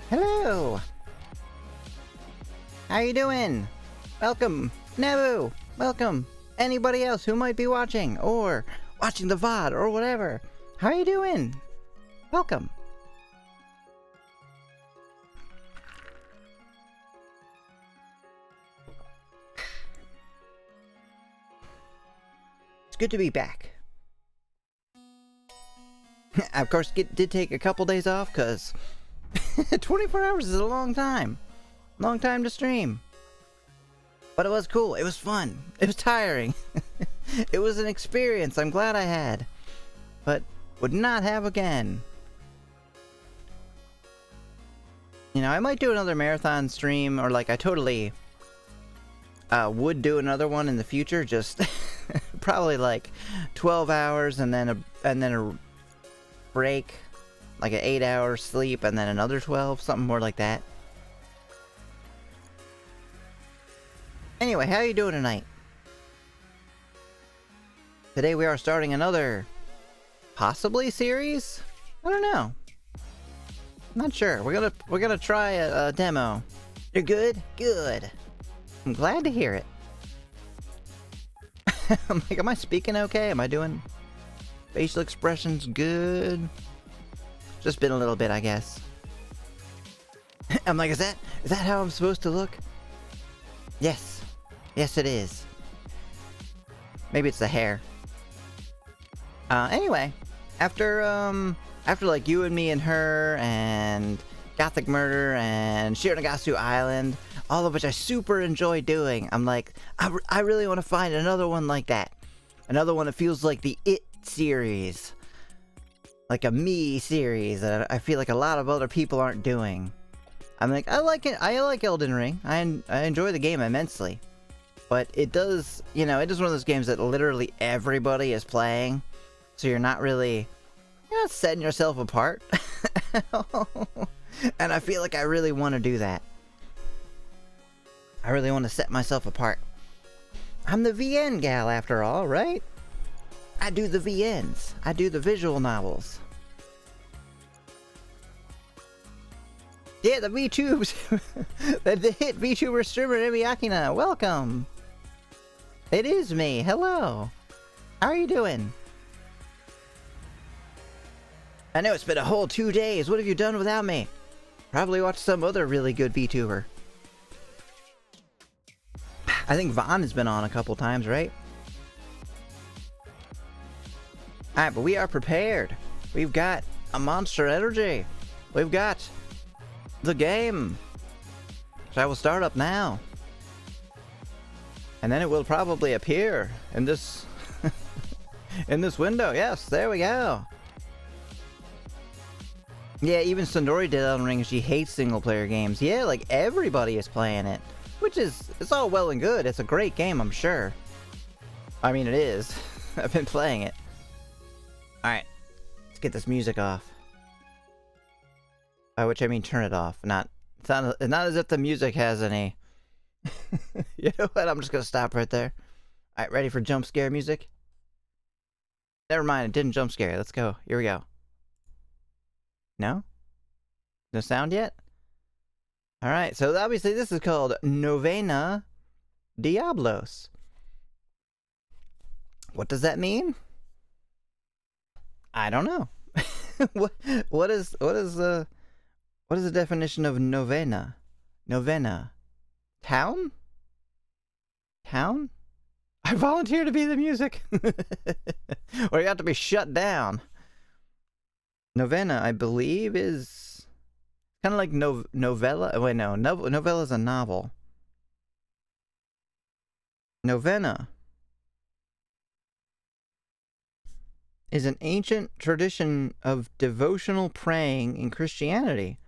Hello! How you doing? Welcome, Nebu! Welcome, anybody else who might be watching, or watching the VOD, or whatever. How you doing? Welcome. It's good to be back. I, of course, did take a couple days off, because 24 hours is a long time. Long time to stream. But it was cool. It was fun. It was tiring. It was an experience I'm glad I had. But would not have again. You know, I might do another marathon stream, or like I totally would do another one in the future. Just probably like 12 hours and then a break, like an 8-hour sleep and then another 12, something more like that. Anyway, how you doing tonight? Today we are starting another, possibly series? I don't know. Not sure. We're gonna try a demo. You're good? Good. I'm glad to hear it. I'm like, am I speaking okay? Am I doing facial expressions good? Just been a little bit, I guess. I'm like, is that how I'm supposed to look? Yes. Yes, it is. Maybe it's the hair. Anyway, after like you and me and her and Gothic Murder and Shiranagasu Island, all of which I super enjoy doing, I'm like, I really want to find another one like that. Another one that feels like the It series. Like a me series that I feel like a lot of other people aren't doing. I'm like, I like it. I like Elden Ring. I enjoy the game immensely. But it does, you know, it is one of those games that literally everybody is playing. So you're not setting yourself apart. And I feel like I really want to do that. I really want to set myself apart. I'm the VN gal after all, right? I do the VNs. I do the visual novels. Yeah, the VTubes. the hit VTuber streamer Emi Akina. Welcome. It is me. Hello. How are you doing? I know it's been a whole 2 days. What have you done without me? Probably watched some other really good VTuber. I think Vaughn has been on a couple times, right? Alright, but we are prepared. We've got a Monster Energy. We've got the game. So I will start up now. And then it will probably appear in this in this window. Yes, there we go. Yeah, even Sandori did Elden Ring. She hates single player games. Yeah, like everybody is playing it. Which is, it's all well and good. It's a great game, I'm sure. I mean, it is. I've been playing it. Alright, let's get this music off. By which I mean turn it off. Not as if the music has any. You know what? I'm just gonna stop right there. Alright, ready for jump scare music? Never mind, it didn't jump scare. Let's go. Here we go. No? No sound yet? Alright, so obviously this is called Novena Diabolos. What does that mean? I don't know. What is the definition of novena? Novena. Town? Town? I volunteer to be the music. Or you have to be shut down. Novena, I believe, is kind of like novella. Wait, no. Novella is a novel. Novena is an ancient tradition of devotional praying in Christianity.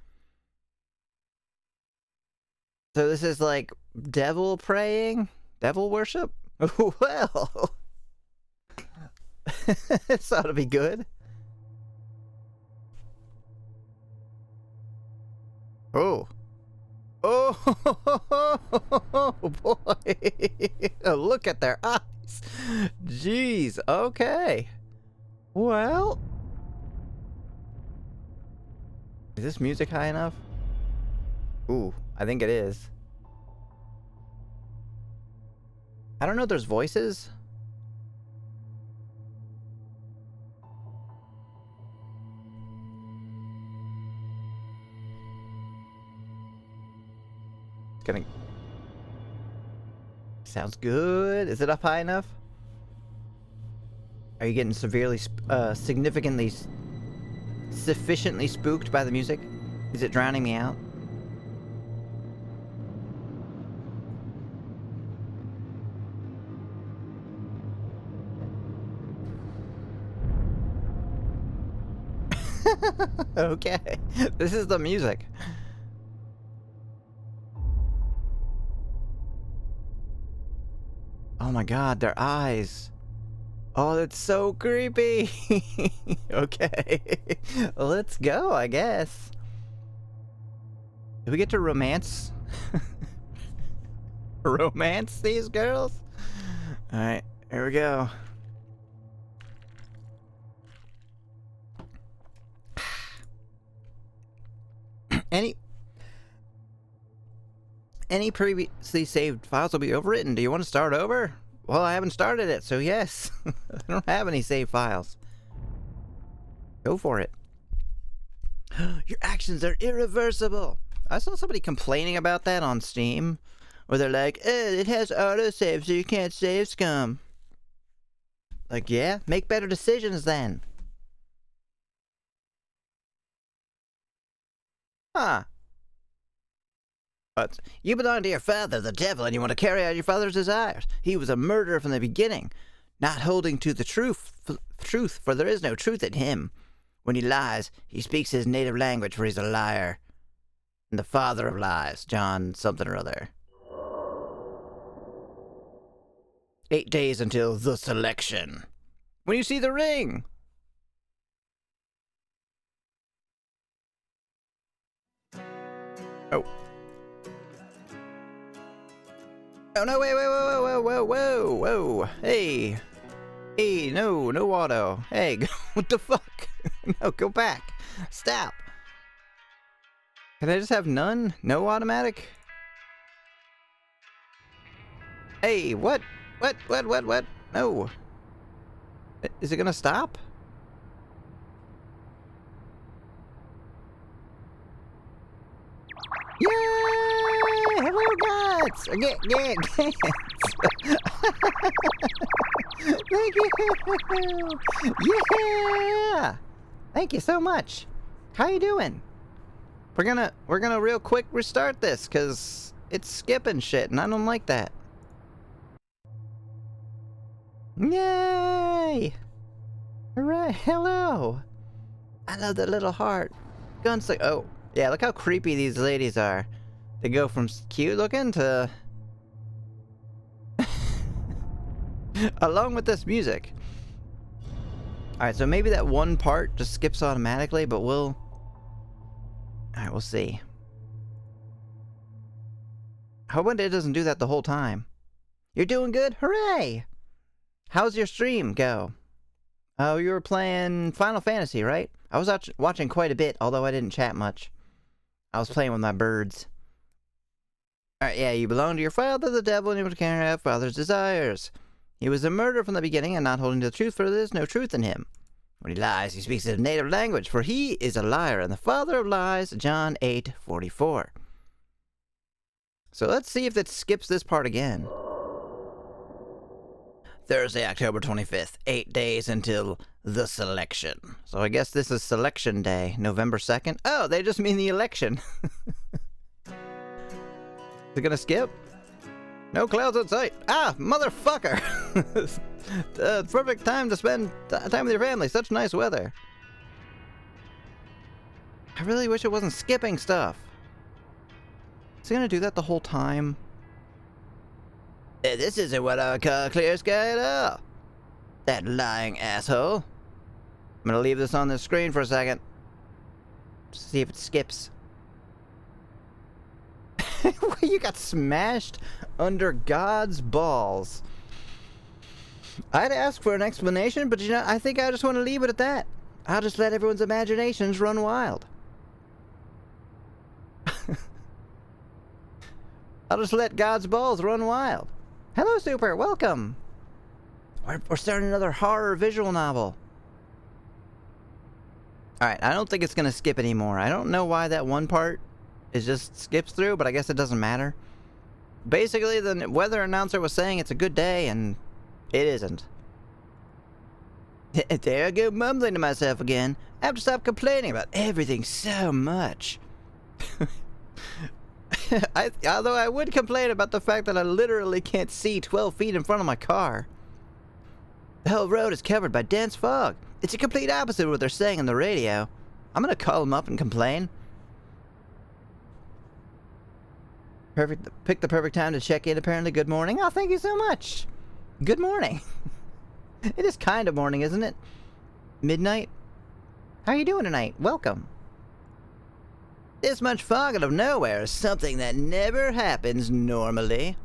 So this is like devil praying? Devil worship? Well, this ought to be good. Oh. Oh, boy. Look at their eyes. Jeez, okay. Well. Is this music high enough? Ooh, I think it is. I don't know if there's voices. It's gonna... Sounds good. Is it up high enough? Are you getting severely, sufficiently spooked by the music? Is it drowning me out? Okay. This is the music. Oh my god, their eyes. Oh, that's so creepy. Okay. Let's go, I guess. Do we get to romance? Romance these girls? Alright, here we go. Any previously saved files will be overwritten. Do you want to start over? Well, I haven't started it, so yes. I don't have any saved files. Go for it. Your actions are irreversible. I saw somebody complaining about that on Steam, where they're like, it has autosave, so you can't save scum. Like, yeah, make better decisions then. Huh. But you belong to your father, the devil, and you want to carry out your father's desires. He was a murderer from the beginning, not holding to the truth, for there is no truth in him. When he lies, he speaks his native language, for he's a liar. And the father of lies, John something or other. 8 days until the selection. When you see the ring. Oh. Oh no, wait, whoa. Hey. Hey, no auto. Hey, what the fuck? No, go back. Stop. Can I just have none? No automatic? Hey, what? What? No. Is it gonna stop? Yay! Hello, guts! Get. Thank you! Yeah! Thank you so much. How you doing? We're gonna real quick restart this, cause it's skipping shit, and I don't like that. Yay! Hooray! Hello! I love that little heart. Gunslinger. Oh, yeah, look how creepy these ladies are. They go from cute looking to... along with this music. Alright, so maybe that one part just skips automatically, but we'll... Alright, we'll see. How about it doesn't do that the whole time? You're doing good? Hooray! How's your stream go? Oh, you were playing Final Fantasy, right? I was watching quite a bit, although I didn't chat much. I was playing with my birds. Alright, yeah, you belong to your father, the devil, and you would carry out father's desires. He was a murderer from the beginning and not holding to the truth, for there is no truth in him. When he lies, he speaks his native language, for he is a liar and the father of lies, John 8:44. So let's see if it skips this part again. Thursday, October 25th, 8 days until the selection. So I guess this is selection day, November 2nd. Oh, they just mean the election. Is it gonna skip? No clouds in sight. Ah, motherfucker! Perfect time to spend time with your family. Such nice weather. I really wish it wasn't skipping stuff. Is it gonna do that the whole time? This isn't what I would call a clear sky at all. That lying asshole. I'm gonna leave this on the screen for a second. See if it skips. You got smashed under God's balls. I'd ask for an explanation, but you know, I think I just want to leave it at that. I'll just let everyone's imaginations run wild. I'll just let God's balls run wild. Hello, Super. Welcome. We're starting another horror visual novel. Alright, I don't think it's going to skip anymore. I don't know why that one part is just skips through, but I guess it doesn't matter. Basically, the weather announcer was saying it's a good day, and it isn't. There I go mumbling to myself again. I have to stop complaining about everything so much. Although I would complain about the fact that I literally can't see 12 feet in front of my car. The whole road is covered by dense fog. It's a complete opposite of what they're saying on the radio. I'm gonna call them up and complain. Perfect. Pick the perfect time to check in, apparently. Good morning. Oh, thank you so much. Good morning. It is kind of morning, isn't it? Midnight? How are you doing tonight? Welcome. This much fog out of nowhere is something that never happens normally.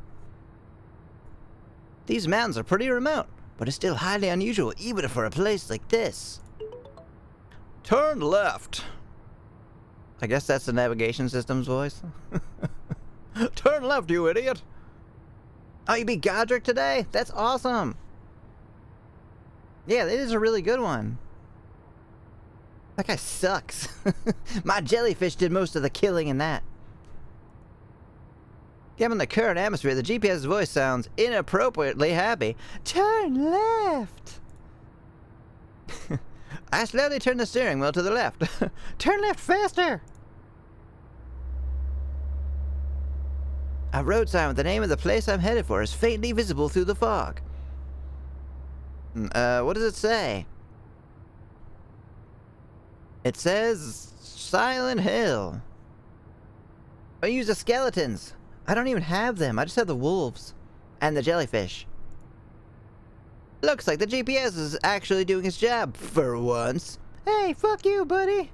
These mountains are pretty remote, but it's still highly unusual even for a place like this. Turn left. I guess that's the navigation system's voice. Turn left, you idiot. Oh, you beat Godric today? That's awesome. Yeah, it is a really good one. That guy sucks. My jellyfish did most of the killing in that. Given the current atmosphere, the GPS's voice sounds inappropriately happy. Turn left! I slowly turn the steering wheel to the left. Turn left faster! A road sign with the name of the place I'm headed for is faintly visible through the fog. What does it say? It says Silent Hill. I use the skeletons. I don't even have them. I just have the wolves and the jellyfish. Looks like the GPS is actually doing its job for once. Hey, fuck you, buddy.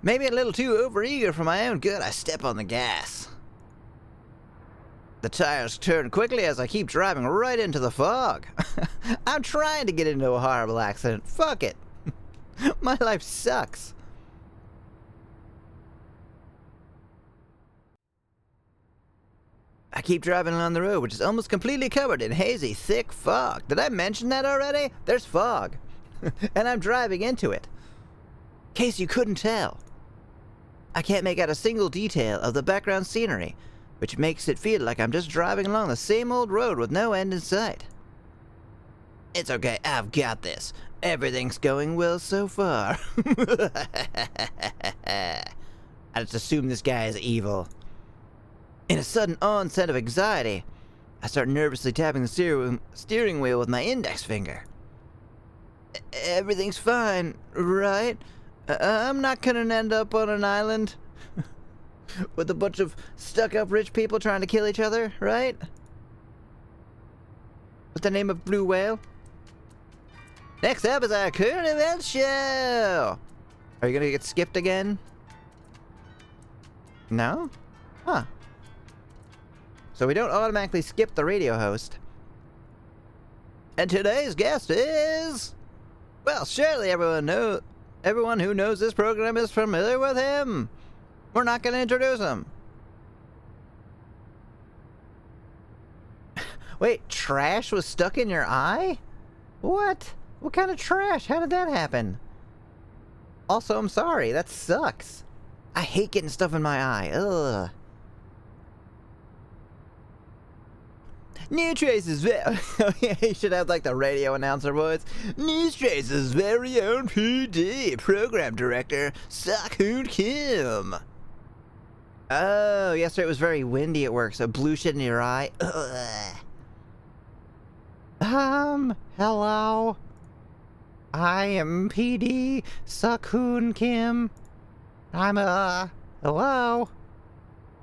Maybe a little too overeager for my own good, I step on the gas. The tires turn quickly as I keep driving right into the fog. I'm trying to get into a horrible accident. Fuck it. My life sucks. I keep driving along the road, which is almost completely covered in hazy, thick fog. Did I mention that already? There's fog. And I'm driving into it. In case you couldn't tell. I can't make out a single detail of the background scenery, which makes it feel like I'm just driving along the same old road with no end in sight. It's okay, I've got this. Everything's going well so far. I just assume this guy is evil. In a sudden onset of anxiety, I start nervously tapping the steering wheel with my index finger. Everything's fine, right? I'm not gonna end up on an island with a bunch of stuck-up rich people trying to kill each other, right? What's the name of Blue Whale? Next up is our current events show! Are you gonna get skipped again? No? Huh. So we don't automatically skip the radio host. And today's guest is... Well, surely everyone who knows this program is familiar with him. We're not going to introduce him. Wait, trash was stuck in your eye? What? What kind of trash? How did that happen? Also, I'm sorry. That sucks. I hate getting stuff in my eye. Ugh. New Trace's he should have like the radio announcer voice. News Trace's very own PD program director, Sakhoon Kim. Oh, yesterday it was very windy at work, so blue shit in your eye. Ugh. Hello. I am PD Sakhoon Kim. Hello.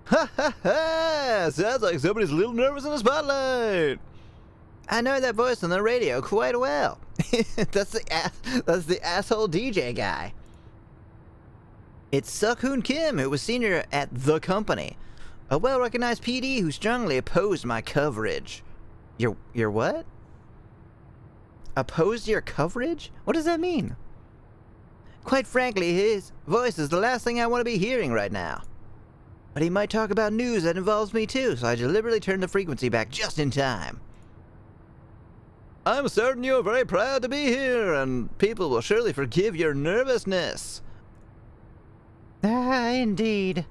Ha ha ha! Sounds like somebody's a little nervous in the spotlight. I know that voice on the radio quite well. That's the asshole DJ guy. It's Sakhoon Kim, who was senior at The Company, a well-recognized PD who strongly opposed my coverage. Your what? Opposed your coverage? What does that mean? Quite frankly, his voice is the last thing I want to be hearing right now. But he might talk about news that involves me too, so I deliberately turned the frequency back just in time. I'm certain you're very proud to be here, and people will surely forgive your nervousness. Indeed.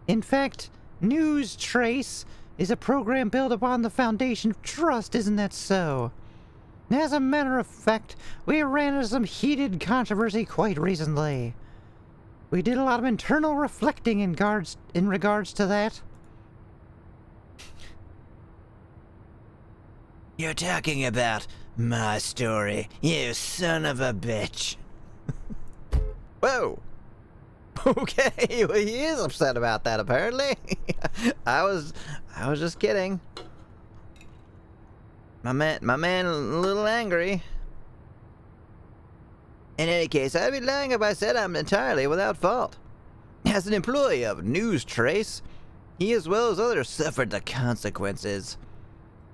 In fact, News Trace is a program built upon the foundation of trust, isn't that so? As a matter of fact, we ran into some heated controversy quite recently. We did a lot of internal reflecting in regards to that. You're talking about my story, you son of a bitch. Whoa. Okay, well, he is upset about that, apparently. I was just kidding. My man, a little angry. In any case, I'd be lying if I said I'm entirely without fault. As an employee of News Trace, he as well as others suffered the consequences.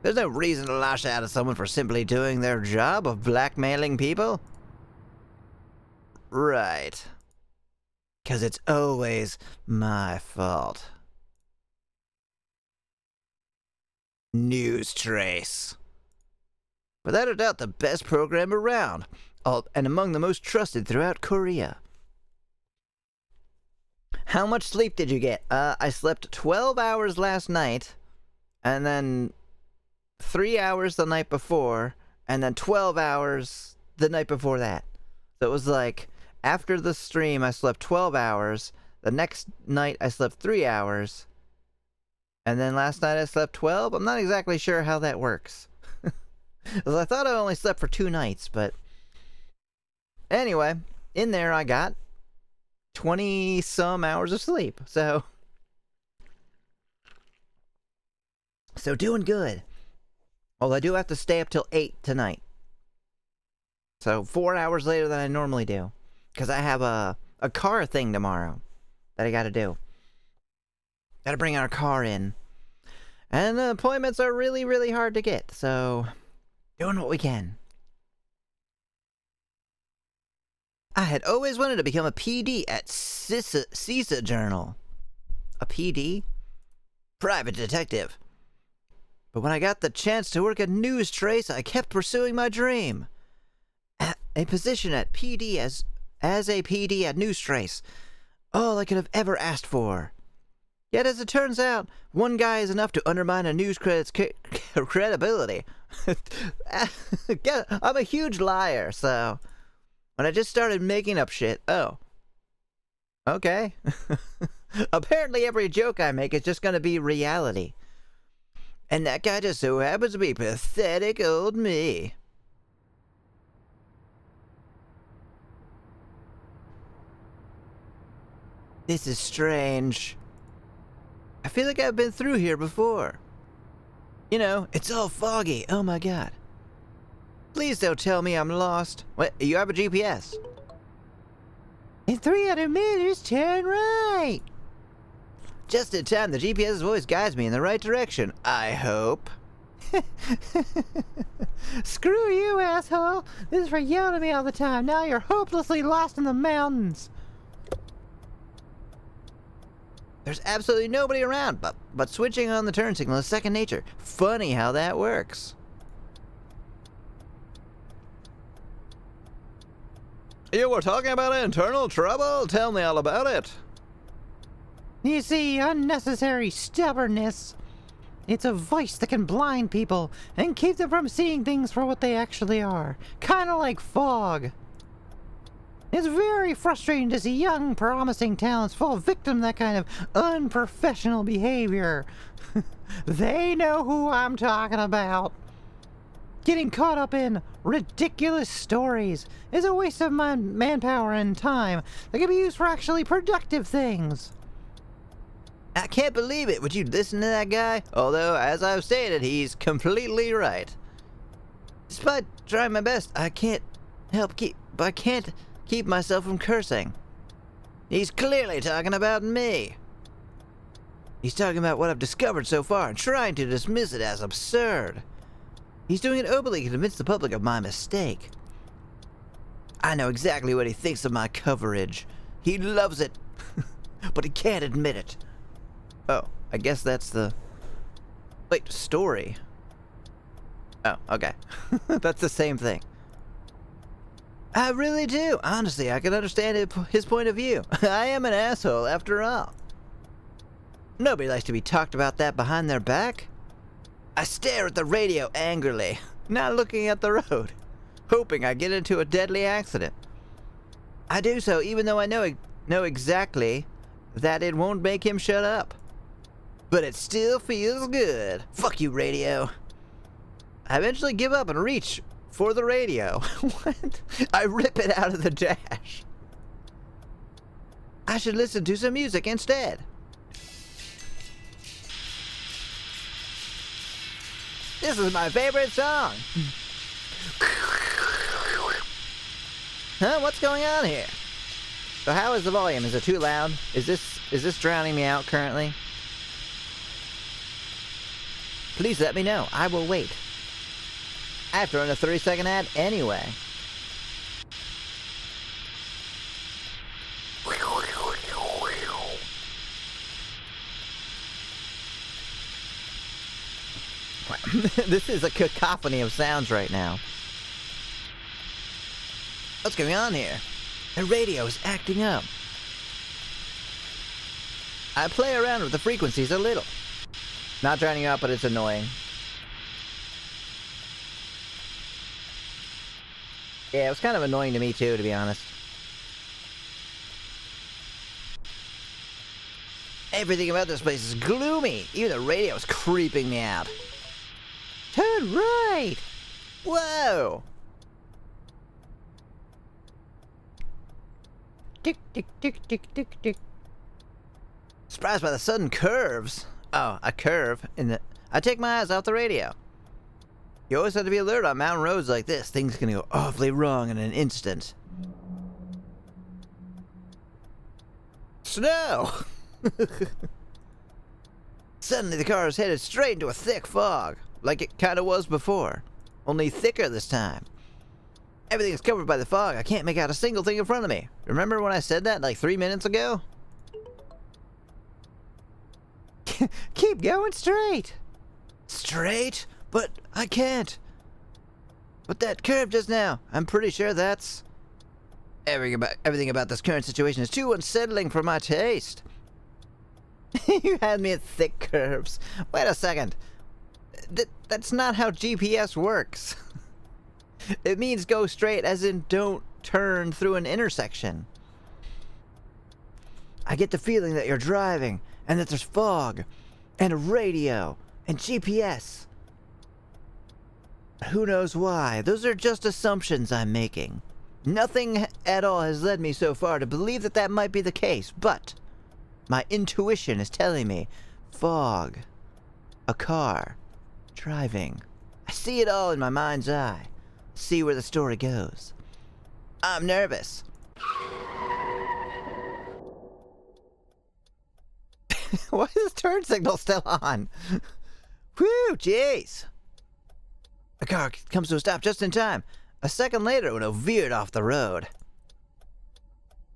There's no reason to lash out at someone for simply doing their job of blackmailing people. Right. 'Cause it's always my fault. News Trace. Without a doubt the best program around, and among the most trusted throughout Korea. How much sleep did you get? I slept 12 hours last night, and then 3 hours the night before, and then 12 hours the night before that. So it was like, after the stream I slept 12 hours, the next night I slept 3 hours, and then last night I slept 12? I'm not exactly sure how that works. Because I thought I only slept for 2 nights, but... Anyway, in there I got 20-some hours of sleep, so doing good. Well, I do have to stay up till 8 tonight. So 4 hours later than I normally do. Because I have a car thing tomorrow that I gotta do. Gotta bring our car in. And the appointments are really, really hard to get, so doing what we can. I had always wanted to become a PD at CISA Journal. A PD? Private detective. But when I got the chance to work at News Trace, I kept pursuing my dream. A position at PD as a PD at News Trace. All I could have ever asked for. Yet as it turns out, one guy is enough to undermine a news credit's credibility. I'm a huge liar, so... When I just started making up shit, oh. Okay. Apparently every joke I make is just gonna be reality. And that guy just so happens to be pathetic old me. This is strange. I feel like I've been through here before. You know, it's all foggy. Oh my god. Please don't tell me I'm lost. What? You have a GPS? In 300 meters, turn right. Just in time, the GPS's voice guides me in the right direction. I hope. Screw you, asshole. This is for yelling at me all the time. Now you're hopelessly lost in the mountains. There's absolutely nobody around, but switching on the turn signal is second nature. Funny how that works. You were talking about internal trouble? Tell me all about it. You see, unnecessary stubbornness. It's a vice that can blind people and keep them from seeing things for what they actually are. Kinda like fog. It's very frustrating to see young, promising talents fall victim to that kind of unprofessional behavior. They know who I'm talking about. Getting caught up in ridiculous stories is a waste of manpower and time that can be used for actually productive things. I can't believe it. Would you listen to that guy? Although, as I've stated, he's completely right. Despite trying my best, I can't keep myself from cursing. He's clearly talking about me. He's talking about what I've discovered so far and trying to dismiss it as absurd. He's doing it openly to convince the public of my mistake. I know exactly what he thinks of my coverage. He loves it, but he can't admit it. Oh, I guess that's the... Wait, story. Oh, okay. That's the same thing. I really do. Honestly, I can understand his point of view. I am an asshole, after all. Nobody likes to be talked about that behind their back. I stare at the radio angrily, not looking at the road, hoping I get into a deadly accident. I do so even though I know exactly that it won't make him shut up. But it still feels good. Fuck you, radio. I eventually give up and reach for the radio. What? I rip it out of the dash. I should listen to some music instead. This is my favorite song. Huh? What's going on here? So how is the volume? Is it too loud? Is this drowning me out currently? Please let me know. I will wait. I have to run a 30-second ad anyway. This is a cacophony of sounds right now. What's going on here? The radio is acting up. I play around with the frequencies a little. Not drowning you out, but it's annoying. Yeah, it was kind of annoying to me too, to be honest. Everything about this place is gloomy. Even the radio is creeping me out. Turn right! Whoa! Tick, tick, tick, tick, tick, tick. Surprised by the sudden curves. Oh, a curve in the... I take my eyes off the radio. You always have to be alert on mountain roads like this. Things can go awfully wrong in an instant. Snow! Suddenly the car is headed straight into a thick fog, like it kinda was before, only thicker this time. Everything is covered by the fog. I can't make out a single thing in front of me. Remember when I said that like 3 minutes ago? Keep going straight. Straight? But I can't. But that curve just now, I'm pretty sure that's... Everything about this current situation is too unsettling for my taste. You had me at thick curves. Wait a second. That's not how GPS works. It means go straight as in don't turn through an intersection. I get the feeling that you're driving and that there's fog and a radio and GPS. Who knows why? Those are just assumptions I'm making. Nothing at all has led me so far to believe that that might be the case, but my intuition is telling me fog, a car, driving. I see it all in my mind's eye. See where the story goes. I'm nervous. Why is this turn signal still on? Whew, jeez. The car comes to a stop just in time. A second later, it would have veered off the road.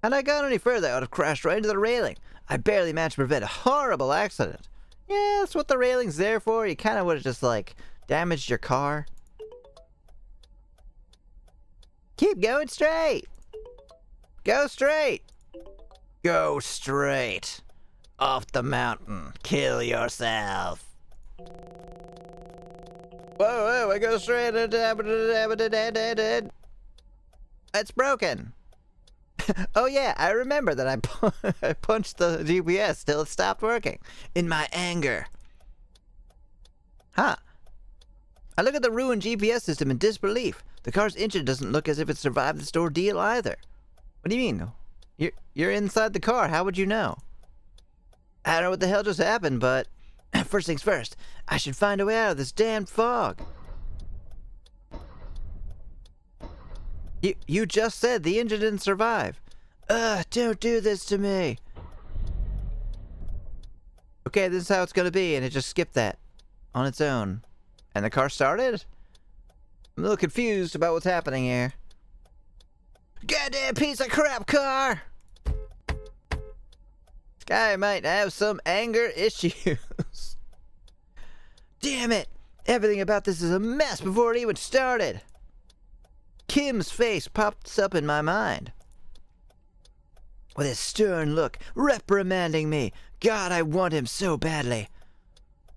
Had I gone any further, I would have crashed right into the railing. I barely managed to prevent a horrible accident. Yeah, that's what the railing's there for. You kind of would have just, like, damaged your car. Keep going straight. Go straight. Go straight. Off the mountain. Kill yourself. Whoa, I go straight. It's broken. Oh yeah, I remember that I punched the GPS till it stopped working. In my anger. Huh. I look at the ruined GPS system in disbelief. The car's engine doesn't look as if it survived this ordeal either. What do you mean? You're inside the car. How would you know? I don't know what the hell just happened, but first things first, I should find a way out of this damn fog. You just said the engine didn't survive. Don't do this to me. Okay, this is how it's gonna be, and it just skipped that on its own. And the car started? I'm a little confused about what's happening here. Goddamn piece of crap car! Guy might have some anger issues. Damn it! Everything about this is a mess before it even started. Kim's face pops up in my mind. With his stern look, reprimanding me. God, I want him so badly.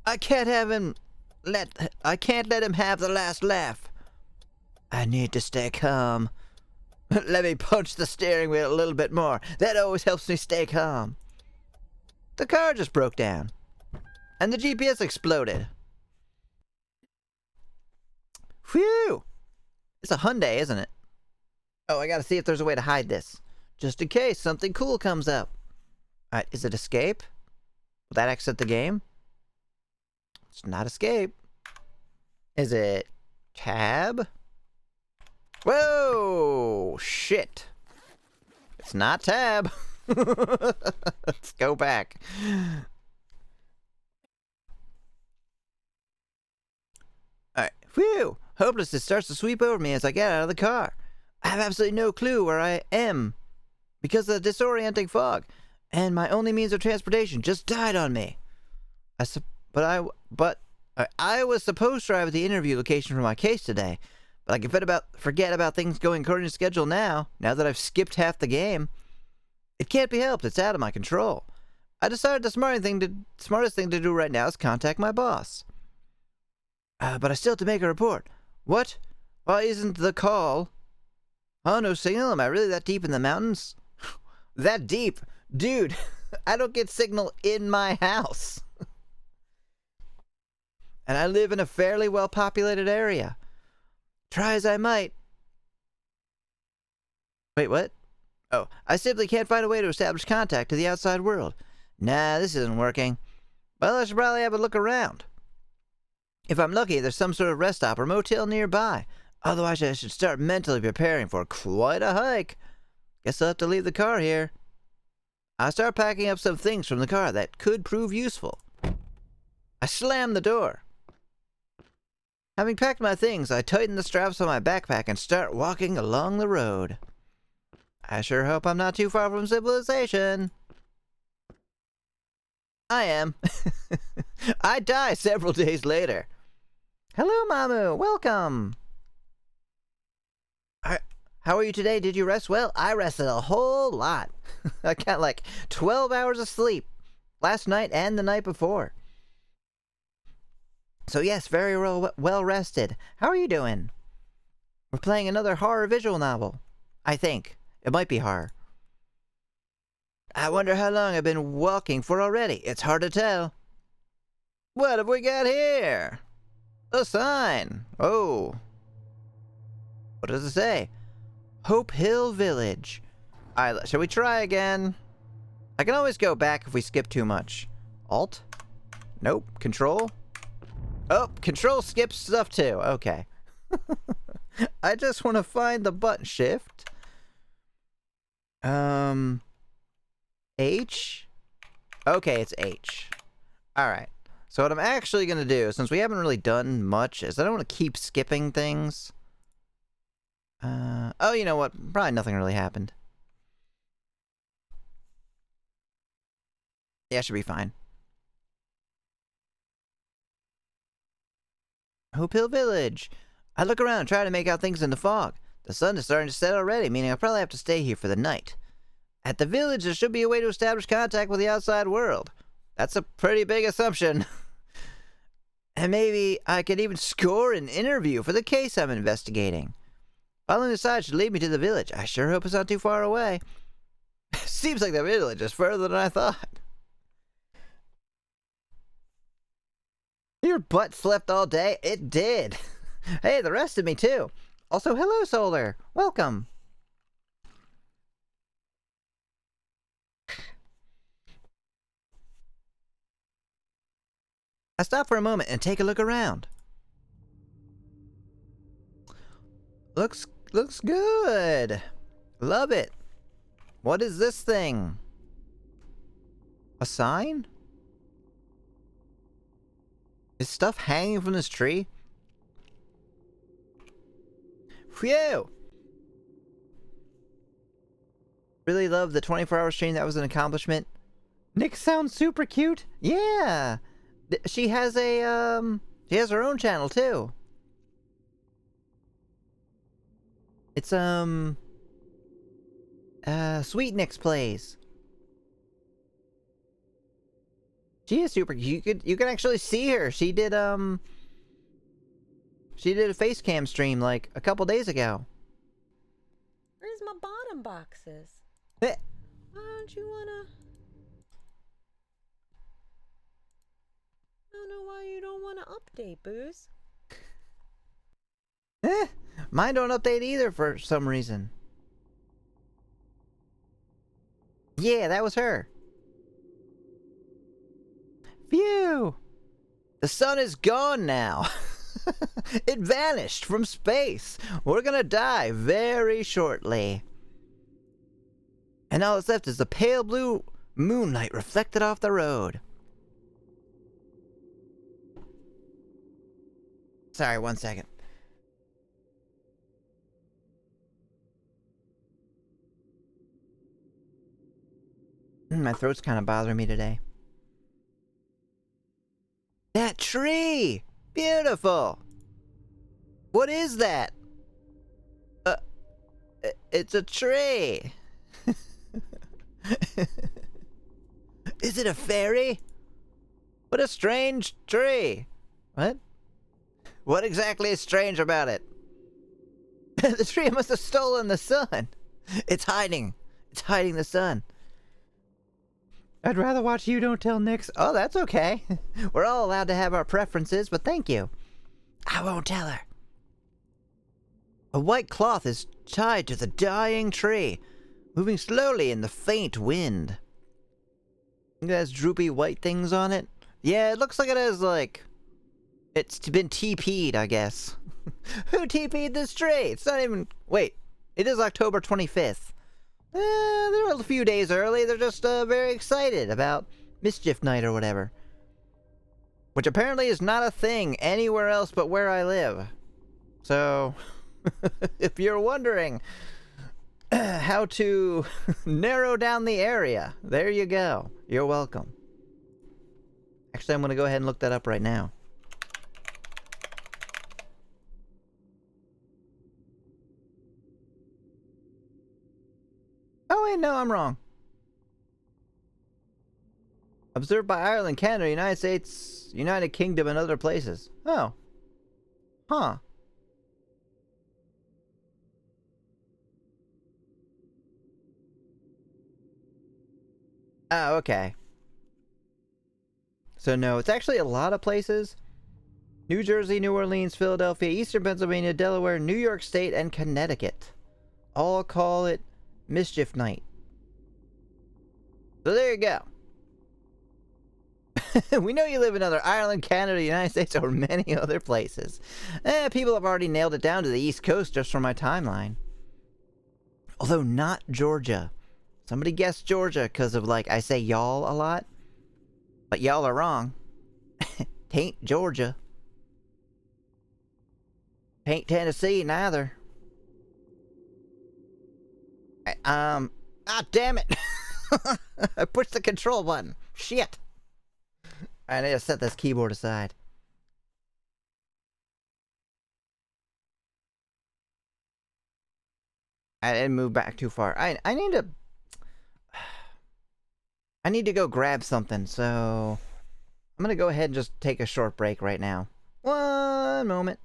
I can't let him have the last laugh. I need to stay calm. Let me punch the steering wheel a little bit more. That always helps me stay calm. The car just broke down. And the GPS exploded. Phew! It's a Hyundai, isn't it? Oh, I gotta see if there's a way to hide this. Just in case something cool comes up. Alright, is it escape? Will that exit the game? It's not escape. Is it tab? Whoa! Shit. It's not tab. Let's go back. Alright, phew! Hopelessness starts to sweep over me as I get out of the car. I have absolutely no clue where I am because of the disorienting fog, and my only means of transportation just died on me. I was supposed to arrive at the interview location for my case today, but I can forget about things going according to schedule now that I've skipped half the game. It can't be helped. It's out of my control. I decided the smartest thing to do right now is contact my boss. But I still have to make a report. What? Why isn't the call? Oh, no signal? Am I really that deep in the mountains? That deep? Dude, I don't get signal in my house. And I live in a fairly well-populated area. Try as I might. Wait, what? Oh, I simply can't find a way to establish contact to the outside world. Nah, this isn't working. Well, I should probably have a look around. If I'm lucky, there's some sort of rest stop or motel nearby. Otherwise, I should start mentally preparing for quite a hike. Guess I'll have to leave the car here. I'll start packing up some things from the car that could prove useful. I slam the door. Having packed my things, I tighten the straps on my backpack and start walking along the road. I sure hope I'm not too far from civilization. I am. I die several days later. Hello, Mamu. Welcome. How are you today? Did you rest well? I rested a whole lot. I got like 12 hours of sleep last night and the night before. So yes, very well rested. How are you doing? We're playing another horror visual novel. I think. It might be horror. I wonder how long I've been walking for already. It's hard to tell. What have we got here? A sign. Oh. What does it say? Hope Hill Village. Alright, shall we try again? I can always go back if we skip too much. Alt? Nope. Control? Oh, control skips stuff too. Okay. I just want to find the button shift. H? Okay, it's H. Alright. So what I'm actually going to do, since we haven't really done much, is I don't want to keep skipping things. Oh, you know what? Probably nothing really happened. Yeah, should be fine. Hope Hill Village. I look around and try to make out things in the fog. The sun is starting to set already, meaning I'll probably have to stay here for the night. At the village, there should be a way to establish contact with the outside world. That's a pretty big assumption. And maybe I could even score an interview for the case I'm investigating. Following the side should lead me to the village. I sure hope it's not too far away. Seems like the village is further than I thought. Your butt slept all day? It did. Hey, the rest of me too. Also, hello, Solar. Welcome. I stop for a moment and take a look around. Looks good. Love it. What is this thing? A sign? Is stuff hanging from this tree? Phew! Really love the 24-hour stream. That was an accomplishment. Nick sounds super cute. Yeah. She has she has her own channel too. It's Sweet Nick's Plays. She is super. You can actually see her. She did a face cam stream like a couple days ago. Where's my bottom boxes? Eh. Why don't you wanna? I don't know why you don't wanna update, Booze. Mine don't update either for some reason. Yeah, that was her. Phew! The sun is gone now. It vanished from space. We're gonna die very shortly. And all that's left is the pale blue moonlight reflected off the road. Sorry, 1 second. My throat's kind of bothering me today. That tree! Beautiful! What is that? It's a tree! Is it a fairy? What a strange tree! What? What exactly is strange about it? The tree must have stolen the sun! It's hiding! It's hiding the sun! I'd rather watch You Don't Tell Nick's. Oh, that's okay. We're all allowed to have our preferences, but thank you. I won't tell her. A white cloth is tied to the dying tree, moving slowly in the faint wind. It has droopy white things on it. Yeah, it looks like it has, like... It's been TP'd, I guess. Who TP'd this tree? It's not even... Wait, it is October 25th. They're a few days early. They're just very excited about Mischief Night or whatever. Which apparently is not a thing anywhere else but where I live. So, if you're wondering how to narrow down the area, there you go. You're welcome. Actually, I'm going to go ahead and look that up right now. Oh wait, no, I'm wrong. Observed by Ireland, Canada, United States, United Kingdom, and other places. Oh. Huh. Oh, okay. So no, it's actually a lot of places. New Jersey, New Orleans, Philadelphia, Eastern Pennsylvania, Delaware, New York State, and Connecticut. All call it Mischief Night. So there you go. We know you live in other Ireland, Canada, United States, or many other places. People have already nailed it down to the East Coast just from my timeline. Although not Georgia. Somebody guessed Georgia because of, like, I say y'all a lot. But y'all are wrong. Tain't Georgia. Tain't Tennessee neither. Ah, damn it! I pushed the control button. Shit! I need to set this keyboard aside. I didn't move back too far. I need to go grab something, so I'm gonna go ahead and just take a short break right now. 1 moment.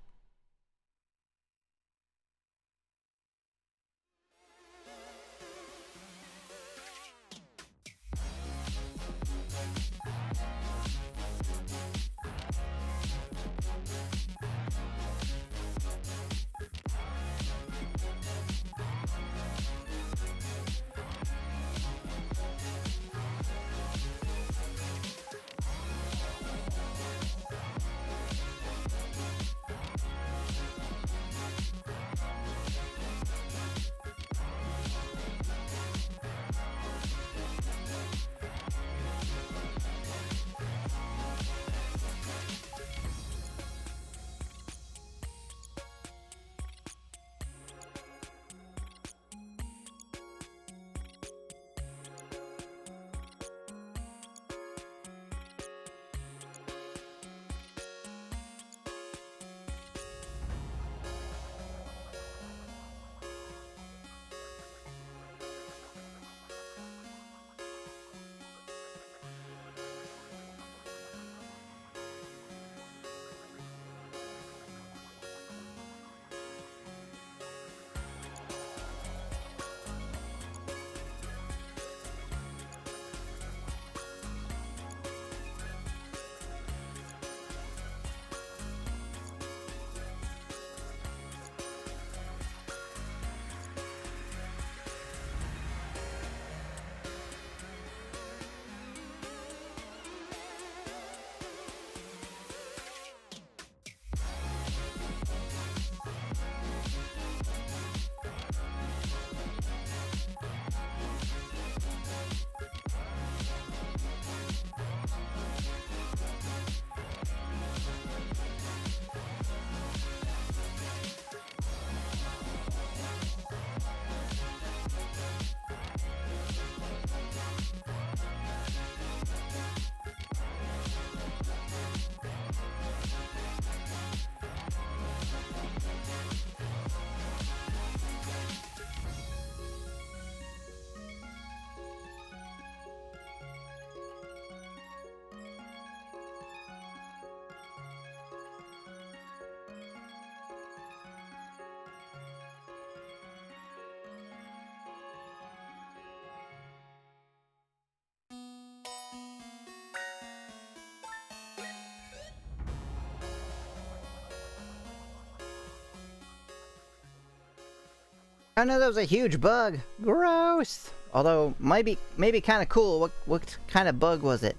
I know that was a huge bug. Gross. Although, maybe kind of cool. What kind of bug was it?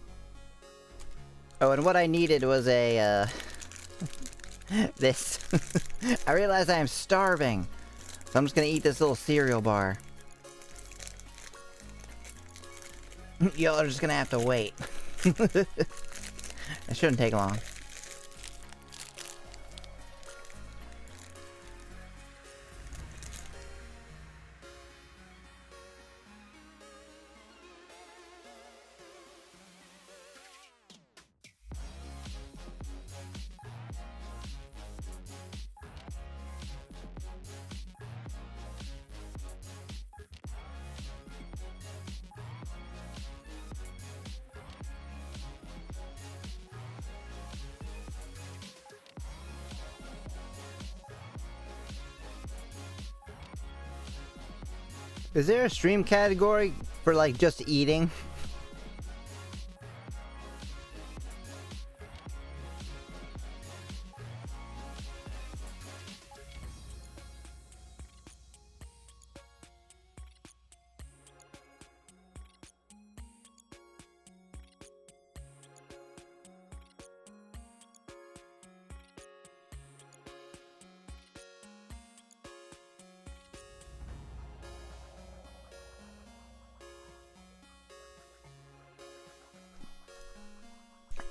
Oh, and what I needed was a, this. I realized I am starving. So I'm just gonna eat this little cereal bar. Y'all are just gonna have to wait. It shouldn't take long. Is there a stream category for, like, just eating?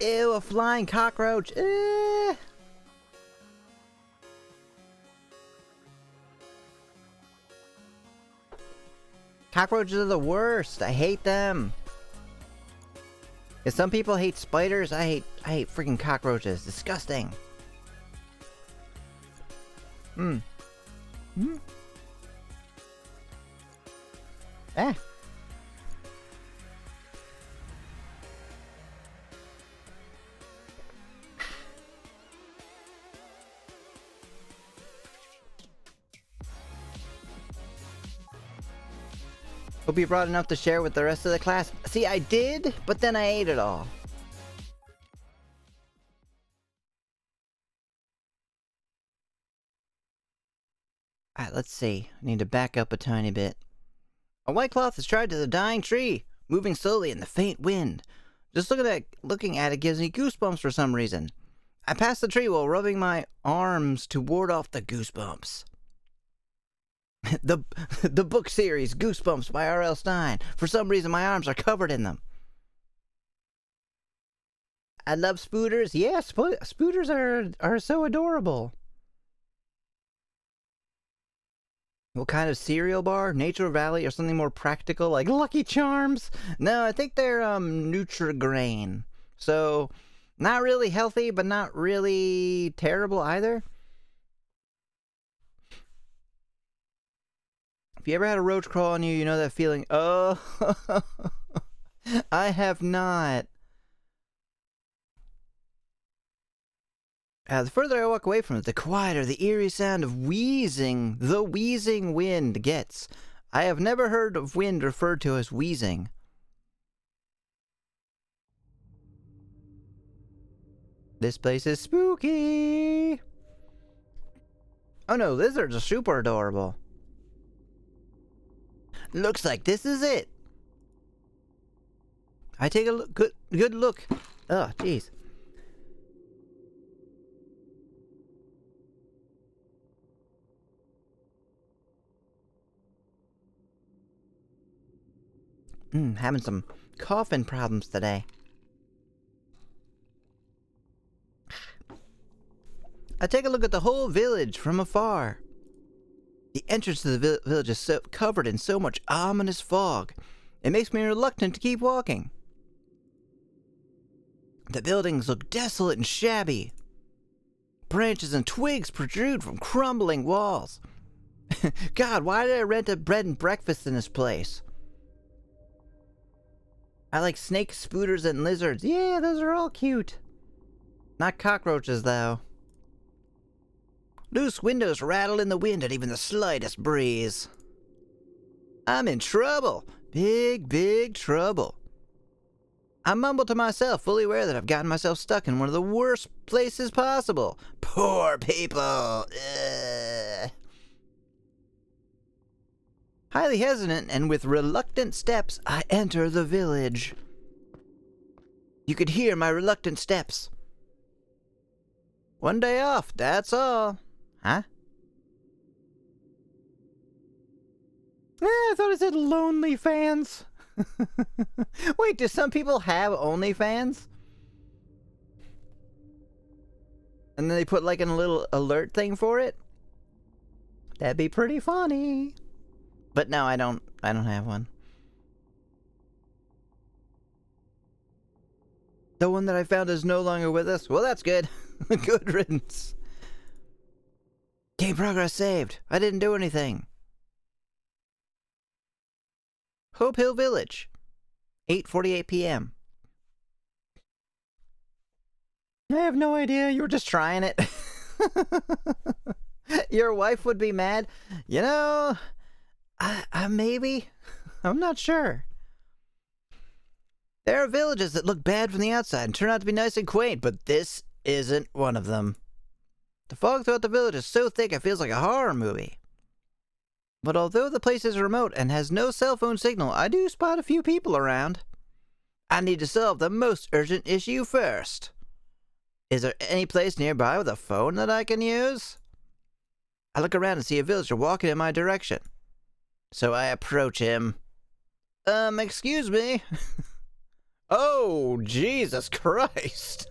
Ew, a flying cockroach. Eh. Cockroaches are the worst. I hate them. If some people hate spiders, I hate freaking cockroaches. Disgusting. Hmm. Eh. Hope you brought enough to share with the rest of the class. See, I did, but then I ate it all. Alright, let's see. I need to back up a tiny bit. A white cloth is tied to the dying tree, moving slowly in the faint wind. Just looking at it gives me goosebumps for some reason. I pass the tree while rubbing my arms to ward off the goosebumps. The book series Goosebumps by R.L. Stine. For some reason my arms are covered in them. I love spooters. Yeah, spooters are so adorable. What kind of cereal bar? Nature Valley or something more practical like Lucky Charms? No, I think they're Nutri-Grain. So not really healthy, but not really terrible either. If you ever had a roach crawl on you, you know that feeling. Oh, I have not. The further I walk away from it, the quieter the eerie sound of wheezing, the wheezing wind gets. I have never heard of wind referred to as wheezing. This place is spooky. Oh no, lizards are super adorable. Looks like this is it. I take a look, good look. Oh, jeez. Having some coughing problems today. I take a look at the whole village from afar. The entrance to the village is so covered in so much ominous fog. It makes me reluctant to keep walking. The buildings look desolate and shabby. Branches and twigs protrude from crumbling walls. God, why did I rent a bread and breakfast in this place? I like snakes, spooters, and lizards. Yeah, those are all cute. Not cockroaches, though. Loose windows rattle in the wind at even the slightest breeze. I'm in trouble. Big, big trouble. I mumble to myself, fully aware that I've gotten myself stuck in one of the worst places possible. Poor people. Ugh. Highly hesitant and with reluctant steps, I enter the village. You could hear my reluctant steps. One day off, that's all. Huh? I thought it said lonely fans. Wait, do some people have OnlyFans? And then they put like a little alert thing for it? That'd be pretty funny. But no, I don't have one. The one that I found is no longer with us. Well, that's good. Good riddance. Game progress saved. I didn't do anything. Hope Hill Village. 8:48 p.m. I have no idea. You were just trying it. Your wife would be mad. You know, I maybe. I'm not sure. There are villages that look bad from the outside and turn out to be nice and quaint, but this isn't one of them. The fog throughout the village is so thick it feels like a horror movie. But although the place is remote and has no cell phone signal, I do spot a few people around. I need to solve the most urgent issue first. Is there any place nearby with a phone that I can use? I look around and see a villager walking in my direction. So I approach him. Excuse me? Oh, Jesus Christ.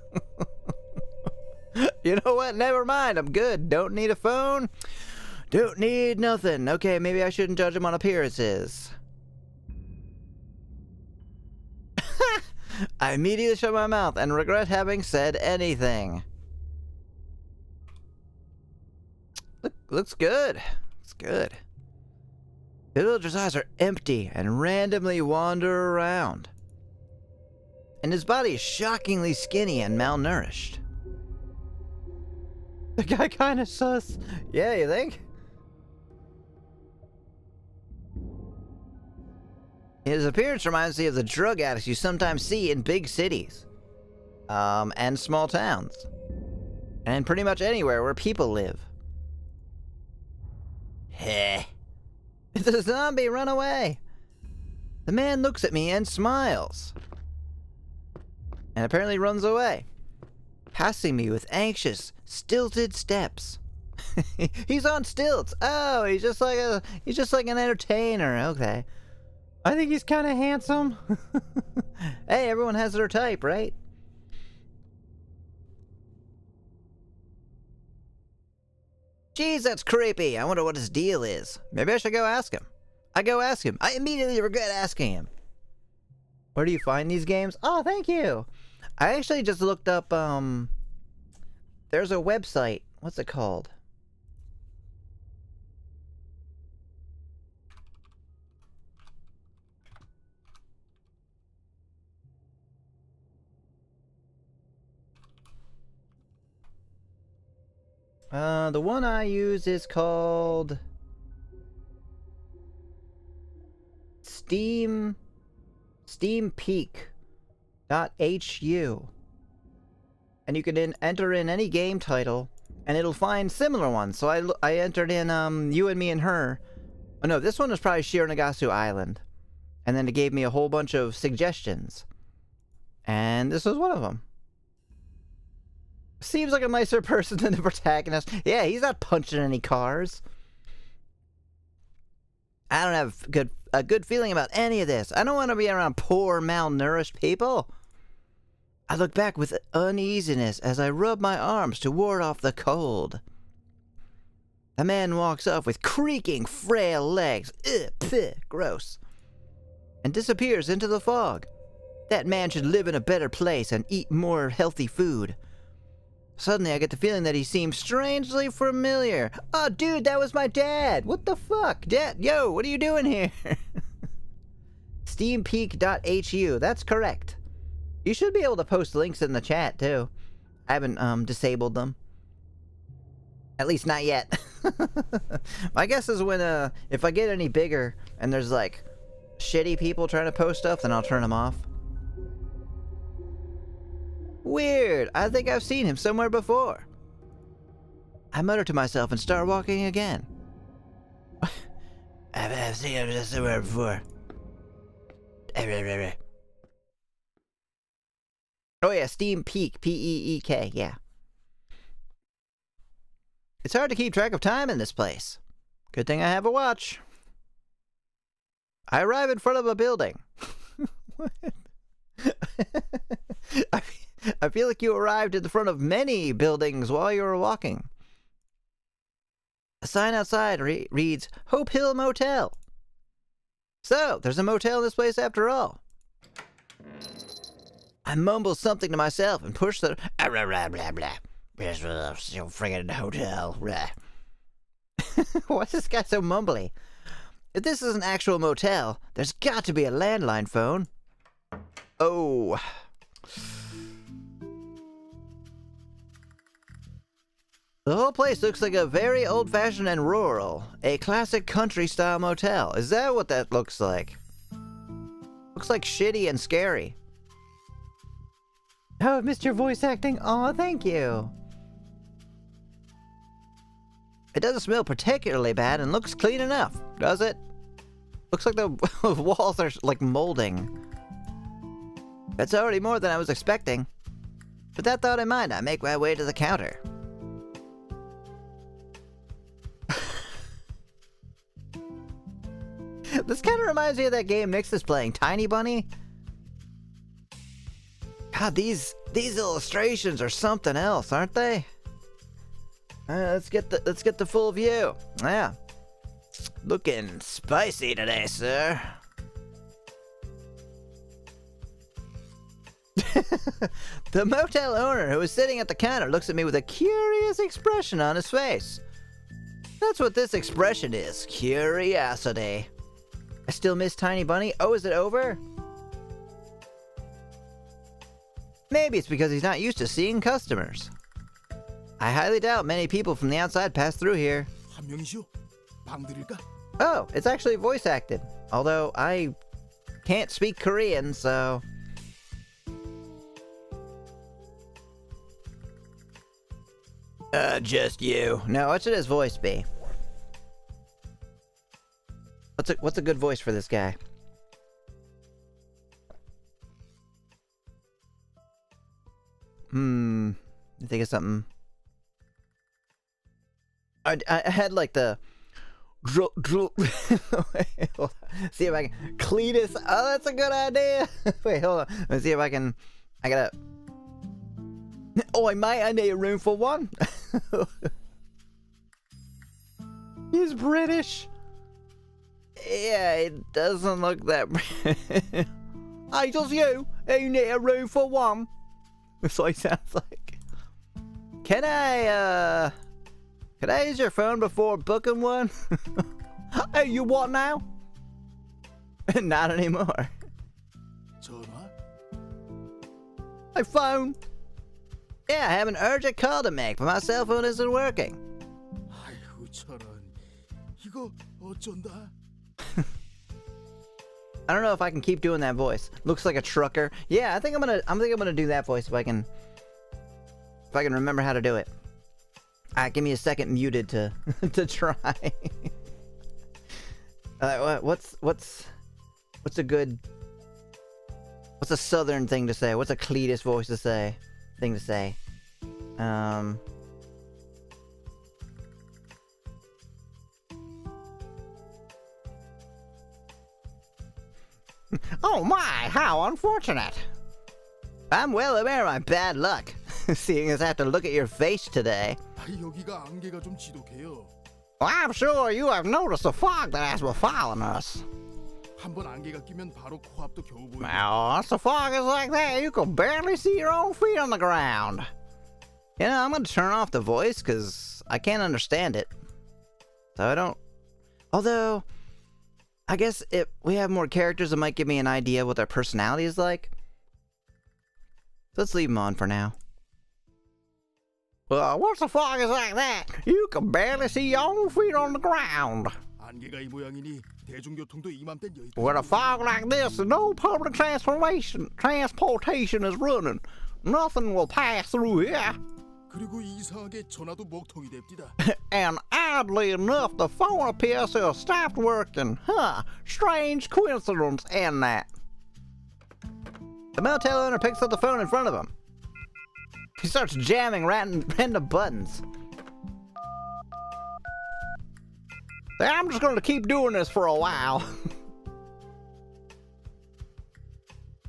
You know what? Never mind. I'm good. Don't need a phone. Don't need nothing. Okay, maybe I shouldn't judge him on appearances. I immediately shut my mouth and regret having said anything. Looks good. Looks good. The villager's eyes are empty and randomly wander around. And his body is shockingly skinny and malnourished. The guy kind of sus. Yeah, you think? His appearance reminds me of the drug addicts you sometimes see in big cities. And small towns. And pretty much anywhere where people live. Heh. It's a zombie, run away! The man looks at me and smiles. And apparently runs away. Passing me with anxious, stilted steps. He's on stilts. Oh, he's just like an entertainer. Okay. I think he's kind of handsome. Hey, everyone has their type, right? Jeez, that's creepy. I wonder what his deal is. Maybe I should go ask him. I go ask him. I immediately regret asking him. Where do you find these games? Oh, thank you. I actually just looked up, there's a website. What's it called? The one I use is called SteamPeak.hu. And you can enter in any game title, and it'll find similar ones. So I entered in You and Me and Her. Oh no, this one was probably Shironagasu Island. And then it gave me a whole bunch of suggestions. And this was one of them. Seems like a nicer person than the protagonist. Yeah, he's not punching any cars. I don't have a good feeling about any of this. I don't want to be around poor, malnourished people. I look back with uneasiness as I rub my arms to ward off the cold. A man walks off with creaking, frail legs. Ugh, pfft, gross. And disappears into the fog. That man should live in a better place and eat more healthy food. Suddenly, I get the feeling that he seems strangely familiar. Oh, dude, that was my dad. What the fuck? Dad, yo, what are you doing here? SteamPeak.hu. That's correct. You should be able to post links in the chat, too. I haven't, disabled them. At least not yet. My guess is when, if I get any bigger and there's, like, shitty people trying to post stuff, then I'll turn them off. Weird. I think I've seen him somewhere before. I mutter to myself and start walking again. I've seen this somewhere before. Oh yeah, Steam Peak, P-E-E-K, yeah. It's hard to keep track of time in this place. Good thing I have a watch. I arrive in front of a building. What? I feel like you arrived in front of many buildings while you were walking. A sign outside reads, Hope Hill Motel. So, there's a motel in this place after all. I mumble something to myself and push the... blah, blah, blah, blah. Friggin' hotel. Blah. Why is this guy so mumbly? If this is an actual motel, there's got to be a landline phone. Oh. The whole place looks like a very old-fashioned and rural. A classic country-style motel. Is that what that looks like? Looks like shitty and scary. Oh, Mr. Voice Acting. Aw, thank you. It doesn't smell particularly bad and looks clean enough, does it? Looks like the walls are like molding. That's already more than I was expecting. With that thought in mind, I make my way to the counter. This kind of reminds me of that game Nix is playing, Tiny Bunny. God, these illustrations are something else, aren't they? Let's get the full view. Yeah, looking spicy today, sir. The motel owner, who is sitting at the counter, looks at me with a curious expression on his face. That's what this expression is, curiosity. I still miss Tiny Bunny. Oh, is it over? Maybe it's because he's not used to seeing customers. I highly doubt many people from the outside pass through here. Oh, it's actually voice acted. Although I can't speak Korean, so... just you. No, what should his voice be? What's a good voice for this guy? I think of something. I had like the see if I can Cletus. Oh, that's a good idea. Wait, hold on. Let's see if I can. I gotta. Oh, I need a room for one. He's British. Yeah, it doesn't look that. Hey, just you. You need a room for one. That's what he sounds like. Can I use your phone before booking one? Hey, you what now? Not anymore. My phone. Yeah, I have an urgent call to make, but my cell phone isn't working. I don't know if I can keep doing that voice. Looks like a trucker. Yeah, I think I'm gonna do that voice if I can remember how to do it. Alright, give me a second muted to to try. What's a southern thing to say? What's a Cletus voice to say? Thing to say? Oh my, how unfortunate! I'm well aware of my bad luck, seeing as I have to look at your face today. Well, I'm sure you have noticed the fog that has been following us. Well, once the fog is like that, you can barely see your own feet on the ground. You know, I'm gonna turn off the voice, because I can't understand it. So I don't... Although... I guess if we have more characters, it might give me an idea of what their personality is like. So let's leave them on for now. Well, once the fog is like that, you can barely see your own feet on the ground. With a fog like this, no public transportation is running. Nothing will pass through here. 그리고 이상하게 전화도 먹통이 됩디다. And oddly enough, the phone appears to have stopped working. Huh, strange coincidence in that. The motel owner picks up the phone in front of him. He starts jamming random buttons. I'm just gonna keep doing this for a while.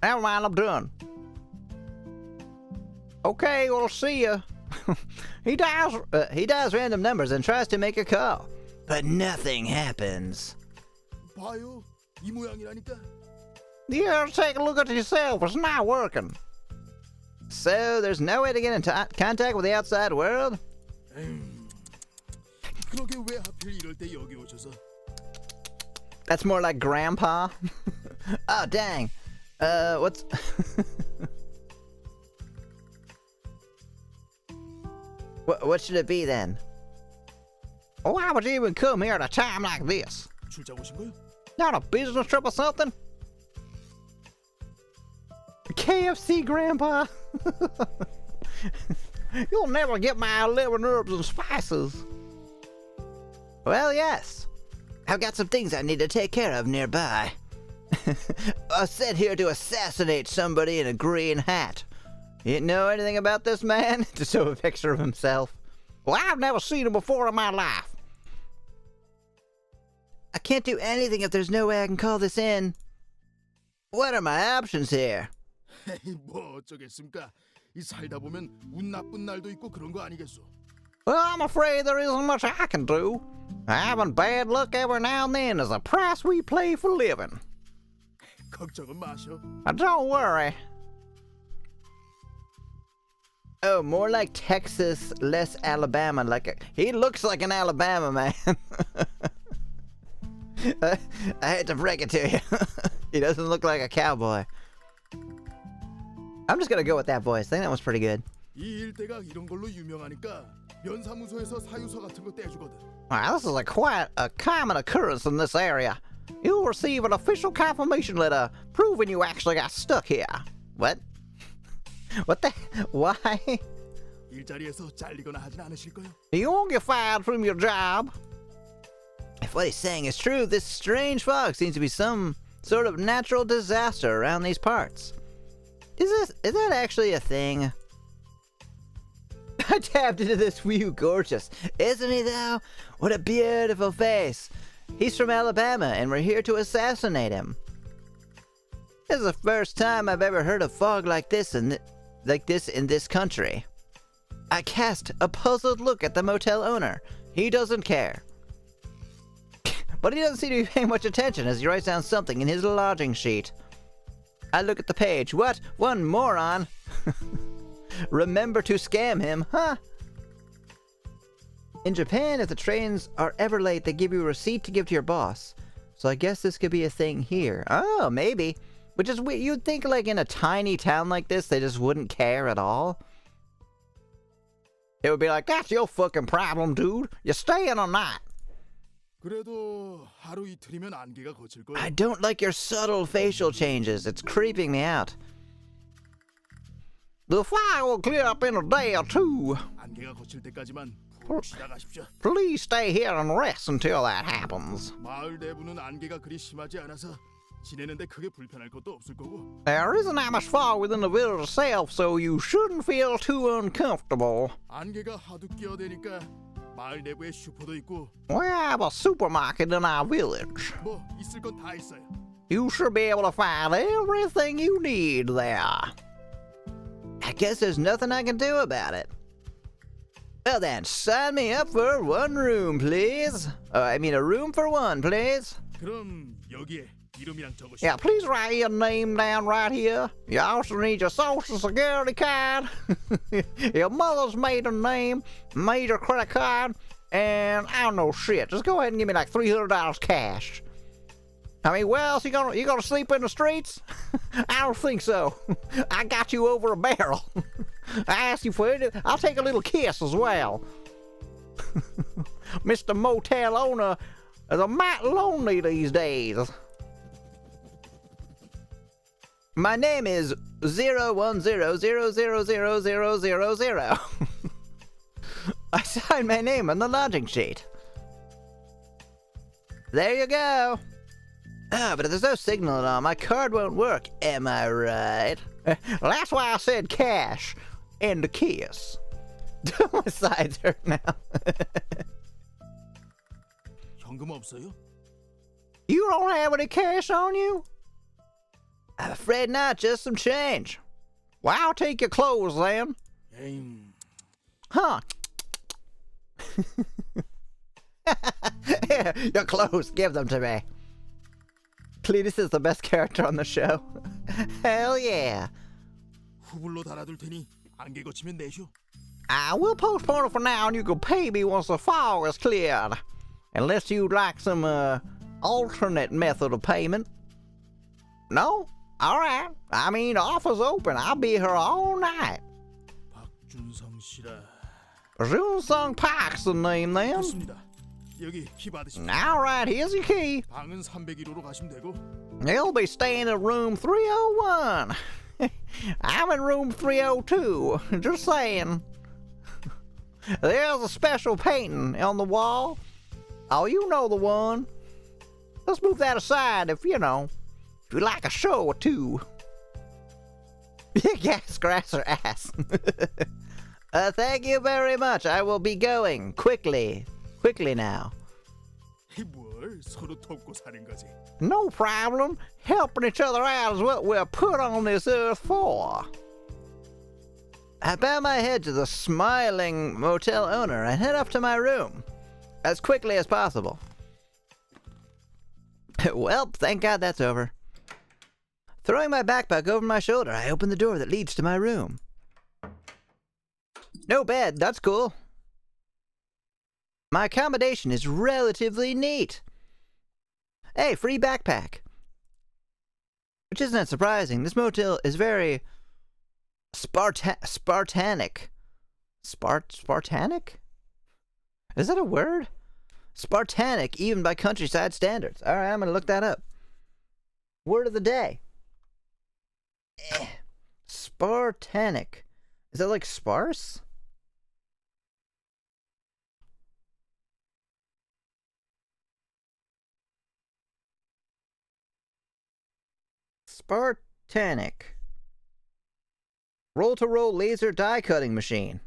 Never mind, I'm done. Okay, we'll see ya. He dials random numbers and tries to make a call, but nothing happens. 봐요, 이 모양이라니까. Yeah, take a look at yourself. It's not working. So there's no way to get in contact with the outside world? 그러게 왜 하필 이럴 때 여기 오셔서? That's more like grandpa. Oh, dang. What's... what should it be then? Why would you even come here at a time like this? 출장 오신 거요? Not a business trip or something? KFC, Grandpa. You'll never get my 11 herbs and spices. Well, yes. I've got some things I need to take care of nearby. I sent here to assassinate somebody in a green hat. You know anything about this man? To show a picture of himself. Well, I've never seen him before in my life. I can't do anything if there's no way I can call this in. What are my options here? 에이, 뭐 어쩌겠습니까? 이 살다 보면 운 나쁜 날도 있고 그런 거 아니겠소? Well, I'm afraid there isn't much I can do. Having bad luck every now and then is the price we pay for living. 걱정은 마셔. Don't worry. Oh, more like Texas, less Alabama. He looks like an Alabama man. I hate to break it to you. He doesn't look like a cowboy. I'm just gonna go with that voice. I think that was pretty good. 이 일대가 이런 걸로 유명하니까 면사무소에서 사유서 같은 거 떼주거든. Wow, this is quite a common occurrence in this area. You'll receive an official confirmation letter proving you actually got stuck here. What? What the? Why? 일자리에서 잘리거나 하진 않으실 거요? You won't get fired from your job. If what he's saying is true, this strange fog seems to be some sort of natural disaster around these parts. Is that actually a thing? I tapped into this view, gorgeous. Isn't he though? What a beautiful face. He's from Alabama and we're here to assassinate him. This is the first time I've ever heard of fog like this in this country. I cast a puzzled look at the motel owner. He doesn't care. But he doesn't seem to be paying much attention as he writes down something in his lodging sheet. I look at the page. What? One moron. Remember to scam him, huh? In Japan, if the trains are ever late, they give you a receipt to give to your boss. So I guess this could be a thing here. Oh, maybe. Which is weird. You'd think like in a tiny town like this, they just wouldn't care at all. It would be like, that's your fucking problem, dude. You staying or not? 그래도 하루 이틀이면 안개가 거칠 거야. I don't like your subtle facial changes. It's creeping me out. The fire will clear up in a day or two. 안개가 거칠 때까지만 푹 쉬다 가십시오. Please stay here and rest until that happens. 마을 내부는 안개가 그리 심하지 않아서 지내는데 크게 불편할 것도 없을 거고. There isn't that much fog within the village itself, so you shouldn't feel too uncomfortable. 안개가 하도 끼어대니까 마을 내부에 슈퍼도 있고. We have a supermarket in our village. 뭐 있을 건 다 있어요. You should be able to find everything you need there. I guess there's nothing I can do about it. Well then, sign me up for one room, please. I mean a room for one, please. 그럼 여기에 이름이랑 적으시오. Yeah, please write your name down right here. You also need your social security card, your mother's maiden name, major credit card, and I don't know shit. Just go ahead and give me like $300 cash. I mean, where else you gonna sleep in the streets? I don't think so. I got you over a barrel. I asked you for it. I'll take a little kiss as well. Mr. Motel owner is a mite lonely these days. My name is 010000000. sign my name on the lodging sheet. There you go. Ah, but if there's no signal at all, my card won't work, am I right? That's why I said cash and a kiss. My sides hurt now. 현금 없어요? You don't have any cash on you? I'm afraid not, just some change. Well, I'll take your clothes then. 에임, Huh. Here, your clothes, give them to me. Cletus is the best character on the show. Hell yeah. 후불로 달아둘 테니 안개 거치면 내쇼. I will postpone it for now and you can pay me once the fog is cleared. Unless you'd like some, alternate method of payment. No? Alright. I mean, offer's open. I'll be here all night. 박준성 씨라. Junsung Park's the name then. 좋습니다. 여기 키 받으십시오. Alright, here's your key. 방은 301호로 가시면 되고. You'll be staying in room 301. I'm in room 302. Just saying. There's a special painting on the wall. Oh, you know the one. Let's move that aside if you like a show or two. Yes, grass or ass. Thank you very much. I will be going quickly. Quickly now. 뭘 서로 돕고 사는 거지. No problem. Helping each other out is what we're put on this earth for. I bow my head to the smiling motel owner and head up to my room as quickly as possible. Well, thank God that's over. Throwing my backpack over my shoulder, I open the door that leads to my room. No bed, that's cool. My accommodation is relatively neat. Hey, free backpack. Which isn't surprising. This motel is very Spartanic. Spartanic? Is that a word? Spartanic, even by countryside standards. Alright, I'm gonna look that up. Word of the day. Spartanic. Is that like sparse? Spartanic. Roll-to-roll laser die cutting machine.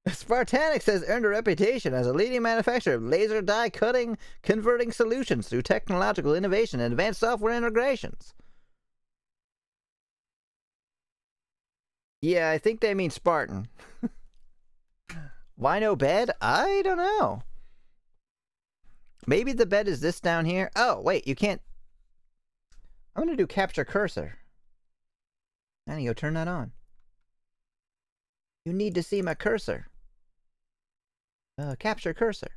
Spartanics has earned a reputation as a leading manufacturer of laser die cutting converting solutions through technological innovation and advanced software integrations. Yeah, I think they mean Spartan. Why no bed? I don't know. Maybe the bed is this down here. Oh, wait, you can't. I'm going to do capture cursor. I need to go turn that on. You need to see my cursor. Capture cursor.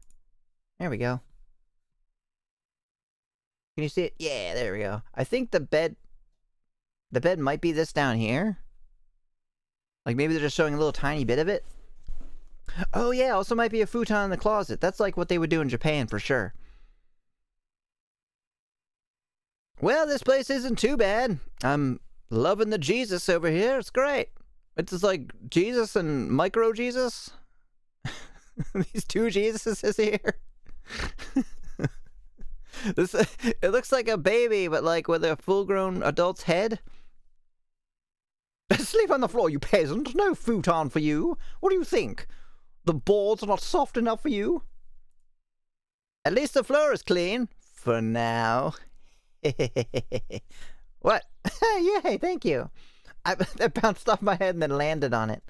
There we go. Can you see it? Yeah, there we go. I think the bed might be this down here. Like maybe they're just showing a little tiny bit of it. Oh yeah, also might be a futon in the closet. That's like what they would do in Japan for sure. Well, this place isn't too bad. I'm loving the Jesus over here. It's great. It's just like Jesus and micro Jesus. These two Jesuses here. It looks like a baby, but like with a full-grown adult's head. Sleep on the floor, you peasant. No futon for you. What do you think? The boards are not soft enough for you? At least the floor is clean. For now. What? Yay, thank you. That bounced off my head and then landed on it.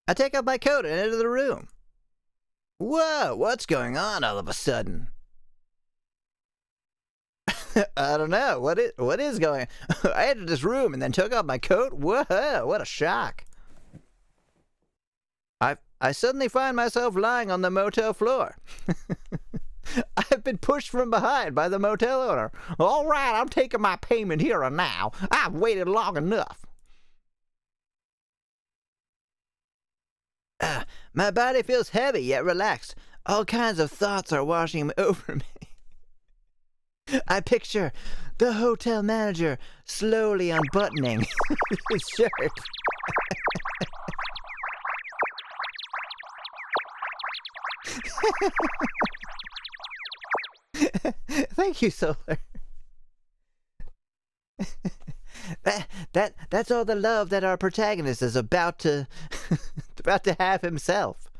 I take off my coat and enter the room. Whoa, what's going on all of a sudden? I don't know. What is going on? I entered this room and then took off my coat? Whoa, what a shock. I suddenly find myself lying on the motel floor. I've been pushed from behind by the motel owner. All right, I'm taking my payment here and now. I've waited long enough. My body feels heavy yet relaxed. All kinds of thoughts are washing over me. I picture the hotel manager slowly unbuttoning his shirt. Thank you, Solar. That's all the love that our protagonist is about to about to have himself.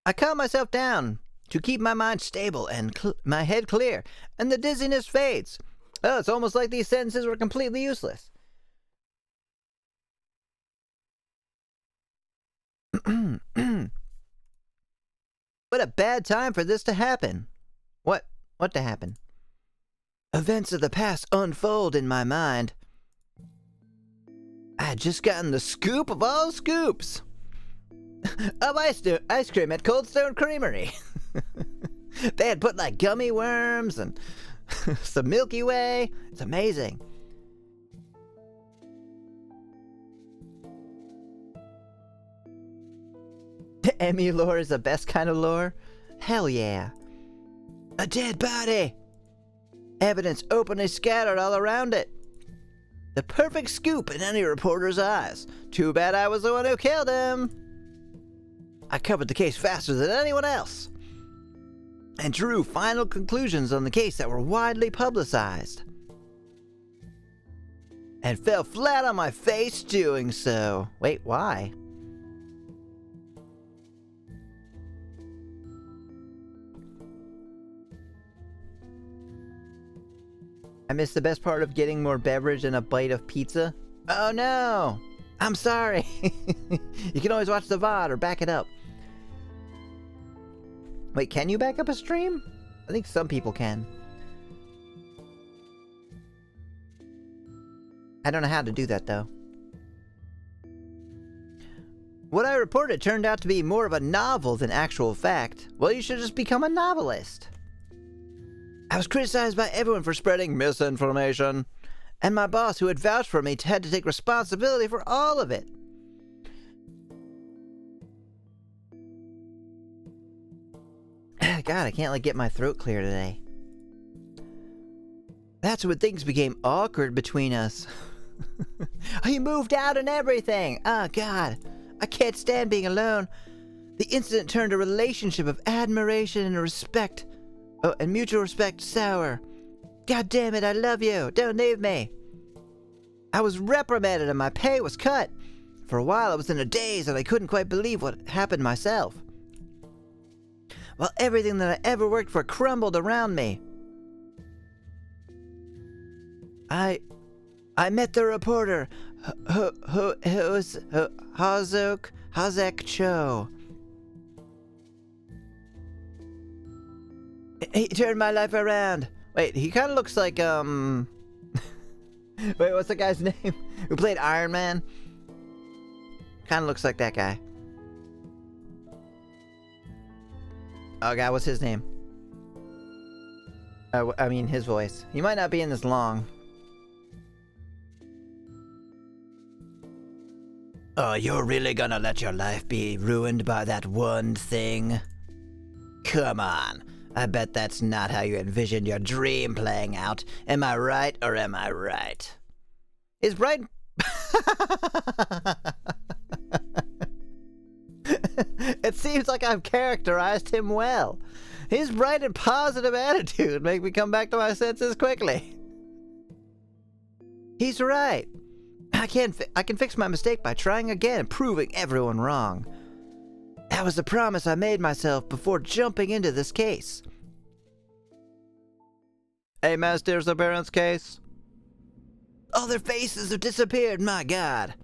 I calm myself down to keep my mind stable and my head clear, and the dizziness fades. Oh, it's almost like these sentences were completely useless. What a bad time for this to happen. What to happen? Events of the past unfold in my mind. I had just gotten the scoop of all scoops of ice cream at Cold Stone Creamery. They had put like gummy worms and some Milky Way. It's amazing. Emmy lore is the best kind of lore? Hell yeah. A dead body! Evidence openly scattered all around it. The perfect scoop in any reporter's eyes. Too bad I was the one who killed him. I covered the case faster than anyone else, and drew final conclusions on the case that were widely publicized, and fell flat on my face doing so. Wait, why? I missed the best part of getting more beverage and a bite of pizza. Oh no! I'm sorry! You can always watch the VOD or back it up. Wait, can you back up a stream? I think some people can. I don't know how to do that though. What I reported turned out to be more of a novel than actual fact. Well, you should just become a novelist. I was criticized by everyone for spreading misinformation, and my boss, who had vouched for me, had to take responsibility for all of it. God, I can't get my throat clear today. That's when things became awkward between us. He moved out and everything. Oh God, I can't stand being alone. The incident turned a relationship of admiration and respect, and mutual respect sour. God damn it, I love you. Don't leave me. I was reprimanded and my pay was cut. For a while I was in a daze and I couldn't quite believe what happened myself. While everything that I ever worked for crumbled around me. I met the reporter, Hazek Cho. He turned my life around. Wait, he kind of looks like, Wait, what's the guy's name? Who played Iron Man? Kind of looks like that guy. Oh God, what's his name? I mean, his voice. He might not be in this long. Oh, you're really gonna let your life be ruined by that one thing? Come on. I bet that's not how you envisioned your dream playing out. Am I right or am I right? Is bright... It seems like I've characterized him well. His bright and positive attitude make me come back to my senses quickly. He's right. I can fix my mistake by trying again and proving everyone wrong. That was the promise I made myself before jumping into this case. Hey, Master's appearance case. All their faces have disappeared, my God.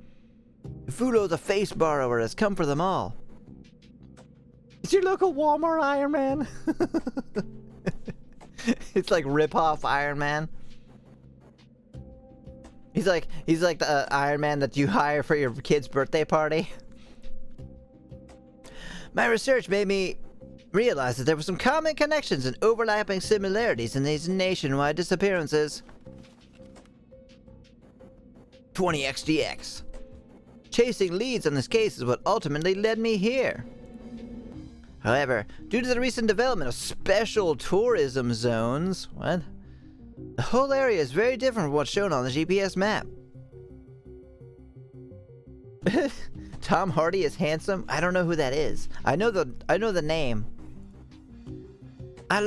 Fulo the face borrower has come for them all. It's your local Walmart Iron Man. It's like rip-off Iron Man. He's like the Iron Man that you hire for your kid's birthday party. My research made me realize that there were some common connections and overlapping similarities in these nationwide disappearances. 20xdx. Chasing leads on this case is what ultimately led me here. However, due to the recent development of special tourism zones, the whole area is very different from what's shown on the GPS map. Tom Hardy is handsome? I don't know who that is. I know the name. I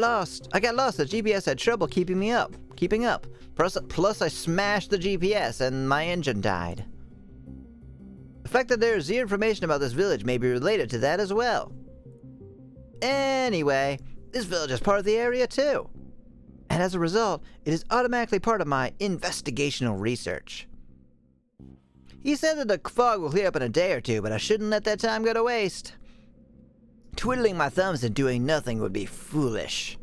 got lost. The GPS had trouble keeping up. Plus I smashed the GPS and my engine died. The fact that there is zero information about this village may be related to that as well. Anyway, this village is part of the area too. And as a result, it is automatically part of my investigational research. He said that the fog will clear up in a day or two, but I shouldn't let that time go to waste. Twiddling my thumbs and doing nothing would be foolish.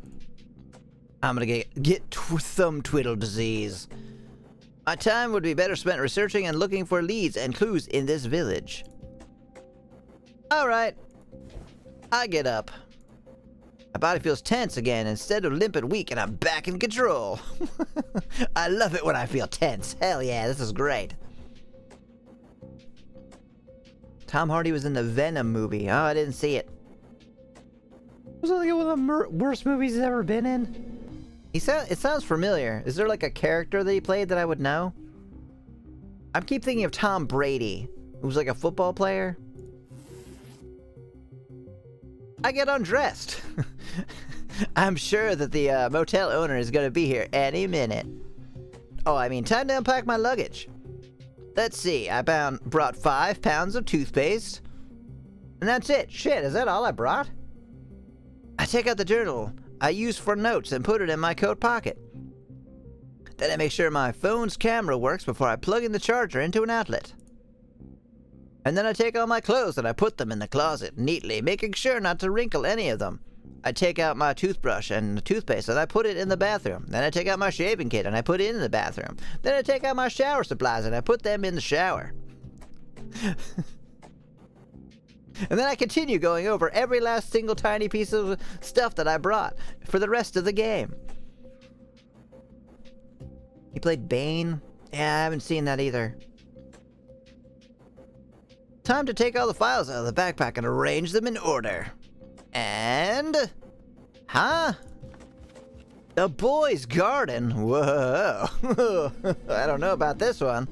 I'm gonna get thumb twiddle disease. My time would be better spent researching and looking for leads and clues in this village. Alright. I get up. My body feels tense again instead of limp and weak, and I'm back in control. I love it when I feel tense. Hell yeah, this is great. Tom Hardy was in the Venom movie. Oh, I didn't see it. Was that like one of the worst movies he's ever been in? It sounds familiar. Is there like a character that he played that I would know? I keep thinking of Tom Brady, who's like a football player. I get undressed. I'm sure that the motel owner is going to be here any minute. Oh, I mean, time to unpack my luggage. Let's see, I brought 5 pounds of toothpaste. And that's it. Shit, is that all I brought? I take out the journal I use for notes and put it in my coat pocket. Then I make sure my phone's camera works before I plug in the charger into an outlet. And then I take all my clothes and I put them in the closet neatly, making sure not to wrinkle any of them. I take out my toothbrush and the toothpaste and I put it in the bathroom. Then I take out my shaving kit and I put it in the bathroom. Then I take out my shower supplies and I put them in the shower. And then I continue going over every last single tiny piece of stuff that I brought for the rest of the game. He played Bane? Yeah, I haven't seen that either. Time to take all the files out of the backpack and arrange them in order. And... Huh? The boys' garden? Whoa. I don't know about this one.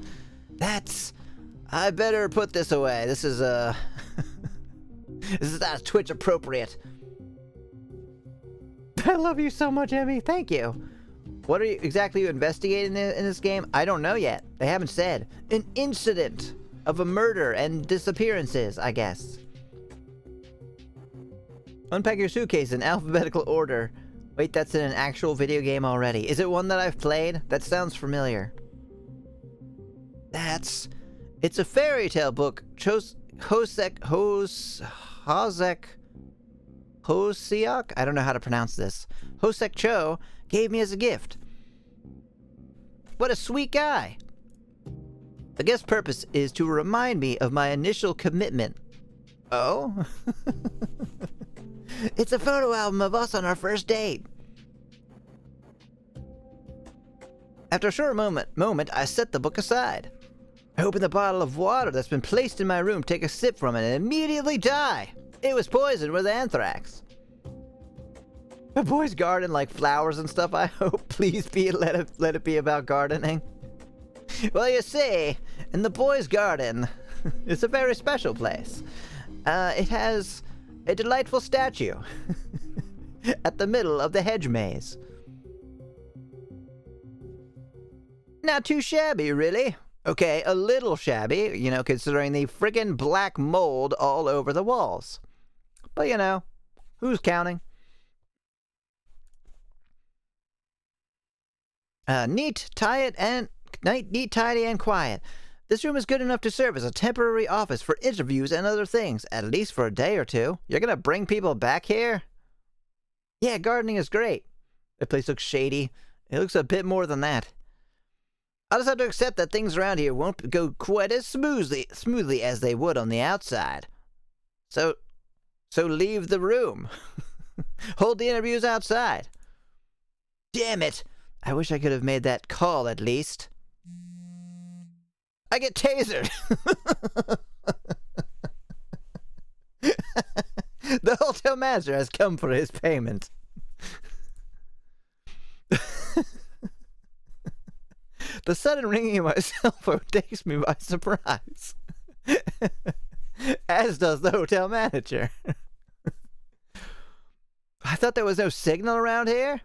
I better put this away. This is, this is not Twitch appropriate. I love you so much, Emmy. Thank you. What are you exactly investigating in this game? I don't know yet. They haven't said. An incident of a murder and disappearances, I guess. Unpack your suitcase in alphabetical order. Wait, that's in an actual video game already. Is it one that I've played? That sounds familiar. It's a fairy tale book. Hosiak? I don't know how to pronounce this. Hosek Cho gave me as a gift. What a sweet guy. The gift's purpose is to remind me of my initial commitment. Oh? It's a photo album of us on our first date. After a short moment, I set the book aside. I open the bottle of water that's been placed in my room, take a sip from it, and immediately die. It was poisoned with anthrax. A boy's garden, like flowers and stuff, I hope. Please let it be about gardening. Well, you see, in the boy's garden, it's a very special place. It has a delightful statue at the middle of the hedge maze. Not too shabby, really. Okay, a little shabby, you know, considering the friggin' black mold all over the walls. But, you know, who's counting? Neat, tidy, and quiet. This room is good enough to serve as a temporary office for interviews and other things, at least for a day or two. You're gonna bring people back here? Yeah, gardening is great. The place looks shady. It looks a bit more than that. I'll just have to accept that things around here won't go quite as smoothly as they would on the outside. So leave the room. Hold the interviews outside. Damn it! I wish I could have made that call at least. I get tasered! The hotel manager has come for his payment. The sudden ringing of my cell phone takes me by surprise. As does the hotel manager. I thought there was no signal around here.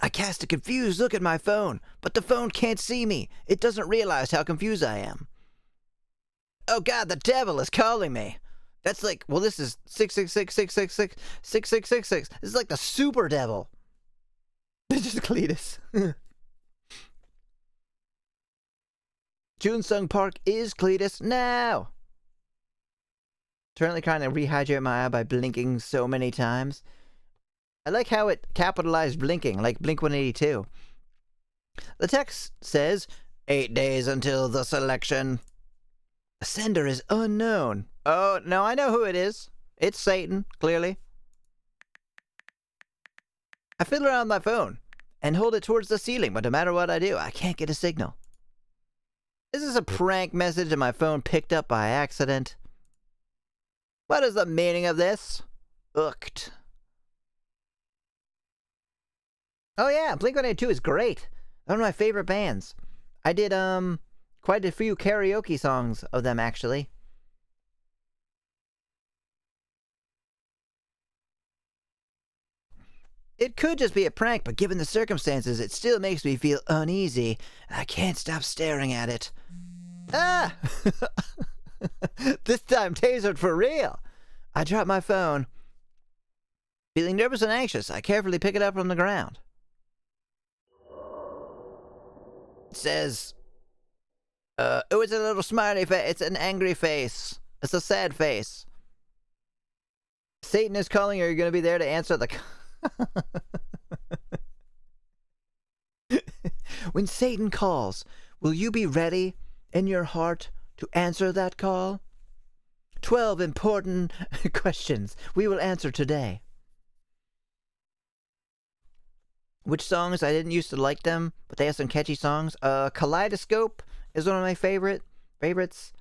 I cast a confused look at my phone, but the phone can't see me. It doesn't realize how confused I am. Oh God, the devil is calling me. That's like, well, this is 666-666-6666. This is like the super devil. This is Cletus. Junsung Park is Cletus now. Currently trying to rehydrate my eye by blinking so many times. I like how it capitalized blinking, like Blink 182. The text says, 8 days until the selection. The sender is unknown. Oh, no, I know who it is. It's Satan, clearly. I fiddle around my phone and hold it towards the ceiling, but no matter what I do, I can't get a signal. Is this a prank message and my phone picked up by accident? What is the meaning of this? Ooked. Oh yeah, Blink-182 is great. One of my favorite bands. I did, quite a few karaoke songs of them, actually. It could just be a prank, but given the circumstances, it still makes me feel uneasy. I can't stop staring at it. Ah! This time tasered for real. I drop my phone. Feeling nervous and anxious, I carefully pick it up from the ground. It says, oh, it's a little smiley face. It's an angry face. It's a sad face. Satan is calling. Are you going to be there to answer the... When Satan calls, will you be ready in your heart to answer that call? 12 important questions we will answer today. Which songs? I didn't used to like them, but they have some catchy songs. Kaleidoscope is one of my favorites.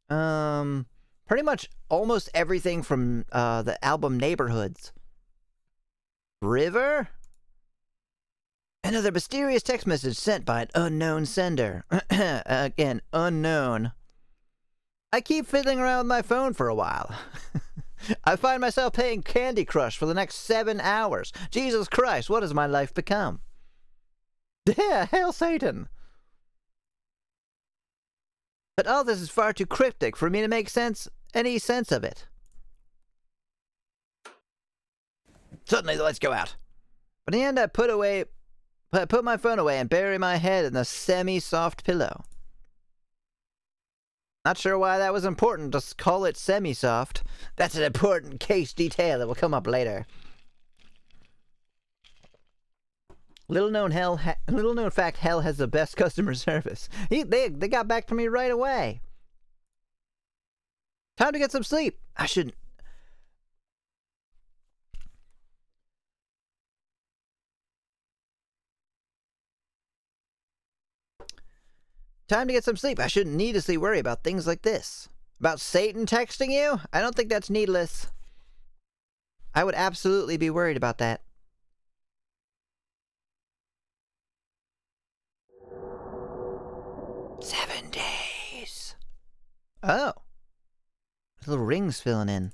Pretty much almost everything from the album Neighborhoods. River? Another mysterious text message sent by an unknown sender. Again, unknown. I keep fiddling around with my phone for a while. I find myself playing Candy Crush for the next 7 hours. Jesus Christ, what has my life become? Yeah, hail Satan! But all this is far too cryptic for me to make any sense of it. Suddenly the lights go out. But in the end, I put my phone away and bury my head in the semi-soft pillow. Not sure why that was important to call it semi-soft. That's an important case detail that will come up later. Little known fact, Hell has the best customer service. They got back to me right away. Time to get some sleep. I shouldn't. Time to get some sleep. I shouldn't needlessly worry about things like this. About Satan texting you? I don't think that's needless. I would absolutely be worried about that. "7 days. Oh. Little rings filling in.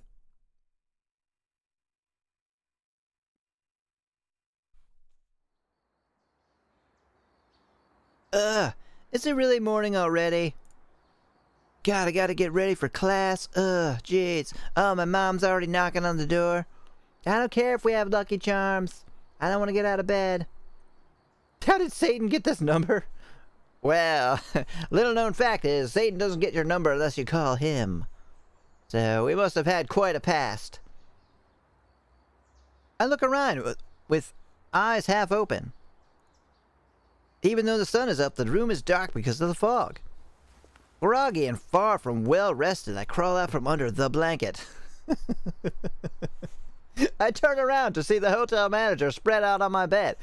Is it really morning already? God, I gotta get ready for class. Jeez. Oh, my mom's already knocking on the door. I don't care if we have Lucky Charms. I don't want to get out of bed. How did Satan get this number? Well, little known fact is Satan doesn't get your number unless you call him. So we must have had quite a past. I look around with eyes half open. Even though the sun is up, the room is dark because of the fog. Groggy and far from well rested, I crawl out from under the blanket. I turn around to see the hotel manager spread out on my bed.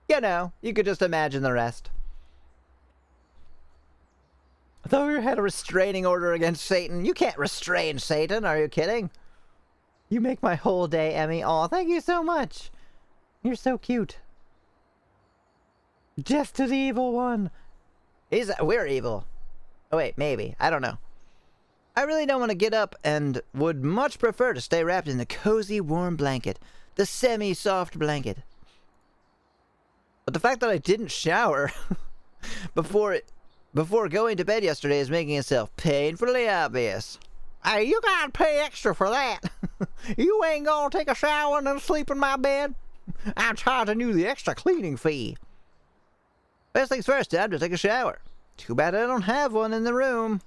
You know, you could just imagine the rest. I thought we had a restraining order against Satan. You can't restrain Satan, are you kidding? You make my whole day, Emmy. Aw, thank you so much. You're so cute. Jeff to the evil one. We're evil. Oh wait, maybe. I don't know. I really don't want to get up and would much prefer to stay wrapped in the cozy warm blanket. The semi-soft blanket. But the fact that I didn't shower before going to bed yesterday is making itself painfully obvious. Hey, you gotta pay extra for that. You ain't gonna take a shower and then sleep in my bed? I'm charging you the extra cleaning fee. First things first, time to take a shower. Too bad I don't have one in the room.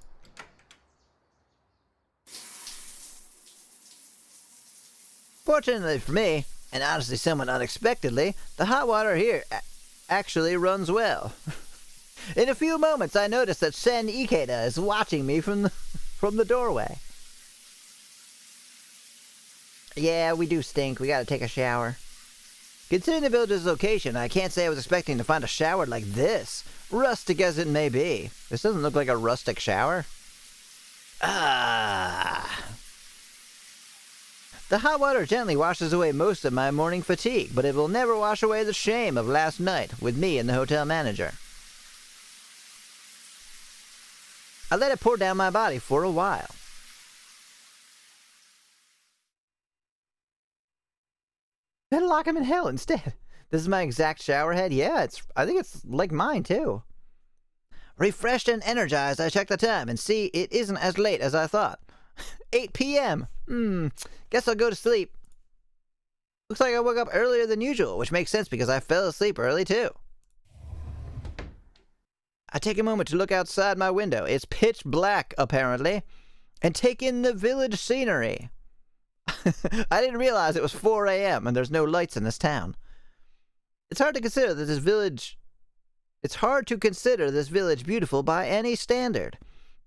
Fortunately for me, and honestly somewhat unexpectedly, the hot water here actually runs well. In a few moments, I notice that Sen Ikeda is watching me from the doorway. Yeah, we do stink. We gotta take a shower. Considering the village's location, I can't say I was expecting to find a shower like this, rustic as it may be. This doesn't look like a rustic shower. Ah. The hot water gently washes away most of my morning fatigue, but it will never wash away the shame of last night with me and the hotel manager. I let it pour down my body for a while. Better lock him in hell instead. This is my exact shower head? Yeah, I think it's like mine too. Refreshed and energized, I check the time and see it isn't as late as I thought. 8 p.m. Guess I'll go to sleep. Looks like I woke up earlier than usual, which makes sense because I fell asleep early too. I take a moment to look outside my window. It's pitch black, apparently, and take in the village scenery. I didn't realize it was 4 a.m. and there's no lights in this town. It's hard to consider this village beautiful by any standard.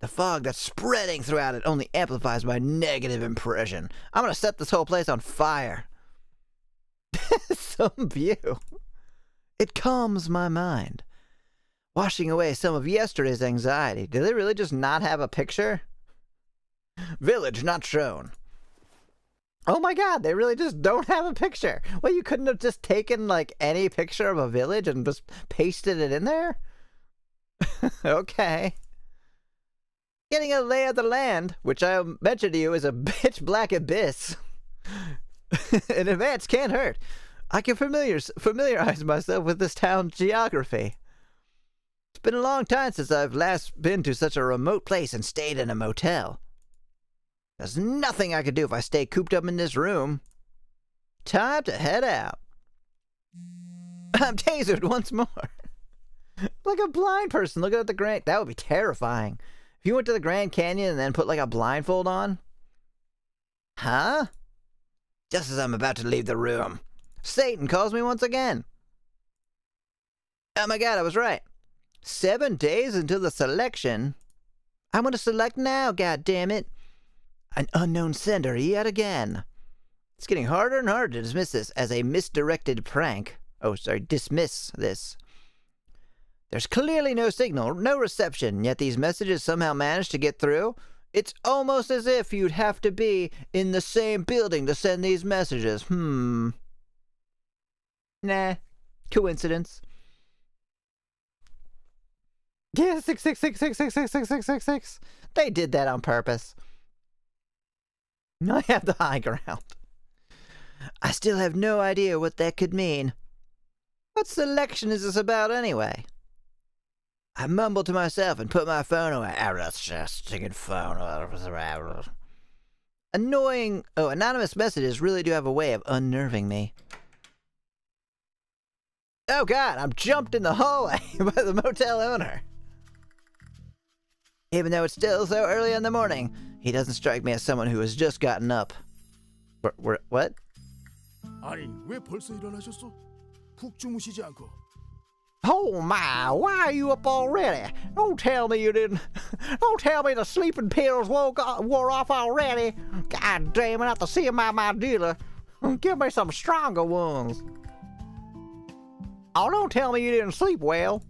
The fog that's spreading throughout it only amplifies my negative impression. I'm gonna set this whole place on fire. Some view. It calms my mind, washing away some of yesterday's anxiety. Did they really just not have a picture? Village not shown. Oh my god, they really just don't have a picture. Well, you couldn't have just taken, like, any picture of a village and just pasted it in there? Okay. Getting a lay of the land, which I mentioned to you is a pitch black abyss. In advance can't hurt. I can familiarize myself with this town's geography. It's been a long time since I've last been to such a remote place and stayed in a motel. There's nothing I could do if I stay cooped up in this room. Time to head out. I'm tasered once more. Like a blind person looking at the Grand... That would be terrifying. If you went to the Grand Canyon and then put like a blindfold on. Huh? Just as I'm about to leave the room, Satan calls me once again. Oh my god, I was right. 7 days until the selection. I'm gonna select now, goddammit. An unknown sender yet again. It's getting harder and harder to dismiss this as a misdirected prank. Dismiss this. There's clearly no signal, no reception, yet these messages somehow manage to get through. It's almost as if you'd have to be in the same building to send these messages. Nah. Coincidence. Yeah, 66666666666. They did that on purpose. I have the high ground. I still have no idea what that could mean. What selection is this about anyway? I mumble to myself and put my phone away. Anonymous messages really do have a way of unnerving me. Oh god, I'm jumped in the hallway by the motel owner. Even though it's still so early in the morning, he doesn't strike me as someone who has just gotten up. What? 아니, 왜 벌써 일어나셨어? 푹 주무시지 않고. Oh my, why are you up already? Don't tell me the sleeping pills wore off already. God damn it, I have to see my dealer. Give me some stronger ones. Oh, don't tell me you didn't sleep well.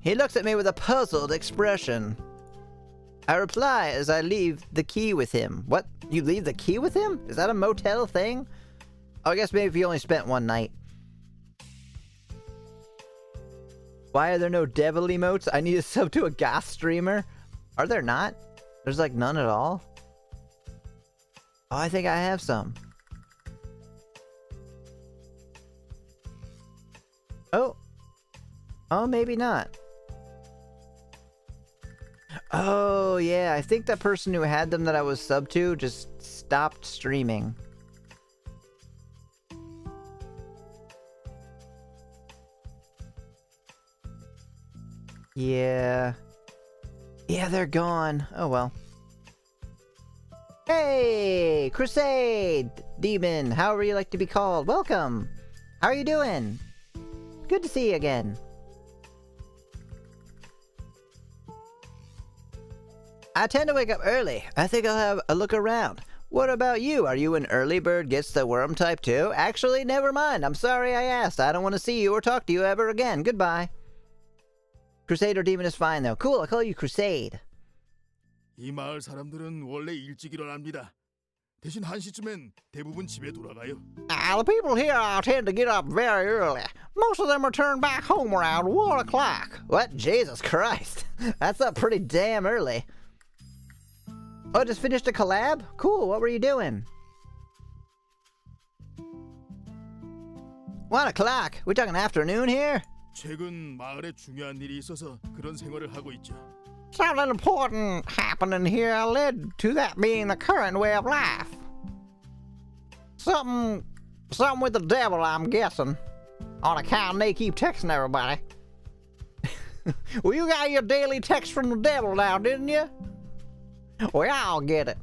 He looks at me with a puzzled expression. I reply as I leave the key with him. What? You leave the key with him? Is that a motel thing? Oh, I guess maybe if you only spent one night. Why are there no devil emotes? I need a sub to a goth streamer. Are there not? There's like none at all? Oh, I think I have some. Oh. Oh, maybe not. Oh, yeah. I think that person who had them that I was sub to just stopped streaming. Yeah. Yeah, they're gone. Oh, well. Hey! Crusade! Demon, however you like to be called. Welcome! How are you doing? Good to see you again. I tend to wake up early. I think I'll have a look around. What about you? Are you an early bird gets the worm type too? Actually, never mind. I'm sorry I asked. I don't want to see you or talk to you ever again. Goodbye. Crusade or Demon is fine though. Cool, I'll call you Crusade. 이 마을 사람들은 원래 일찍 일어납니다. 대신 1시쯤엔 대부분 집에 돌아가요. The people here tend to get up very early. Most of them return back home around 1 o'clock. What? Jesus Christ. That's up pretty damn early. Oh, just finished a collab? Cool, what were you doing? 1 o'clock? We talking afternoon here? 최근 마을에 중요한 일이 있어서 그런 생활을 하고 있죠. Something important happening here led to that being the current way of life. Something with the devil, I'm guessing. On account they keep texting everybody. Well, you got your daily text from the devil now, didn't you? We all get it.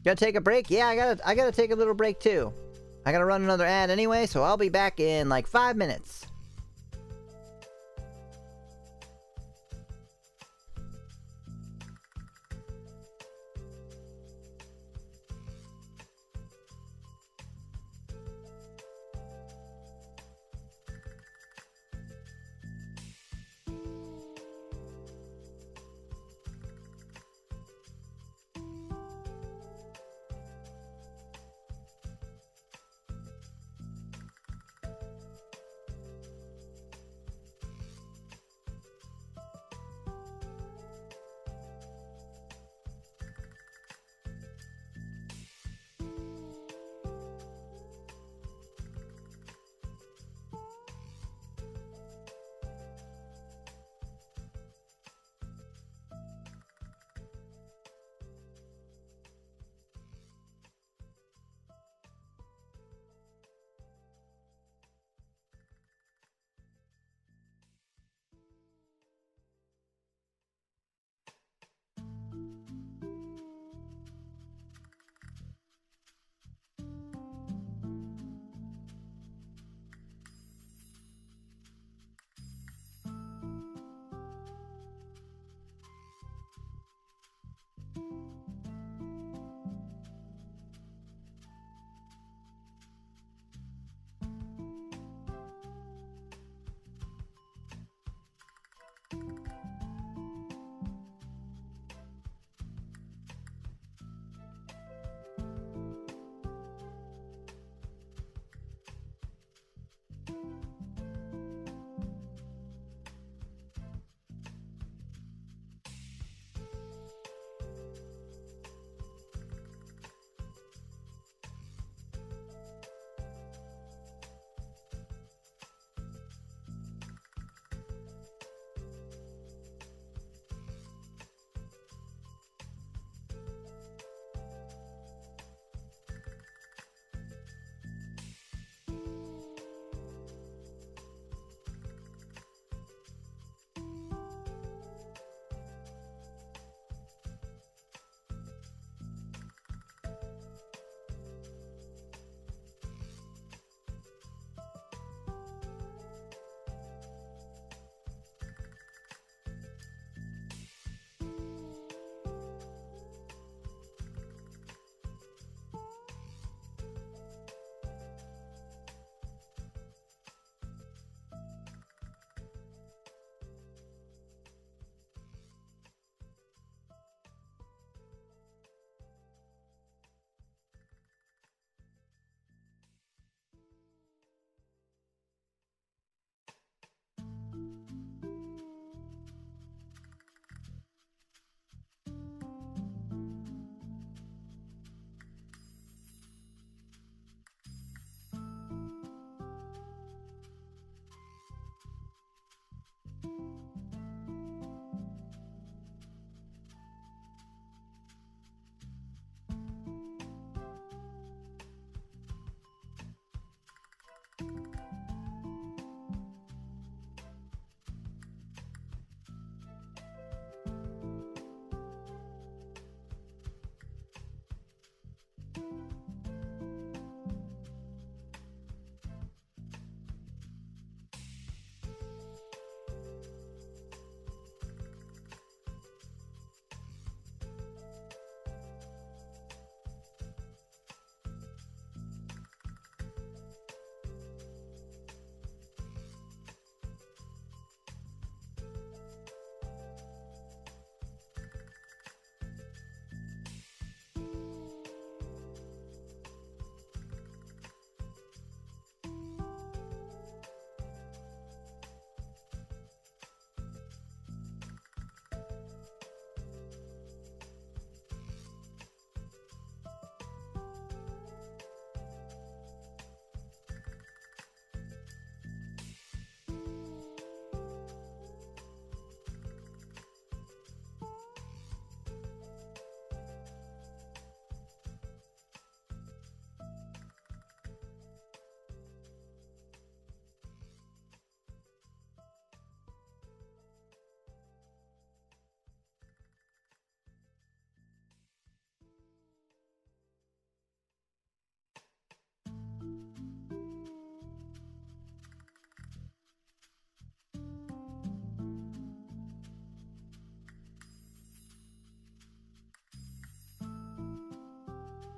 Gotta take a break? Yeah, I gotta take a little break too. I gotta run another ad anyway, so I'll be back in like 5 minutes.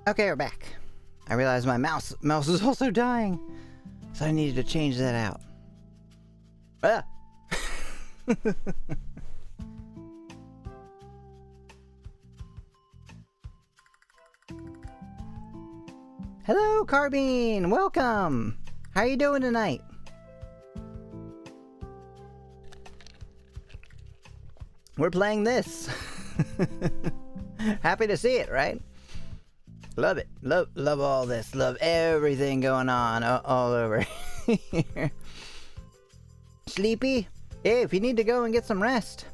Okay, we're back. I realized my mouse is also dying, so I needed to change that out. Ah. Hello, Carbine. Welcome. How you doing tonight? We're playing this. Happy to see it, right? Love it. Love all this. Love everything going on all over here. Sleepy? Hey, if you need to go and get some rest,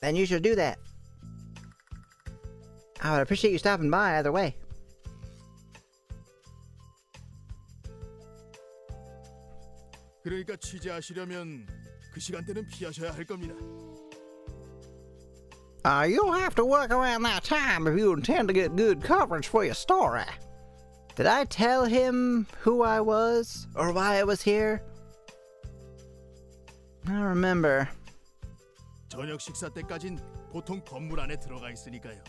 then you should do that. I would appreciate you stopping by either way. 그러니까 취재하시려면 그 시간대는 피하셔야 할 겁니다. You'll have to work around that time if you intend to get good coverage for your story. Did I tell him who I was or why I was here? I don't remember. 저녁 식사 때까진 보통 건물 안에 들어가 있으니까요.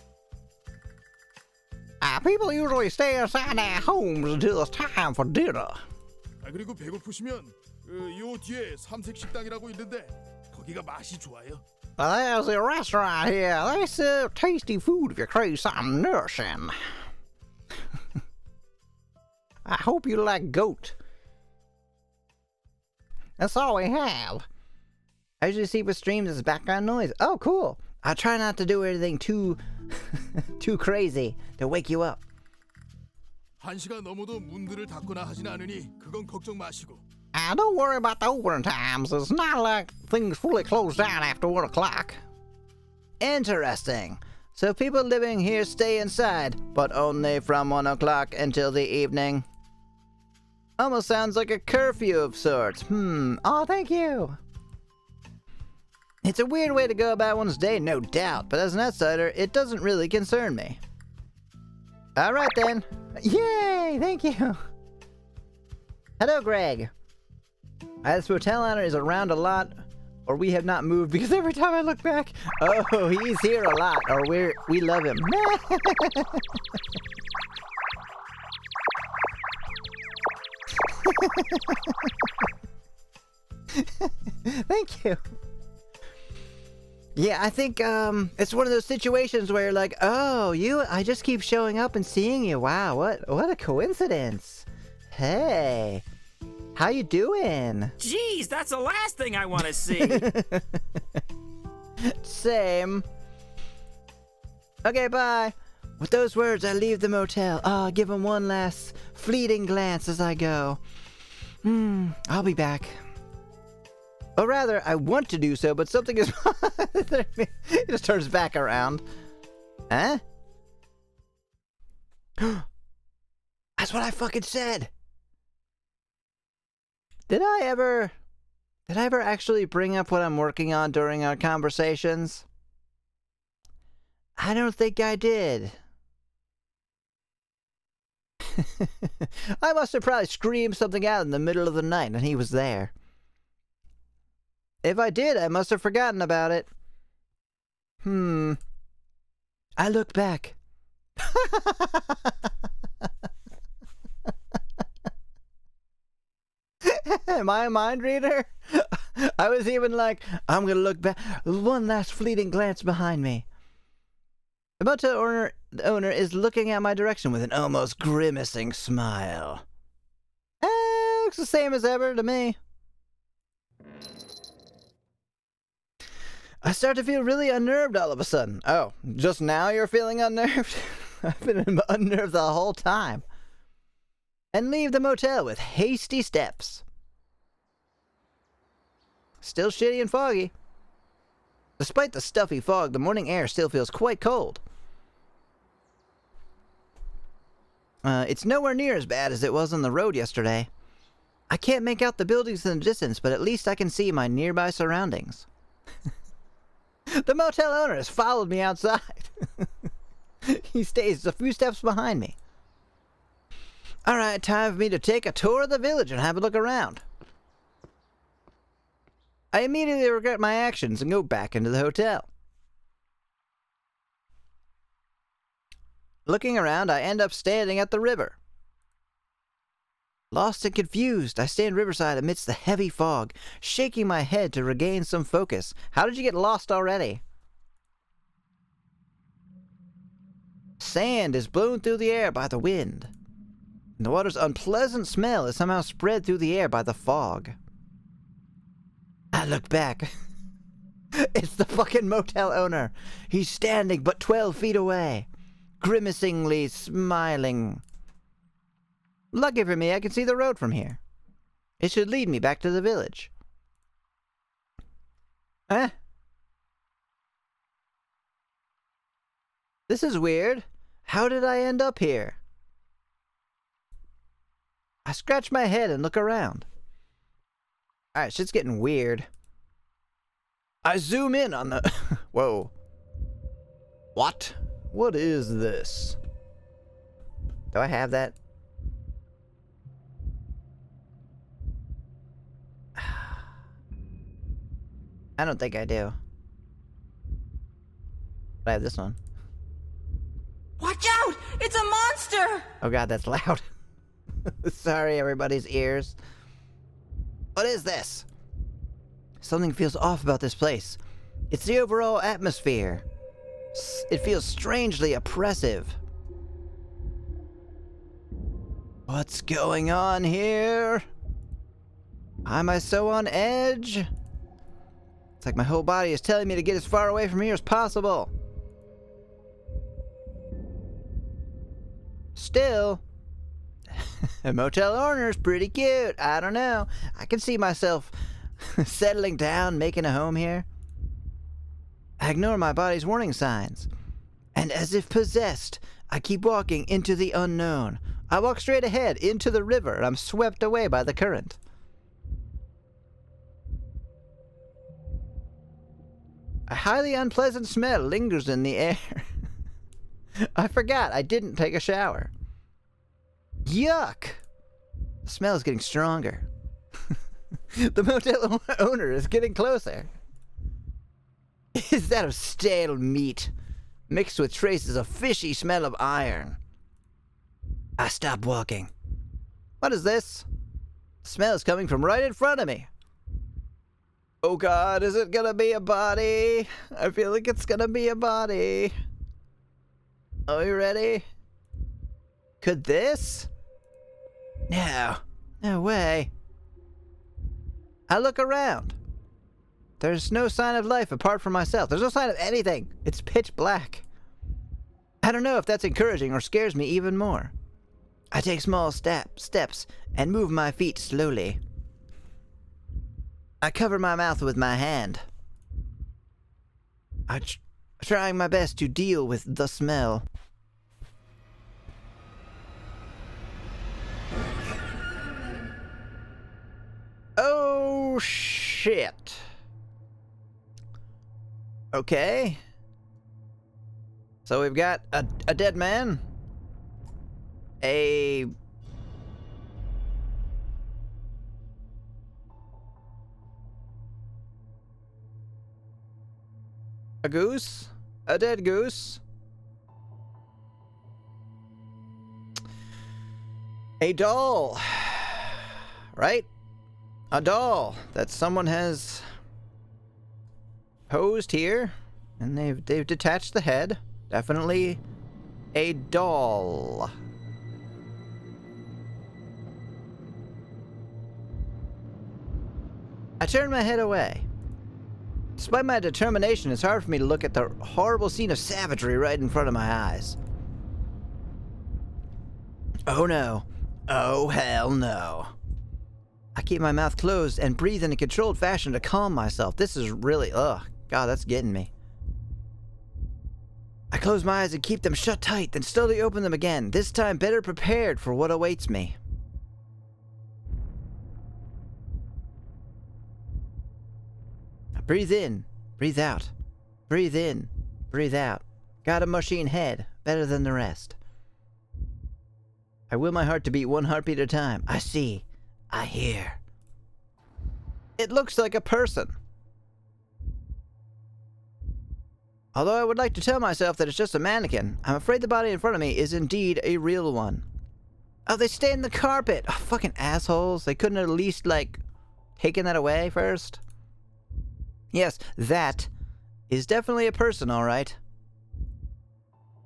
People usually stay inside their homes until it's time for dinner. 그리고 배고프시면 요 뒤에 삼색 식당이라고 있는데 거기가 맛이 좋아요. There's a restaurant here. They serve tasty food if you crave something nourishing. I hope you like goat. That's all we have. I usually see with streams as background noise. Oh, cool. I try not to do anything too crazy to wake you up. 1시가 넘어도 문들을 닫거나 하진 않으니 그건 걱정 마시고. Don't worry about the opening times. It's not like things fully close down after 1 o'clock. Interesting. So people living here stay inside, but only from 1 o'clock until the evening. Almost sounds like a curfew of sorts. Oh, thank you. It's a weird way to go about one's day, no doubt, but as an outsider, it doesn't really concern me. Alright then. Yay, thank you. Hello, Greg. This motel owner is around a lot, or we have not moved, because every time I look back, oh, he's here a lot, or we love him. Thank you. Yeah, I think it's one of those situations where you're like, oh, I just keep showing up and seeing you. Wow, what a coincidence. Hey, how you doing? Jeez, that's the last thing I want to see. Same. Okay, bye. With those words, I leave the motel. I'll give him one last fleeting glance as I go. I'll be back. Or rather, I want to do so, but something is... It just turns back around. Huh? That's what I fucking said! Did I ever actually bring up what I'm working on during our conversations? I don't think I did. I must have probably screamed something out in the middle of the night and he was there. If I did, I must have forgotten about it. I look back. Am I a mind reader? I was even like, I'm gonna look back. One last fleeting glance behind me. The motel owner is looking at my direction with an almost grimacing smile. Looks the same as ever to me. I start to feel really unnerved all of a sudden. Oh, just now you're feeling unnerved? I've been unnerved the whole time. And leave the motel with hasty steps. Still shitty and foggy. Despite the stuffy fog, the morning air still feels quite cold. It's nowhere near as bad as it was on the road yesterday. I can't make out the buildings in the distance, but at least I can see my nearby surroundings. The motel owner has followed me outside. He stays a few steps behind me. Alright, time for me to take a tour of the village and have a look around. I immediately regret my actions and go back into the hotel. Looking around, I end up standing at the river. Lost and confused, I stand riverside amidst the heavy fog, shaking my head to regain some focus. How did you get lost already? Sand is blown through the air by the wind. And the water's unpleasant smell is somehow spread through the air by the fog. I look back. It's the fucking motel owner. He's standing but 12 feet away, grimacingly smiling. Lucky for me, I can see the road from here. It should lead me back to the village. Huh? This is weird. How did I end up here? I scratch my head and look around. Alright, shit's getting weird. I zoom in on the... Whoa. What? What is this? Do I have that? I don't think I do. But I have this one. Watch out! It's a monster! Oh god, that's loud. Sorry, everybody's ears. What is this? Something feels off about this place. It's the overall atmosphere. It feels strangely oppressive. What's going on here? Why am I so on edge? It's like my whole body is telling me to get as far away from here as possible. Still, a motel owner's pretty cute. I don't know. I can see myself settling down, making a home here. I ignore my body's warning signs. And as if possessed, I keep walking into the unknown. I walk straight ahead into the river, and I'm swept away by the current. A highly unpleasant smell lingers in the air. I forgot I didn't take a shower. Yuck! The smell is getting stronger. The motel owner is getting closer. Is that of stale meat, mixed with traces of fishy smell of iron? I stop walking. What is this? The smell is coming from right in front of me. Oh god, is it gonna be a body? I feel like it's gonna be a body. Are you ready? Could this? No. No way. I look around. There's no sign of life apart from myself. There's no sign of anything. It's pitch black. I don't know if that's encouraging or scares me even more. I take small steps and move my feet slowly. I cover my mouth with my hand. I'm trying my best to deal with the smell. Oh, shit. Okay. So we've got a dead man. A goose? A dead goose? A doll. Right? A doll that someone has posed here, and they've detached the head. Definitely a doll. I turn my head away. Despite my determination, it's hard for me to look at the horrible scene of savagery right in front of my eyes. Oh no. Oh hell no. I keep my mouth closed and breathe in a controlled fashion to calm myself. This is really, ugh, God, that's getting me. I close my eyes and keep them shut tight, then slowly open them again, this time better prepared for what awaits me. I breathe in, breathe out, breathe in, breathe out. Got a machine head, better than the rest. I will my heart to beat one heartbeat at a time. I see. I hear. It looks like a person. Although I would like to tell myself that it's just a mannequin, I'm afraid the body in front of me is indeed a real one. Oh, they stay in the carpet! Oh, fucking assholes. They couldn't at least, like, taken that away first? Yes, that is definitely a person, alright.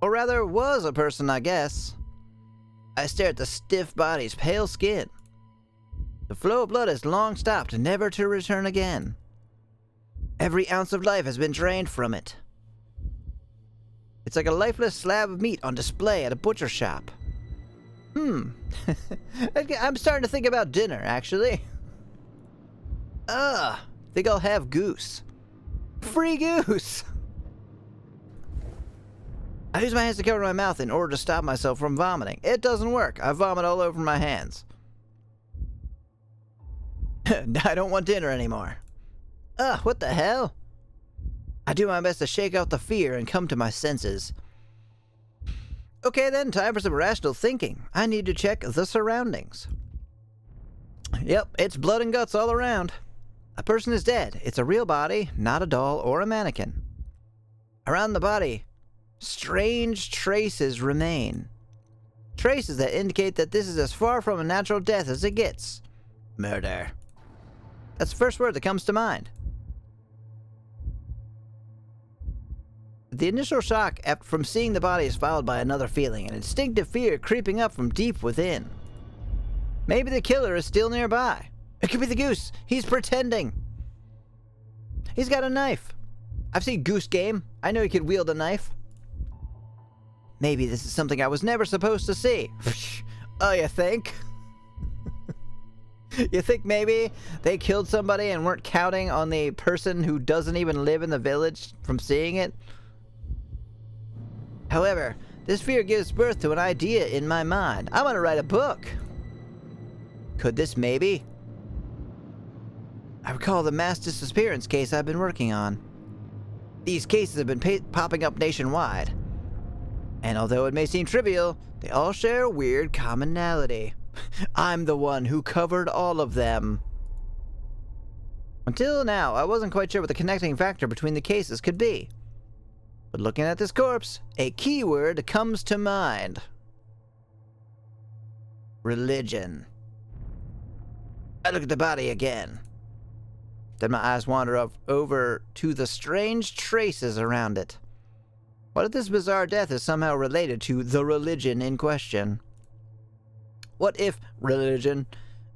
Or rather, was a person, I guess. I stare at the stiff body's pale skin. The flow of blood has long stopped, never to return again. Every ounce of life has been drained from it. It's like a lifeless slab of meat on display at a butcher shop. I'm starting to think about dinner, actually. Think I'll have goose. Free goose! I use my hands to cover my mouth in order to stop myself from vomiting. It doesn't work. I vomit all over my hands. I don't want dinner anymore. What the hell? I do my best to shake out the fear and come to my senses. Okay then, time for some rational thinking. I need to check the surroundings. Yep, it's blood and guts all around. A person is dead. It's a real body, not a doll or a mannequin. Around the body, strange traces remain. Traces that indicate that this is as far from a natural death as it gets. Murder. That's the first word that comes to mind. The initial shock from seeing the body is followed by another feeling, an instinctive fear creeping up from deep within. Maybe the killer is still nearby. It could be the goose. He's pretending. He's got a knife. I've seen Goose Game. I know he could wield a knife. Maybe this is something I was never supposed to see. Oh, you think? You think maybe they killed somebody and weren't counting on the person who doesn't even live in the village from seeing it? However, this fear gives birth to an idea in my mind. I want to write a book. Could this maybe? I recall the mass disappearance case I've been working on. These cases have been popping up nationwide. And although it may seem trivial, they all share a weird commonality. I'm the one who covered all of them. Until now, I wasn't quite sure what the connecting factor between the cases could be. But looking at this corpse, a keyword comes to mind. Religion. I look at the body again. Then my eyes wander over to the strange traces around it. What if this bizarre death is somehow related to the religion in question? What if religion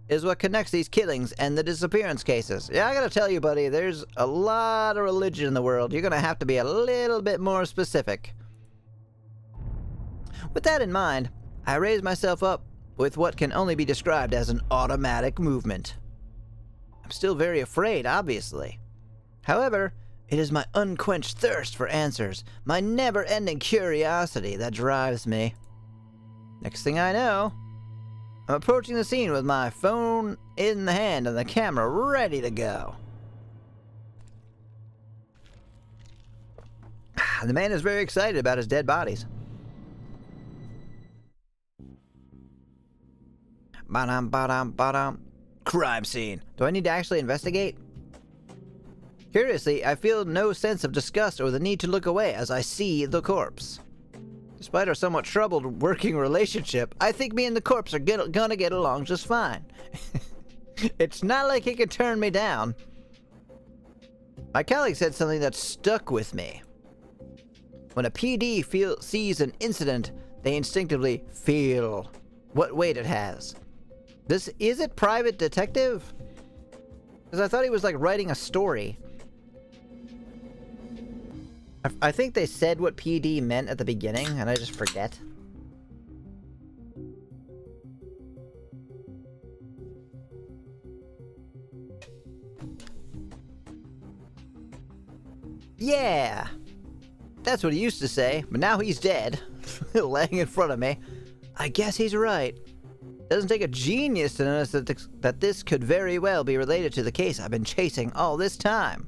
is what connects these killings and the disappearance cases? Yeah, I gotta tell you, buddy, there's a lot of religion in the world. You're gonna have to be a little bit more specific. With that in mind, I raise myself up with what can only be described as an automatic movement. I'm still very afraid, obviously. However, it is my unquenched thirst for answers, my never-ending curiosity that drives me. Next thing I know, I'm approaching the scene with my phone in the hand and the camera ready to go. The man is very excited about his dead bodies. Ba-dum, ba-dum, ba-dum. Crime scene. Do I need to actually investigate? Curiously, I feel no sense of disgust or the need to look away as I see the corpse. Despite our somewhat troubled working relationship, I think me and the corpse are gonna get along just fine. It's not like he can turn me down. My colleague said something that stuck with me. When a PD sees an incident, they instinctively feel what weight it has. Is it private detective? Because I thought he was like writing a story. I think they said what PD meant at the beginning, and I just forget. Yeah! That's what he used to say, but now he's dead. Laying in front of me. I guess he's right. Doesn't take a genius to notice that this could very well be related to the case I've been chasing all this time.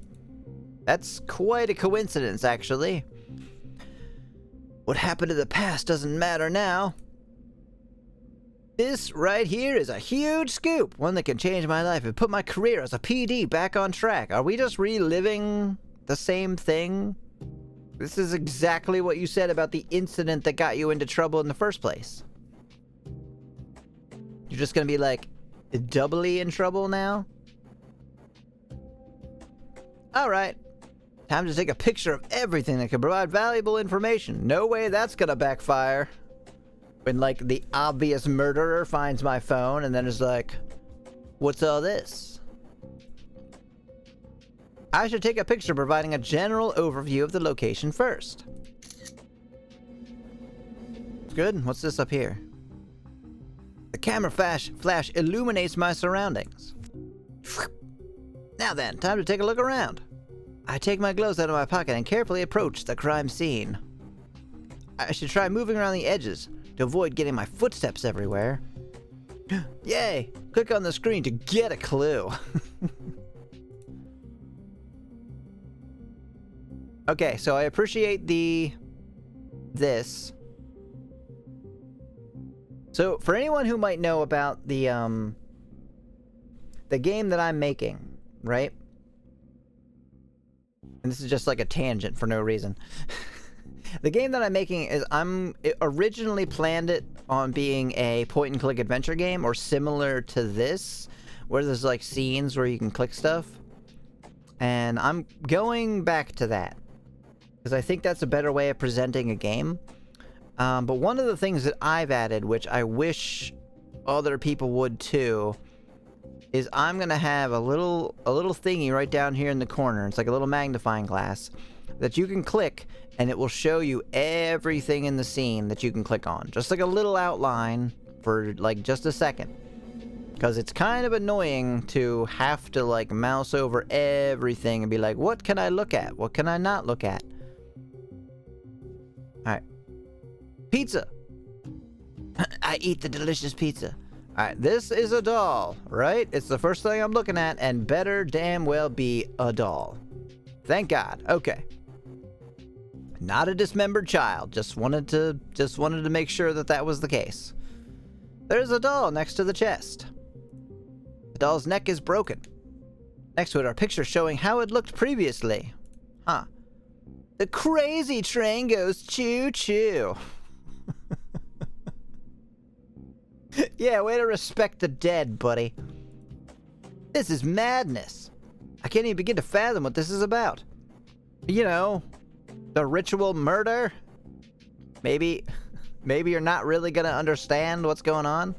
That's quite a coincidence, actually. What happened in the past doesn't matter now. This right here is a huge scoop, one that can change my life and put my career as a PD back on track. Are we just reliving the same thing? This is exactly what you said about the incident that got you into trouble in the first place. You're just gonna be like doubly in trouble now? Alright. Time to take a picture of everything that can provide valuable information. No way that's gonna backfire. When, like, the obvious murderer finds my phone and then is like, what's all this? I should take a picture providing a general overview of the location first. Good. What's this up here? The camera flash illuminates my surroundings. Now then, time to take a look around. I take my gloves out of my pocket and carefully approach the crime scene. I should try moving around the edges to avoid getting my footsteps everywhere. Yay! Click on the screen to get a clue. Okay, so I appreciate this. So, for anyone who might know about the game that I'm making, right? And this is just like a tangent for no reason. The game that I'm making is, it originally planned it on being a point-and-click adventure game, or similar to this, where there's like scenes where you can click stuff. And I'm going back to that, because I think that's a better way of presenting a game. But one of the things that I've added, which I wish other people would too, is I'm gonna have a little thingy right down here in the corner. It's like a little magnifying glass that you can click, and it will show you everything in the scene that you can click on. Just like a little outline for like just a second. Because it's kind of annoying to have to like mouse over everything and be like, what can I look at? What can I not look at? Alright. Pizza! I eat the delicious pizza. Alright, this is a doll, right? It's the first thing I'm looking at, and better damn well be a doll. Thank God. Okay. Not a dismembered child. Just wanted to make sure that that was the case. There's a doll next to the chest. The doll's neck is broken. Next to it are pictures showing how it looked previously. Huh. The crazy train goes choo-choo. Yeah, way to respect the dead, buddy. This is madness. I can't even begin to fathom what this is about. You know, the ritual murder? Maybe you're not really gonna understand what's going on.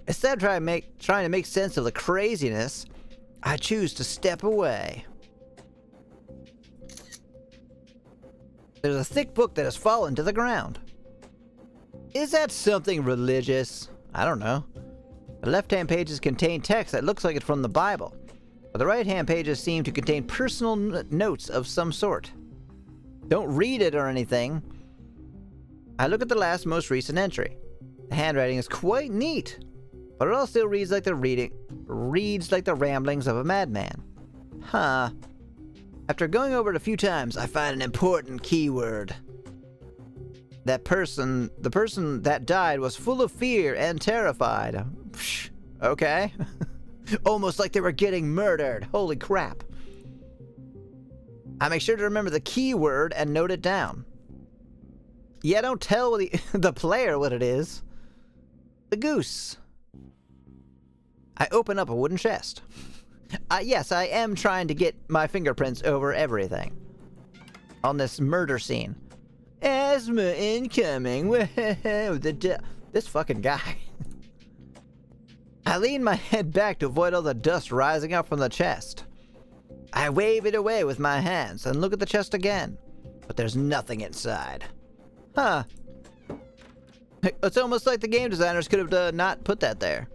Instead of trying to make sense of the craziness, I choose to step away. There's a thick book that has fallen to the ground. Is that something religious? I don't know. The left-hand pages contain text that looks like it's from the Bible, but the right-hand pages seem to contain personal notes of some sort. Don't read it or anything. I look at the most recent entry. The handwriting is quite neat, but it all still reads like the ramblings of a madman. Huh. After going over it a few times, I find an important keyword. The person that died was full of fear and terrified. Psh, okay. Almost like they were getting murdered. Holy crap. I make sure to remember the keyword and note it down. Yeah, don't tell the player what it is. The goose. I open up a wooden chest. Yes, I am trying to get my fingerprints over everything on this murder scene. Asthma incoming. This fucking guy. I lean my head back to avoid all the dust rising up from the chest. I wave it away with my hands and look at the chest again, but there's nothing inside. Huh. It's almost like the game designers could have not put that there.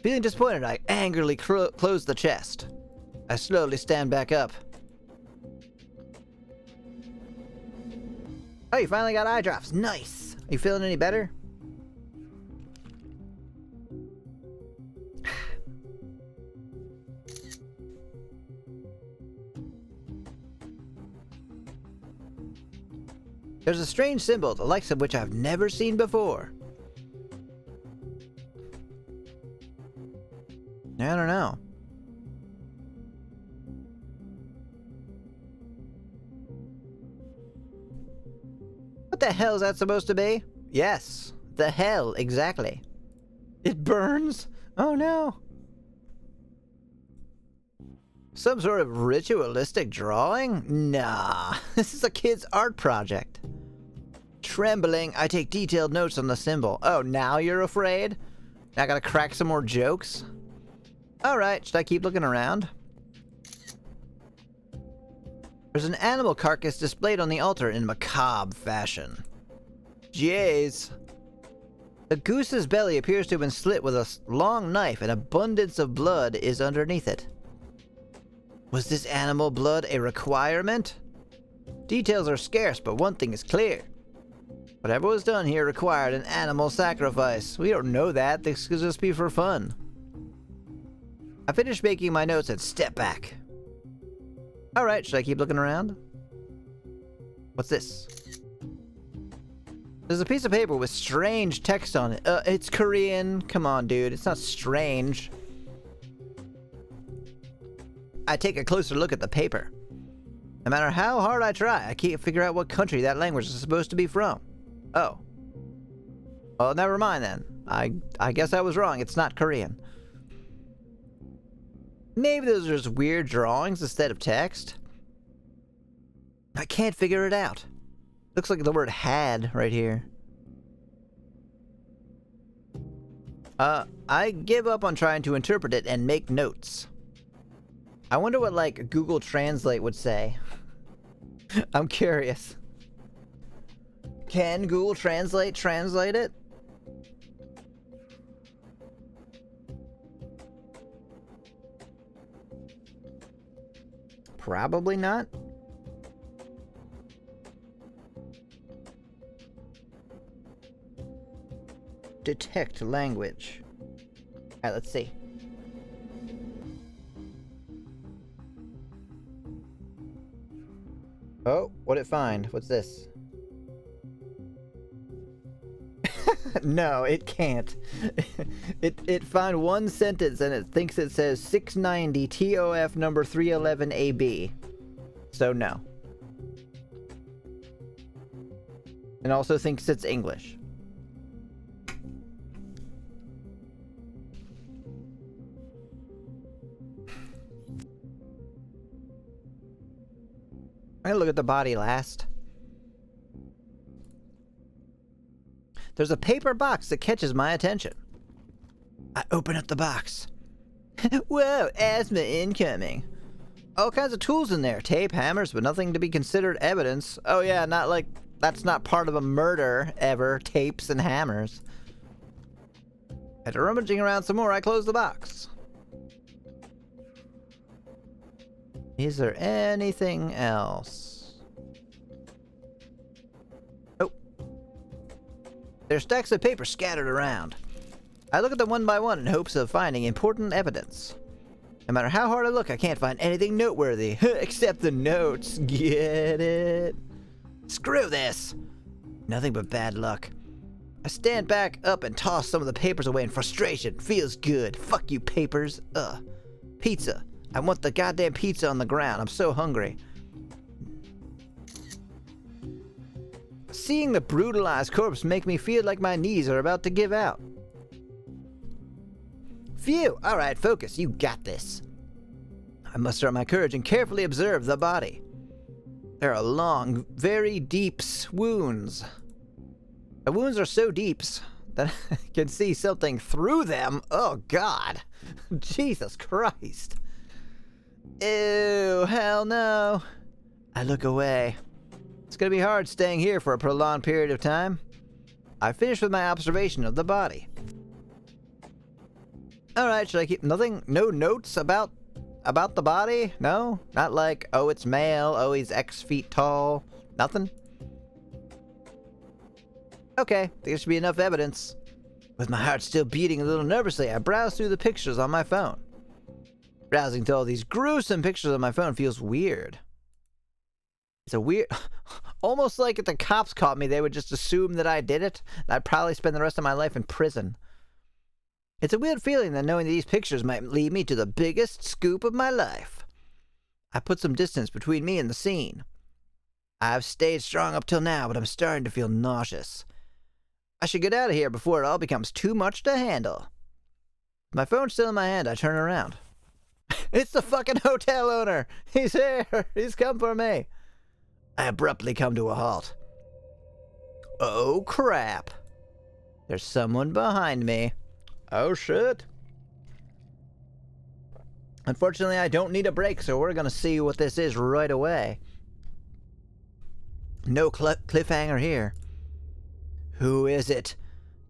Feeling disappointed, I angrily close the chest. I slowly stand back up. Oh, you finally got eye drops. Nice. Are you feeling any better? There's a strange symbol, the likes of which I've never seen before. I don't know. the hell is that supposed to be? Yes, the hell, exactly. It burns? Oh no. Some sort of ritualistic drawing? Nah, this is a kid's art project. Trembling, I take detailed notes on the symbol. Oh, now you're afraid? Now I gotta crack some more jokes? Alright, should I keep looking around? There's an animal carcass displayed on the altar in macabre fashion. Jeez. The goose's belly appears to have been slit with a long knife, and abundance of blood is underneath it. Was this animal blood a requirement? Details are scarce, but one thing is clear. Whatever was done here required an animal sacrifice. We don't know that. This could just be for fun. I finish making my notes and step back. Alright, should I keep looking around? What's this? There's a piece of paper with strange text on it. It's Korean. Come on, dude. It's not strange. I take a closer look at the paper. No matter how hard I try, I can't figure out what country that language is supposed to be from. Oh. Well, never mind then. I guess I was wrong. It's not Korean. Maybe those are just weird drawings instead of text. I can't figure it out. Looks like the word had right here. I give up on trying to interpret it and make notes. I wonder what, like, Google Translate would say. I'm curious. Can Google Translate it? Probably not. Detect language. Alright, let's see. Oh, what'd it find? What's this? No, it can't. It found one sentence and it thinks it says 690 TOF number 311 AB. So no. And also thinks it's English. I'm gonna look at the body last. There's a paper box that catches my attention. I open up the box. Whoa, asthma incoming. All kinds of tools in there. Tape, hammers, but nothing to be considered evidence. Oh yeah, not like, that's not part of a murder, ever. Tapes and hammers. After rummaging around some more, I close the box. Is there anything else? There's stacks of paper scattered around. I look at them one by one in hopes of finding important evidence. No matter how hard I look, I can't find anything noteworthy, except the notes. Get it? Screw this! Nothing but bad luck. I stand back up and toss some of the papers away in frustration. Feels good. Fuck you, papers. Pizza. I want the goddamn pizza on the ground. I'm so hungry. Seeing the brutalized corpse make me feel like my knees are about to give out. Phew! Alright, focus. You got this. I muster up my courage and carefully observe the body. There are long, very deep wounds. The wounds are so deep that I can see something through them. Oh, God. Jesus Christ. Ew, hell no. I look away. It's gonna be hard staying here for a prolonged period of time. I finish with my observation of the body. Alright, should I keep nothing? No notes about the body? No? Not like, oh, it's male, oh, he's X feet tall. Nothing? Okay, there should be enough evidence. With my heart still beating a little nervously, I browse through the pictures on my phone. Browsing through all these gruesome pictures on my phone feels weird. It's a weird... Almost like if the cops caught me, they would just assume that I did it, and I'd probably spend the rest of my life in prison. It's a weird feeling that knowing that these pictures might lead me to the biggest scoop of my life. I put some distance between me and the scene. I've stayed strong up till now, but I'm starting to feel nauseous. I should get out of here before it all becomes too much to handle. My phone's still in my hand. I turn around. It's the fucking hotel owner. He's here. He's come for me. I abruptly come to a halt. Oh, crap. There's someone behind me. Oh, shit. Unfortunately, I don't need a break, so we're gonna see what this is right away. No cliffhanger here. Who is it?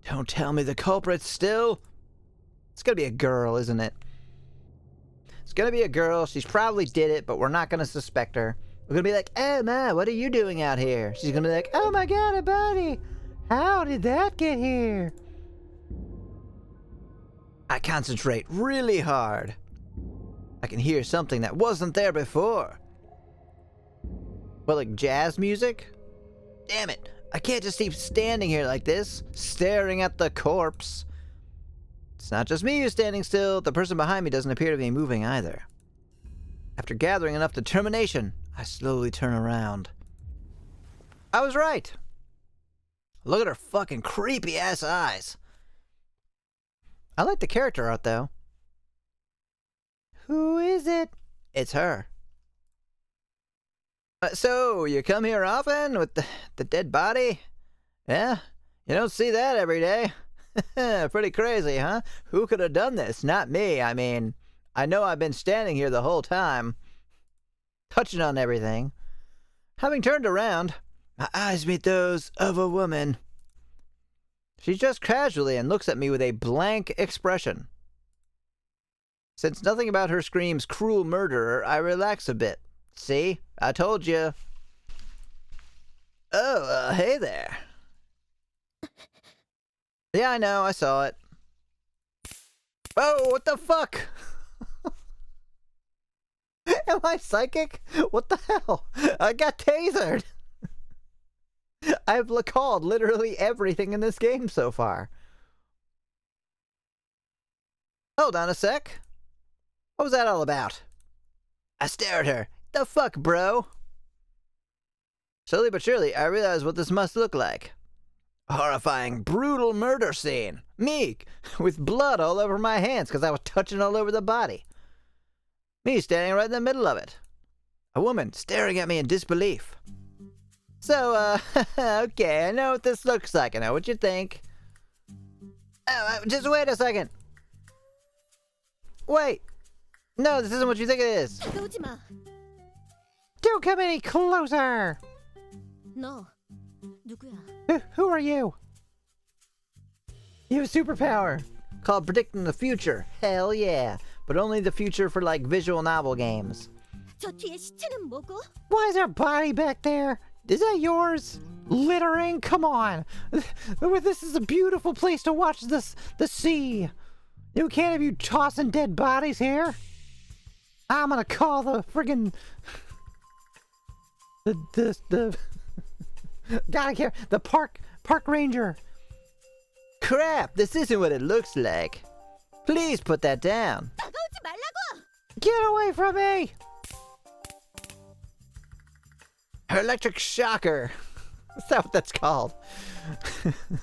Don't tell me the culprit's still. It's gonna be a girl, isn't it? It's gonna be a girl. She's probably did it, but we're not gonna suspect her. We're gonna be like, "Oh, Ma, what are you doing out here?" She's gonna be like, "Oh my God, a body! How did that get here?" I concentrate really hard. I can hear something that wasn't there before. What, like jazz music? Damn it! I can't just keep standing here like this, staring at the corpse. It's not just me who's standing still. The person behind me doesn't appear to be moving either. After gathering enough determination, I slowly turn around. I was right. Look at her fucking creepy ass eyes. I like the character art though. Who is it? It's her. So, you come here often with the dead body? Yeah? You don't see that every day. Pretty crazy, huh? Who could have done this? Not me. I mean, I know I've been standing here the whole time, touching on everything. Having turned around, my eyes meet those of a woman. She just casually and looks at me with a blank expression. Since nothing about her screams cruel murderer, I relax a bit. See? I told you. Oh, hey there. Yeah, I know, I saw it. Oh, what the fuck? Am I psychic? What the hell? I got tasered. I've called literally everything in this game so far. Hold on a sec. What was that all about? I stare at her. The fuck, bro? Slowly but surely, I realize what this must look like. A horrifying, brutal murder scene. Me, with blood all over my hands because I was touching all over the body. Me standing right in the middle of it. A woman staring at me in disbelief. So, okay, I know what this looks like. I know what you think. Oh, just wait a second. Wait. No, this isn't what you think it is. Don't come any closer! No. Who are you? You have a superpower called predicting the future. Hell yeah. But only the future for, like, visual novel games. Why is there a body back there? Is that yours? Littering? Come on. This is a beautiful place to watch the sea. You can't have you tossing dead bodies here. I'm gonna call the friggin' the gotta care the park ranger. Crap, this isn't what it looks like. Please put that down. Get away from me! Her electric shocker. Is that what that's called?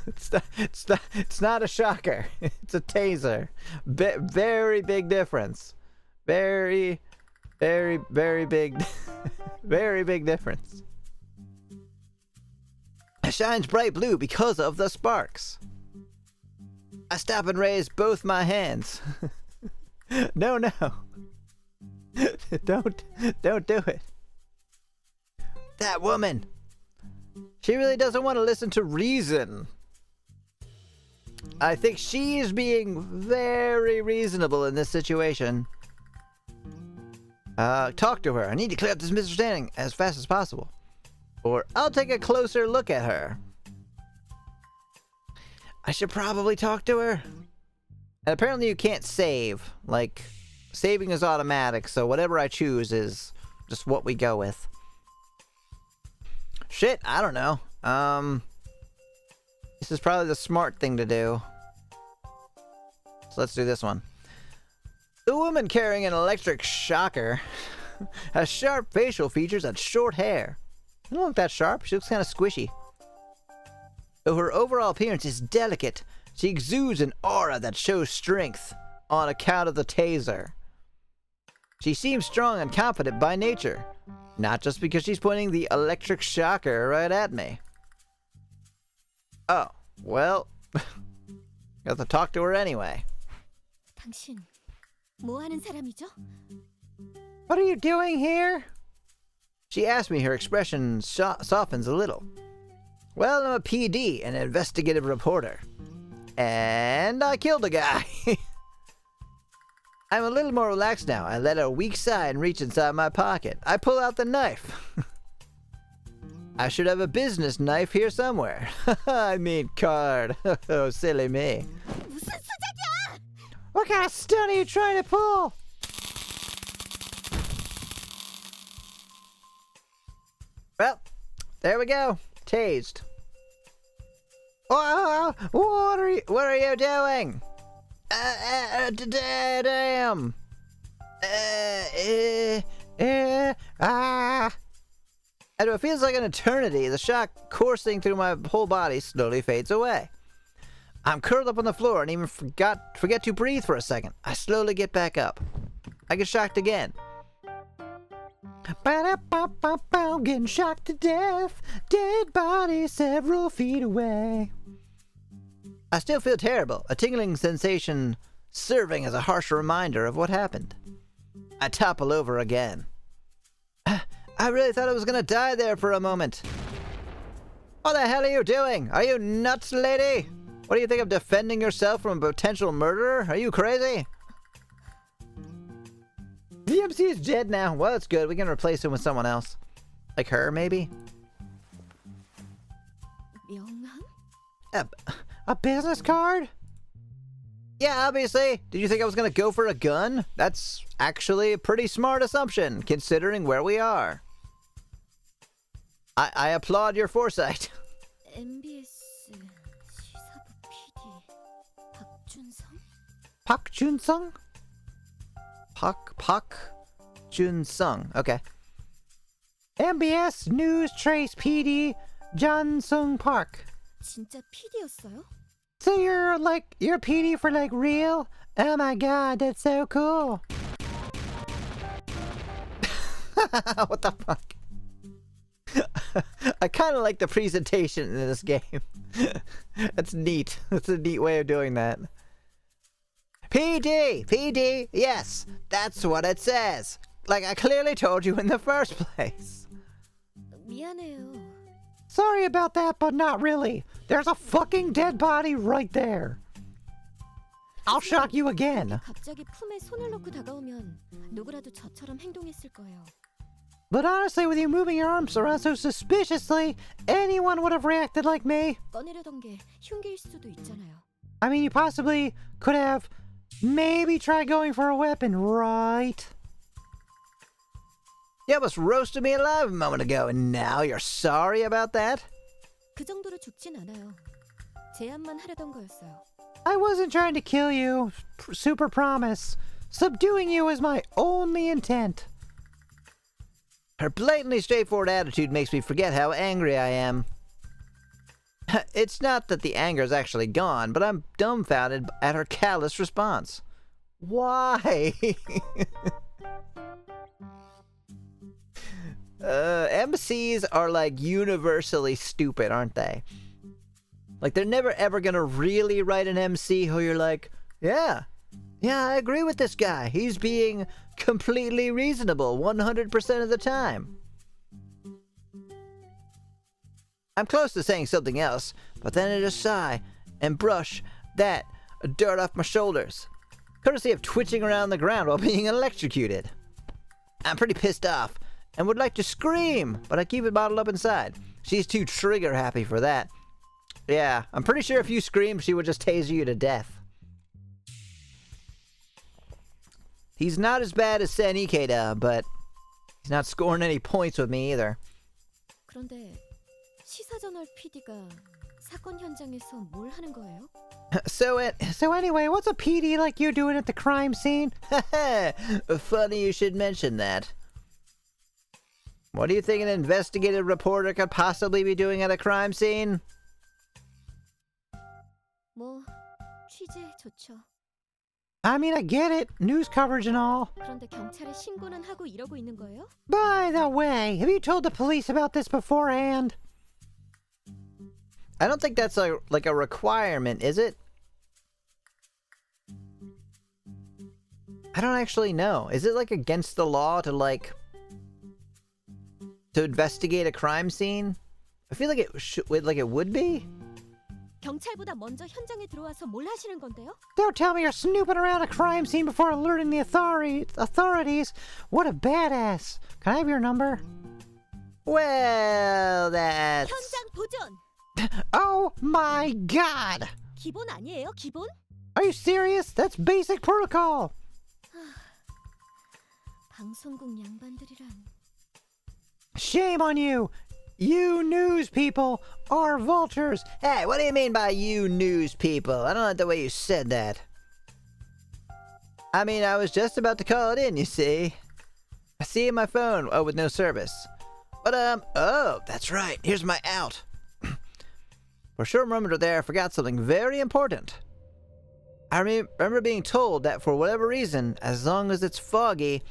It's not a shocker. It's a taser. Very big difference. Very big, very big difference. It shines bright blue because of the sparks. I stop and raise both my hands. No. Don't do it. That woman. She really doesn't want to listen to reason. I think she's being very reasonable in this situation. Talk to her. I need to clear up this misunderstanding as fast as possible. Or I'll take a closer look at her. I should probably talk to her. And apparently you can't save. Like, saving is automatic, so whatever I choose is just what we go with. Shit, I don't know. This is probably the smart thing to do. So let's do this one. The woman carrying an electric shocker has sharp facial features and short hair. She doesn't look that sharp. She looks kind of squishy. Though her overall appearance is delicate, she exudes an aura that shows strength on account of the taser. She seems strong and confident by nature, not just because she's pointing the electric shocker right at me. Oh, well, got to talk to her anyway. 당신 뭐 하는 사람이죠? What are you doing here? She asks me, her expression softens a little. Well, I'm a PD, an investigative reporter. And I killed a guy. I'm a little more relaxed now. I let out a weak sigh and reach inside my pocket. I pull out the knife. I should have a business knife here somewhere. I mean card. Oh, silly me. 무슨 수작이야? What kind of stunt are you trying to pull? Well, there we go. Tased. Oh, What are you doing? Damn. And it feels like an eternity. The shock coursing through my whole body slowly fades away. I'm curled up on the floor and even forget to breathe for a second. I slowly get back up. I get shocked again. Getting shocked to death. Dead body several feet away. I still feel terrible, a tingling sensation serving as a harsh reminder of what happened. I topple over again. I really thought I was gonna die there for a moment. What the hell are you doing? Are you nuts, lady? What do you think of defending yourself from a potential murderer? Are you crazy? The MC is dead now. Well, that's good. We can replace him with someone else. Like her, maybe? 명함? A business card? Yeah, obviously. Did you think I was gonna go for a gun? That's actually a pretty smart assumption, considering where we are. I applaud your foresight. MBS 시사부 PD 박준성? Pak Jun-sung? Pak Jun-sung. Okay. MBS News Trace PD Jun-sung Park. 진짜 PD였어요? So you're a PD for like real? Oh my god, that's so cool. What the fuck? I kind of like the presentation in this game. That's neat. That's a neat way of doing that. PD, yes, that's what it says. Like I clearly told you in the first place. 미안해요. Sorry about that, but not really. There's a fucking dead body right there. I'll shock you again. 갑자기 품에 손을 넣고 다가오면 누구라도 저처럼 행동했을 거예요. But honestly, with you moving your arms around so suspiciously, anyone would have reacted like me. 꺼내려던 게 흉기일 수도 있잖아요. I mean, you possibly could have maybe tried going for a weapon, right? You almost roasted me alive a moment ago, and now you're sorry about that? 그 정도로 죽진 않아요. 제안만 하려던 거였어요. I wasn't trying to kill you, super promise. Subduing you is my only intent. Her blatantly straightforward attitude makes me forget how angry I am. It's not that the anger is actually gone, but I'm dumbfounded at her callous response. Why? MCs are like universally stupid, aren't they? Like they're never ever gonna really write an MC who you're like, yeah, I agree with this guy. He's being completely reasonable 100% of the time. I'm close to saying something else, but then I just sigh and brush that dirt off my shoulders, courtesy of twitching around the ground while being electrocuted. I'm pretty pissed off and would like to scream, but I keep it bottled up inside. She's too trigger happy for that. Yeah, I'm pretty sure if you screamed, she would just taser you to death. He's not as bad as Sen Ikeda, but he's not scoring any points with me either. 그런데 시사저널 PD가 사건 현장에서 뭘 하는 거예요? So anyway, what's a PD like you doing at the crime scene? funny you should mention that. What do you think an investigative reporter could possibly be doing at a crime scene? 뭐 취재 좋죠. I mean, I get it. News coverage and all. 그런데 경찰에 신고는 하고 이러고 있는 거예요? By the way, have you told the police about this beforehand? I don't think that's like a requirement, is it? I don't actually know. Is it like against the law to to investigate a crime scene? I feel like it would be. 경찰보다 먼저 현장에 들어와서 뭘 하시는 건데요? Don't tell me you're snooping around a crime scene before alerting the authorities. What a badass. Can I have your number? Well, that's... 현장 도전! Oh my god! 기본 아니에요, 기본? Are you serious? That's basic protocol. 방송국 양반들이란. Shame on you. You news people are vultures. Hey, what do you mean by you news people? I don't like the way you said that. I mean, I was just about to call it in, you see. I see my phone, with no service. But, oh, that's right. Here's my out. For a short moment there, I forgot something very important. I remember being told that for whatever reason, as long as it's foggy,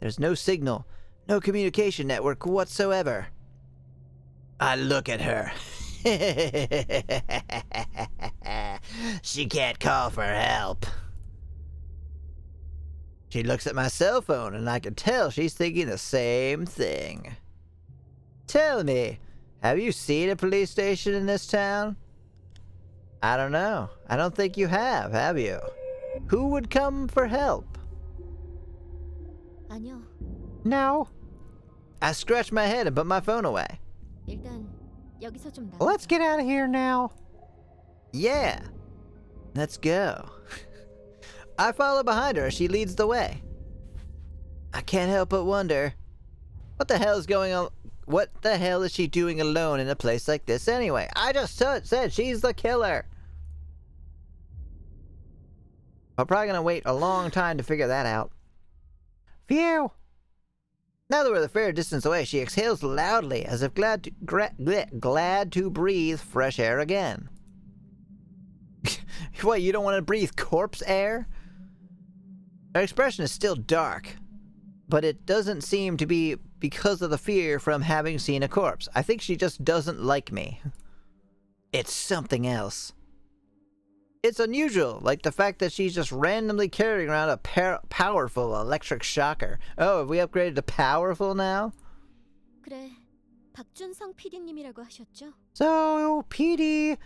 there's no signal, no communication network whatsoever. I look at her. She can't call for help. She looks at my cell phone, and I can tell she's thinking the same thing. Tell me, have you seen a police station in this town? I don't know. I don't think you have you? Who would come for help? 아니요. No. I scratched my head and put my phone away. 일단 여기서 좀 나. Let's get out of here now. Yeah. Let's go. I follow behind her as she leads the way. I can't help but wonder, what the hell is going on? What the hell is she doing alone in a place like this anyway? I just said she's the killer. I'm probably gonna wait a long time to figure that out. Phew. Now that we're a fair distance away, she exhales loudly, as if glad to breathe fresh air again. What, you don't want to breathe corpse air? Her expression is still dark, but it doesn't seem to be because of the fear from having seen a corpse. I think she just doesn't like me. It's something else. It's unusual, like the fact that she's just randomly carrying around a powerful electric shocker. Oh, have we upgraded to powerful now? 그래, 박준성 PD님이라고 하셨죠? So, PD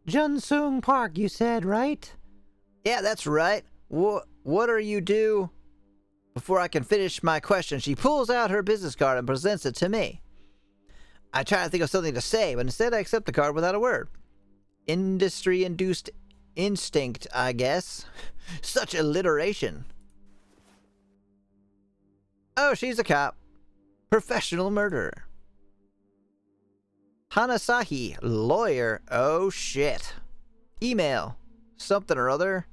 Junsung Park, you said, right? Yeah, that's right. What are you do? Before I can finish my question, she pulls out her business card and presents it to me. I try to think of something to say, but instead I accept the card without a word. Industry-induced instinct, I guess. Such alliteration. Oh, she's a cop. Professional murderer. Hanasahi, lawyer. Oh, shit. Email. Something or other.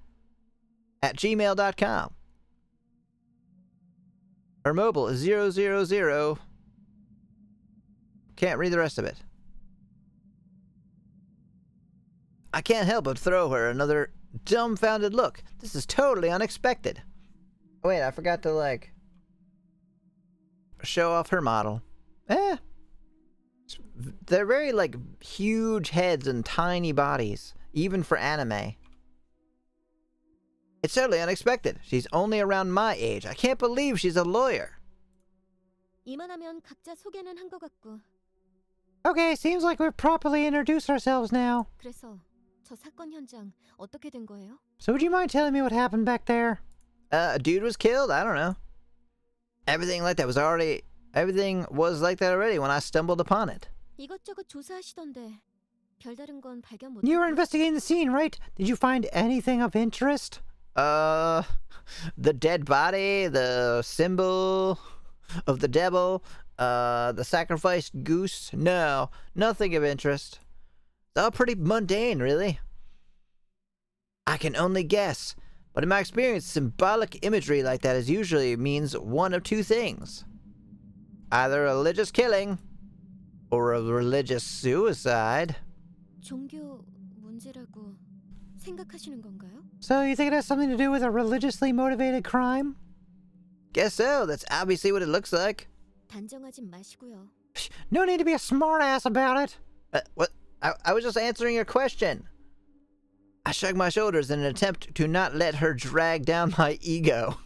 @gmail.com. Her mobile is 000. Can't read the rest of it. I can't help but throw her another dumbfounded look. This is totally unexpected. Wait, I forgot to, show off her model. They're very, huge heads and tiny bodies, even for anime. It's totally unexpected. She's only around my age. I can't believe she's a lawyer. 이만하면 각자 소개는 한 것 같고. Okay, seems like we've properly introduced ourselves now. 그래서 저 사건 현장 어떻게 된 거예요? So would you mind telling me what happened back there? A dude was killed? I don't know. Everything was like that already when I stumbled upon it. 이것저것 조사하시던데 별다른 건 발견 못. You were investigating the scene, right? Did you find anything of interest? The dead body, the symbol of the devil, the sacrificed goose. No, nothing of interest. It's all pretty mundane, really. I can only guess, but in my experience, symbolic imagery like that usually means one of two things. Either a religious killing or a religious suicide. 종교 문제라고 생각하시는 건가요? So you think it has something to do with a religiously motivated crime? Guess so. That's obviously what it looks like. 단정하진 마시고요. No need to be a smartass about it. What? I was just answering your question. I shrugged my shoulders in an attempt to not let her drag down my ego.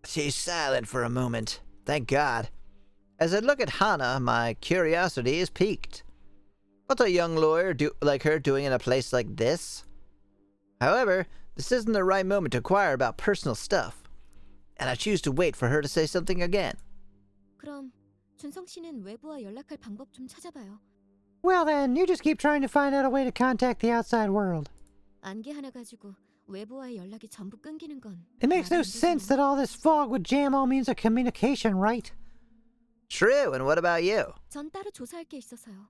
She's silent for a moment. Thank God. As I look at Hana, my curiosity is piqued. What's a young lawyer like her doing in a place like this? However, this isn't the right moment to inquire about personal stuff, and I choose to wait for her to say something again. 그럼 준성 씨는 외부와 연락할 방법 좀 찾아봐요. Well then, you just keep trying to find out a way to contact the outside world. 안개 하나 가지고 외부와의 연락이 전부 끊기는 건 It makes 말이 no 안 sense 되잖아요. that all this fog with jam all means of communication, right? True, and what about you? 전 따로 조사할 게 있어서요.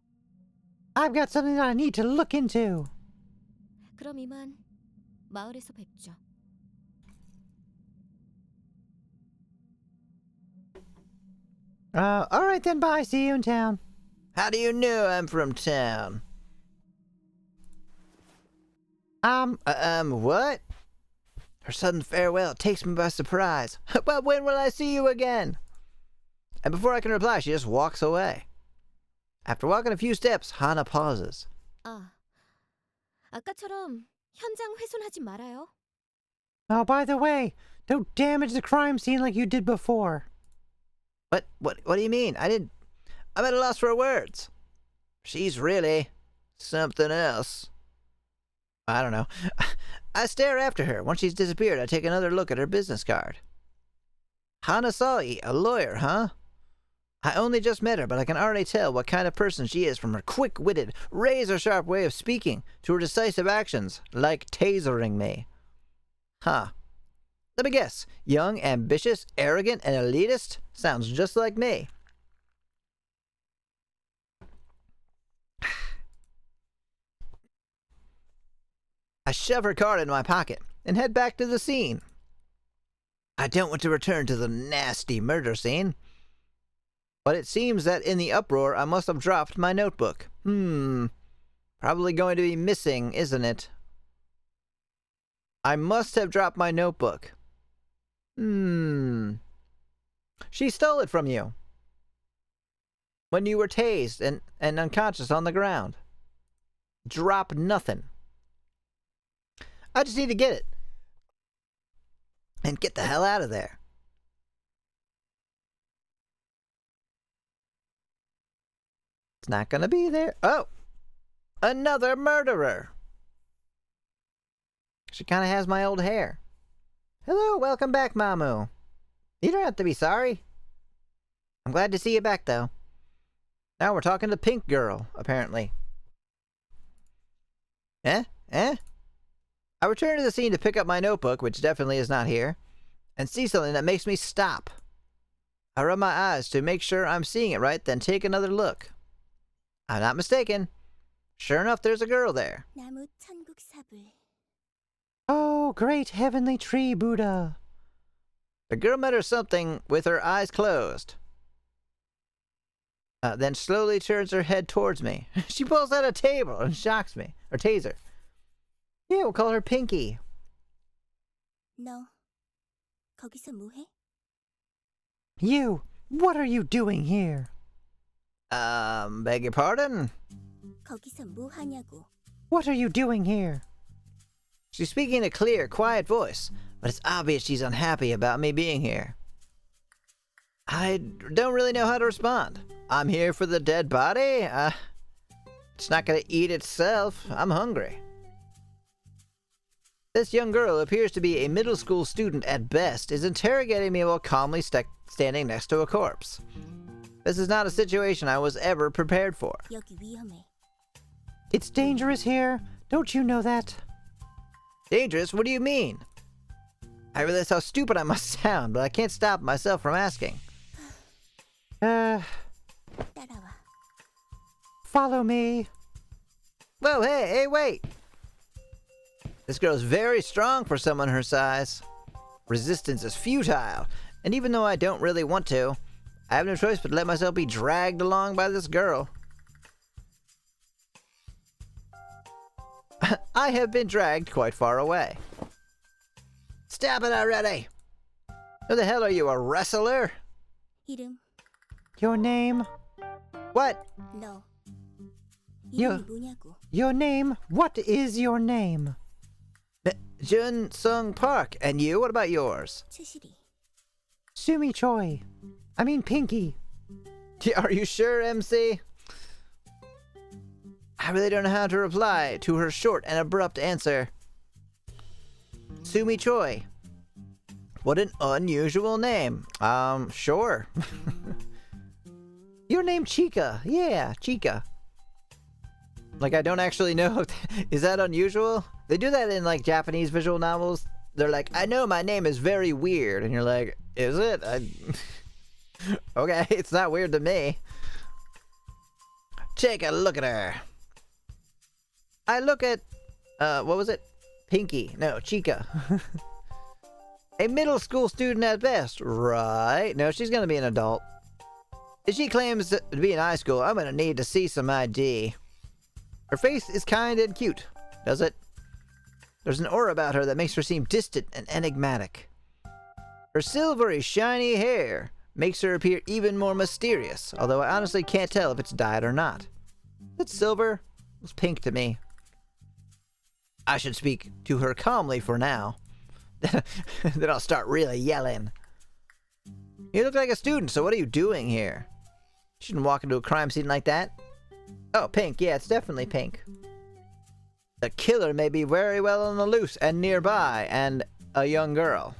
I've got something that I need to look into. 그럼 이만 마을에서 뵙죠. Alright then, bye. See you in town. How do you know I'm from town? What? Her sudden farewell takes me by surprise. Well, when will I see you again? And before I can reply, she just walks away. After walking a few steps, Hana pauses. 아, 아까처럼 현장 훼손하지 말아요. Oh, by the way, don't damage the crime scene like you did before. What do you mean? I'm at a loss for words. She's really something else. I don't know. I stare after her. Once she's disappeared, I take another look at her business card. Hanasai, a lawyer, huh? I only just met her, but I can already tell what kind of person she is from her quick-witted, razor-sharp way of speaking to her decisive actions, like tasering me. Huh. Let me guess. Young, ambitious, arrogant, and elitist? Sounds just like me. I shove her card into my pocket and head back to the scene. I don't want to return to the nasty murder scene. But it seems that in the uproar I must have dropped my notebook. Probably going to be missing, isn't it? I must have dropped my notebook. She stole it from you. When you were tased and unconscious on the ground. Drop nothing. I just need to get it. And get the hell out of there. It's not gonna be there. Oh! Another murderer! She kinda has my old hair. Hello, welcome back, Mamu. You don't have to be sorry. I'm glad to see you back, though. Now we're talking to Pink Girl, apparently. Eh? I return to the scene to pick up my notebook, which definitely is not here, and see something that makes me stop. I rub my eyes to make sure I'm seeing it right, then take another look. I'm not mistaken. Sure enough, there's a girl there. 나무 천국 사불. Oh, great heavenly tree Buddha. The girl mutters something with her eyes closed. Then slowly turns her head towards me. She pulls out a table and shocks me. Or taser. Yeah, we'll call her Pinky. 너 거기서 뭐해? You, what are you doing here? Beg your pardon? 거기서 뭐 하냐고. What are you doing here? She's speaking in a clear, quiet voice, but it's obvious she's unhappy about me being here. I don't really know how to respond. I'm here for the dead body? It's not gonna eat itself. I'm hungry. This young girl, who appears to be a middle school student at best, is interrogating me while calmly standing next to a corpse. This is not a situation I was ever prepared for. 여기 위험해. It's dangerous here. Don't you know that? Dangerous? What do you mean? I realize how stupid I must sound, but I can't stop myself from asking. 따라와. Follow me. Whoa, hey, wait! This girl's very strong for someone her size. Resistance is futile, and even though I don't really want to, I have no choice but to let myself be dragged along by this girl. I have been dragged quite far away. Stop it already! Who the hell are you, a wrestler? 이름 Your name? What? 너 여- 이름이 뭐냐고. Your name? What is your name? Jun Sung Park. And you? What about yours? 최실이. Sumi Choi. I mean Pinky. Are you sure, MC? I really don't know how to reply to her short and abrupt answer. Sumi Choi. What an unusual name. Sure. Your name Chica. Yeah, Chica. Like, I don't actually know. Is that unusual? They do that in, like, Japanese visual novels. They're like, I know my name is very weird. And you're like, is it? Okay, it's not weird to me. Take a look at her. I look at, what was it? Pinky. No, Chica. A middle school student at best. Right. No, she's gonna be an adult. If she claims to be in high school, I'm gonna need to see some ID. Her face is kind and cute, does it? There's an aura about her that makes her seem distant and enigmatic. Her silvery, shiny hair makes her appear even more mysterious, although I honestly can't tell if it's dyed or not. It's silver. It's pink to me. I should speak to her calmly for now. Then I'll start really yelling. You look like a student, so what are you doing here? You shouldn't walk into a crime scene like that. Oh, pink. Yeah, it's definitely pink. The killer may be very well on the loose and nearby, and a young girl.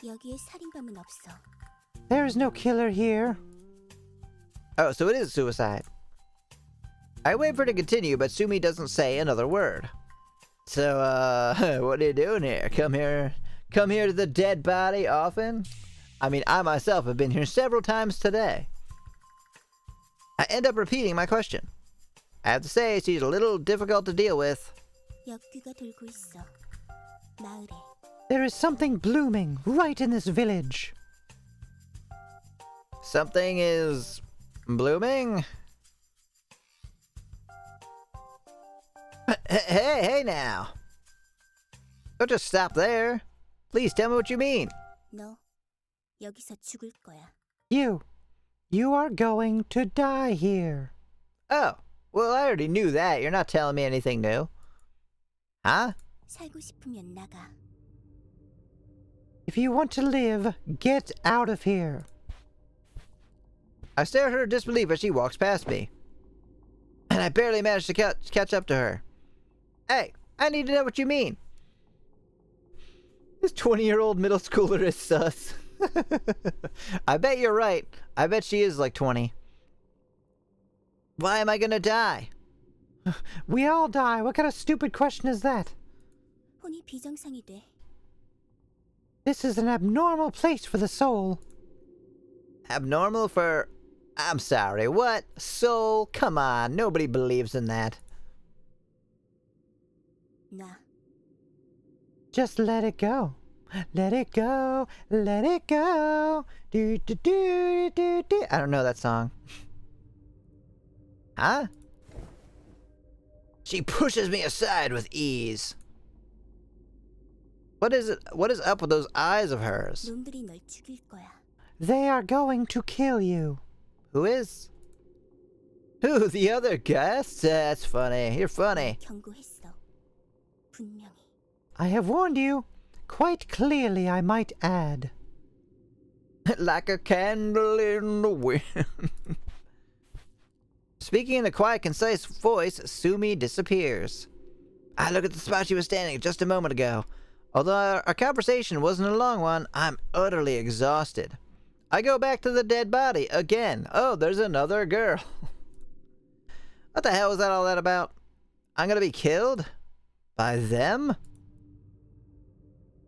여기에 살인범은 없어. There is no killer here. Oh, so it is suicide. I wait for her to continue, but Sumi doesn't say another word. So, what are you doing here? Come here to the dead body often? I mean, I myself have been here several times today. I end up repeating my question. I have to say, she's a little difficult to deal with. 역귀가 돌고 있어. 마을에. There is something blooming right in this village. Something is blooming? Hey now. Don't just stop there. Please tell me what you mean. 너 여기서 죽을 거야. You are going to die here. Oh, well, I already knew that. You're not telling me anything new. Huh? 살고 싶으면 나가. If you want to live, get out of here. I stare at her in disbelief as she walks past me. And I barely manage to catch up to her. Hey, I need to know what you mean. This 20-year-old middle schooler is sus. I bet you're right. I bet she is like 20. Why am I gonna die? We all die. What kind of stupid question is that? 혼이 비정상이 돼. This is an abnormal place for the soul. Abnormal for... I'm sorry, what? Soul? Come on, nobody believes in that. 나 Just let it go. Let it go. Let it go. Do do do do do. I don't know that song. Huh? She pushes me aside with ease. What is it? What is up with those eyes of hers? 놈들이 널 죽일 거야. They are going to kill you. Who is? Who? The other guest? That's funny. You're funny. 경고했어. 분명히. I have warned you. Quite clearly, I might add. Like a candle in the wind. Speaking in a quiet, concise voice, Sumi disappears. I look at the spot she was standing just a moment ago. Although our conversation wasn't a long one, I'm utterly exhausted. I go back to the dead body again. Oh, there's another girl. What the hell was that all that about? I'm gonna be killed? By them?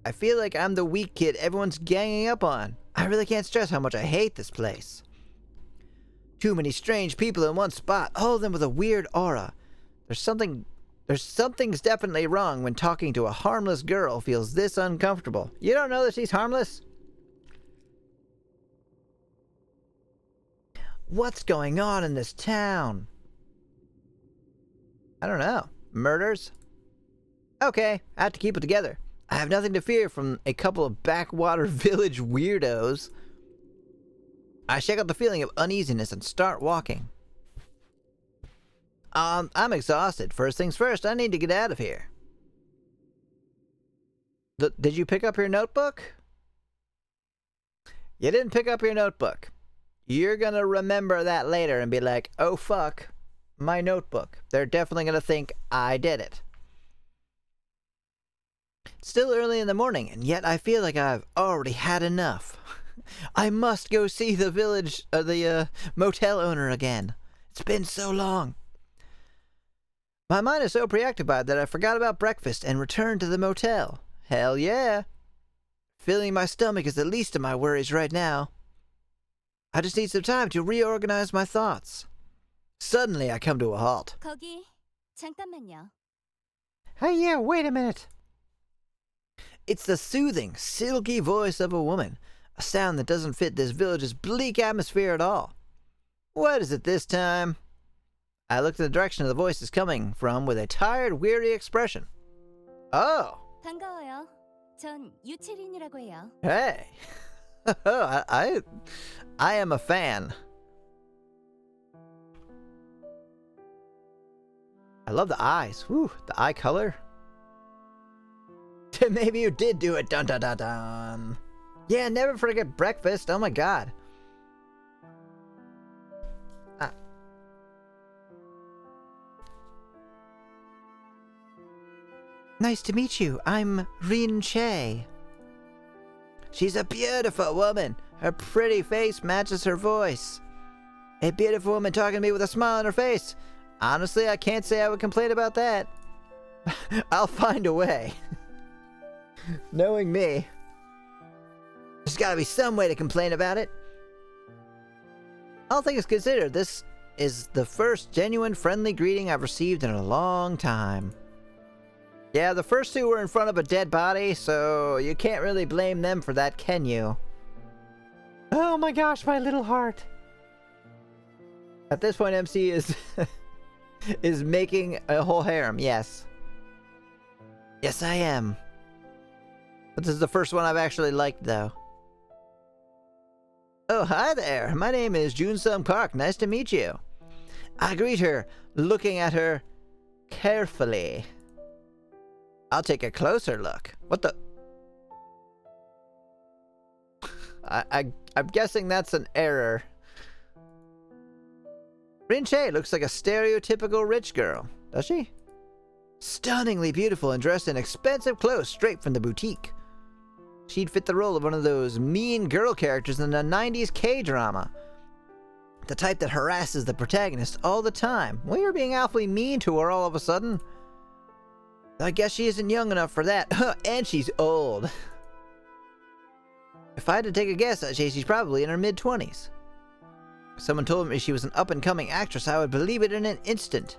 I feel like I'm the weak kid everyone's ganging up on. I really can't stress how much I hate this place. Too many strange people in one spot, all of them with a weird aura. There's something There's something's definitely wrong when talking to a harmless girl feels this uncomfortable. You don't know that she's harmless? What's going on in this town? I don't know. Murders? Okay, I have to keep it together. I have nothing to fear from a couple of backwater village weirdos. I shake out the feeling of uneasiness and start walking. I'm exhausted. First things first, I need to get out of here. Did you pick up your notebook? You didn't pick up your notebook. You're gonna remember that later and be like, oh fuck, my notebook. They're definitely gonna think I did it. It's still early in the morning, and yet I feel like I've already had enough. I must go see the motel owner again. It's been so long. My mind is so preoccupied that I forgot about breakfast and returned to the motel. Hell yeah. Filling my stomach is the least of my worries right now. I just need some time to reorganize my thoughts. Suddenly I come to a halt. 거기 잠깐만요. Hey, yeah, wait a minute. It's the soothing, silky voice of a woman, a sound that doesn't fit this village's bleak atmosphere at all. What is it this time? I looked in the direction of the voice is coming from with a tired, weary expression. Oh! 반가워요. 전 유채린이라고 해요. Hey! I am a fan. I love the eyes. Whew, the eye color. Maybe you did do it. Dun dun dun dun. Yeah, never forget breakfast. Oh my god. Nice to meet you. I'm Rin Che. She's a beautiful woman. Her pretty face matches her voice. A beautiful woman talking to me with a smile on her face. Honestly, I can't say I would complain about that. I'll find a way. Knowing me. There's gotta be some way to complain about it. All things considered, this is the first genuine friendly greeting I've received in a long time. Yeah, the first two were in front of a dead body, so you can't really blame them for that, can you? Oh my gosh, my little heart. At this point, MC is is making a whole harem, yes. Yes, I am. But this is the first one I've actually liked, though. Oh, hi there. My name is Junsung Park. Nice to meet you. I greet her, looking at her carefully. I'll take a closer look. What the? I'm guessing that's an error. Rinche looks like a stereotypical rich girl, does she? Stunningly beautiful and dressed in expensive clothes straight from the boutique. She'd fit the role of one of those mean girl characters in a 90s K-drama. The type that harasses the protagonist all the time. We were being awfully mean to her all of a sudden. I guess she isn't young enough for that. And she's old. If I had to take a guess, I'd say she's probably in her mid-20s. If someone told me she was an up-and-coming actress, I would believe it in an instant.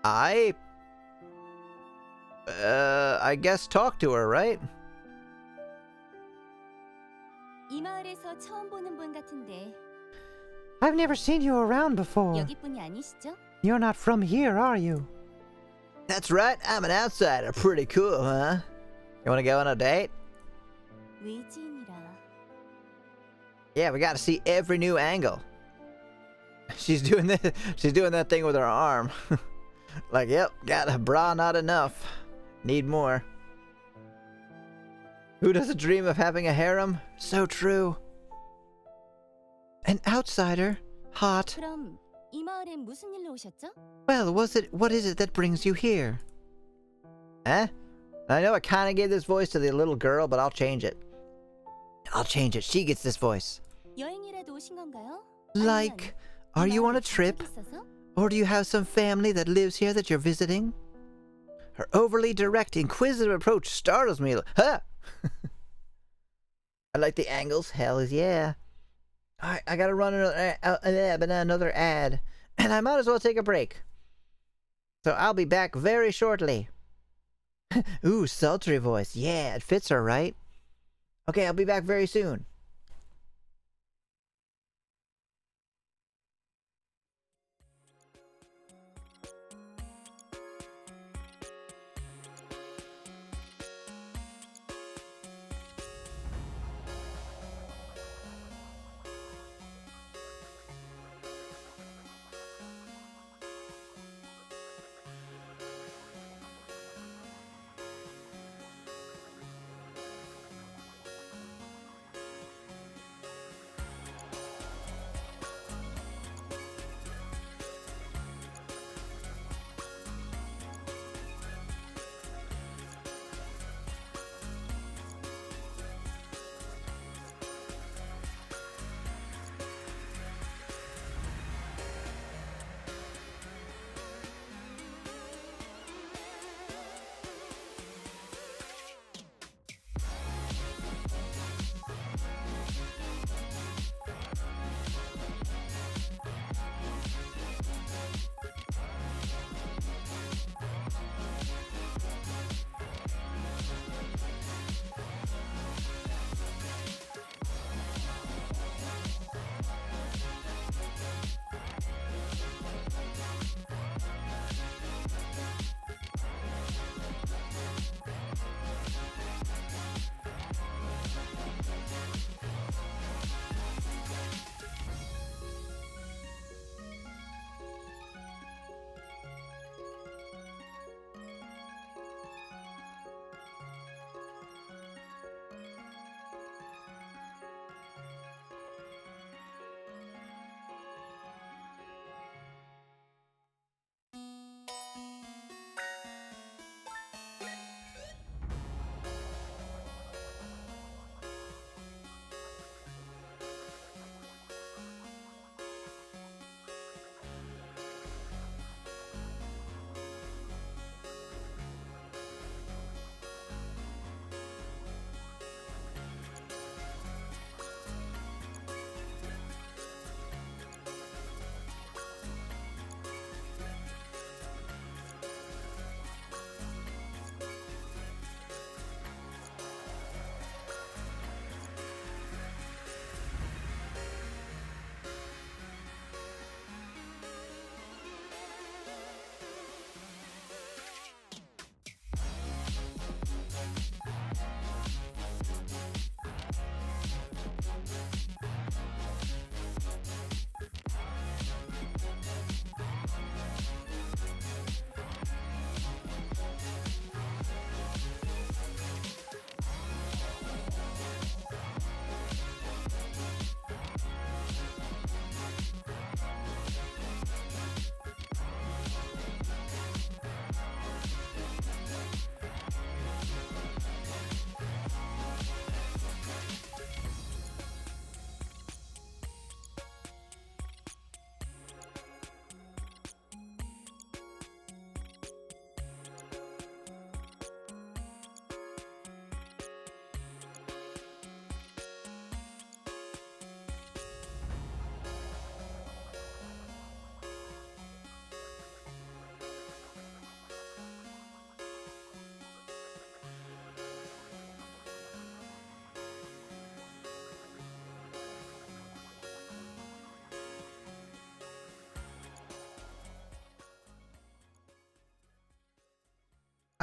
I guess talk to her, right? 이 마을에서 처음 보는 분 같은데 I've never seen you around before. 여기 분이 아니시죠? You're not from here, are you? That's right, I'm an outsider. Pretty cool, huh? You wanna go on a date? 외지인이라. Yeah, we gotta see every new angle. She's doing that thing with her arm. Like, yep, got a bra, not enough. Need more. Who doesn't dream of having a harem? So true. An outsider? Hot. 그럼 이 마을엔 무슨 일로 오셨죠? Well, what is it that brings you here? Eh? I know I kinda gave this voice to the little girl, but I'll change it. I'll change it. She gets this voice. 여행이라도 오신 건가요? Like, are you on a trip? Or do you have some family that lives here that you're visiting? Her overly direct, inquisitive approach startles me. Huh! I like the angles. Hell yeah. Alright, I gotta run another ad. And I might as well take a break. So I'll be back very shortly. Ooh, sultry voice. Yeah, it fits her, right? Okay, I'll be back very soon.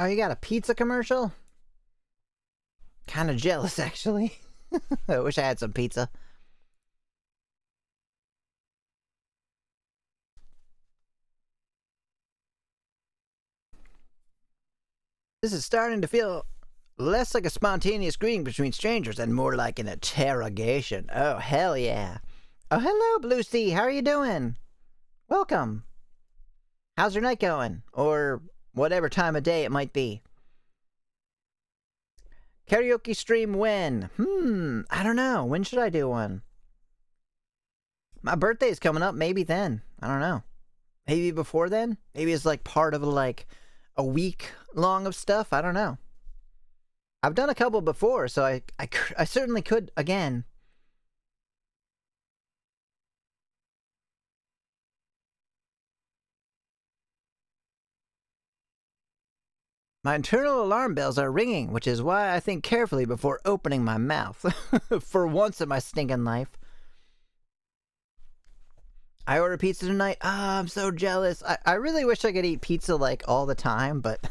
Oh, you got a pizza commercial? Kind of jealous, actually. I wish I had some pizza. This is starting to feel less like a spontaneous greeting between strangers and more like an interrogation. Oh, hell yeah. Oh, hello, Blue Sea. How are you doing? Welcome. How's your night going? Or whatever time of day it might be. Karaoke stream when? I don't know. When should I do one? My birthday's coming up. Maybe then. I don't know. Maybe before then? Maybe it's like part of like a week long of stuff. I don't know. I've done a couple before, so I certainly could again. My internal alarm bells are ringing, which is why I think carefully before opening my mouth. For once in my stinking life. I order pizza tonight. Ah, I'm so jealous. I really wish I could eat pizza like all the time, but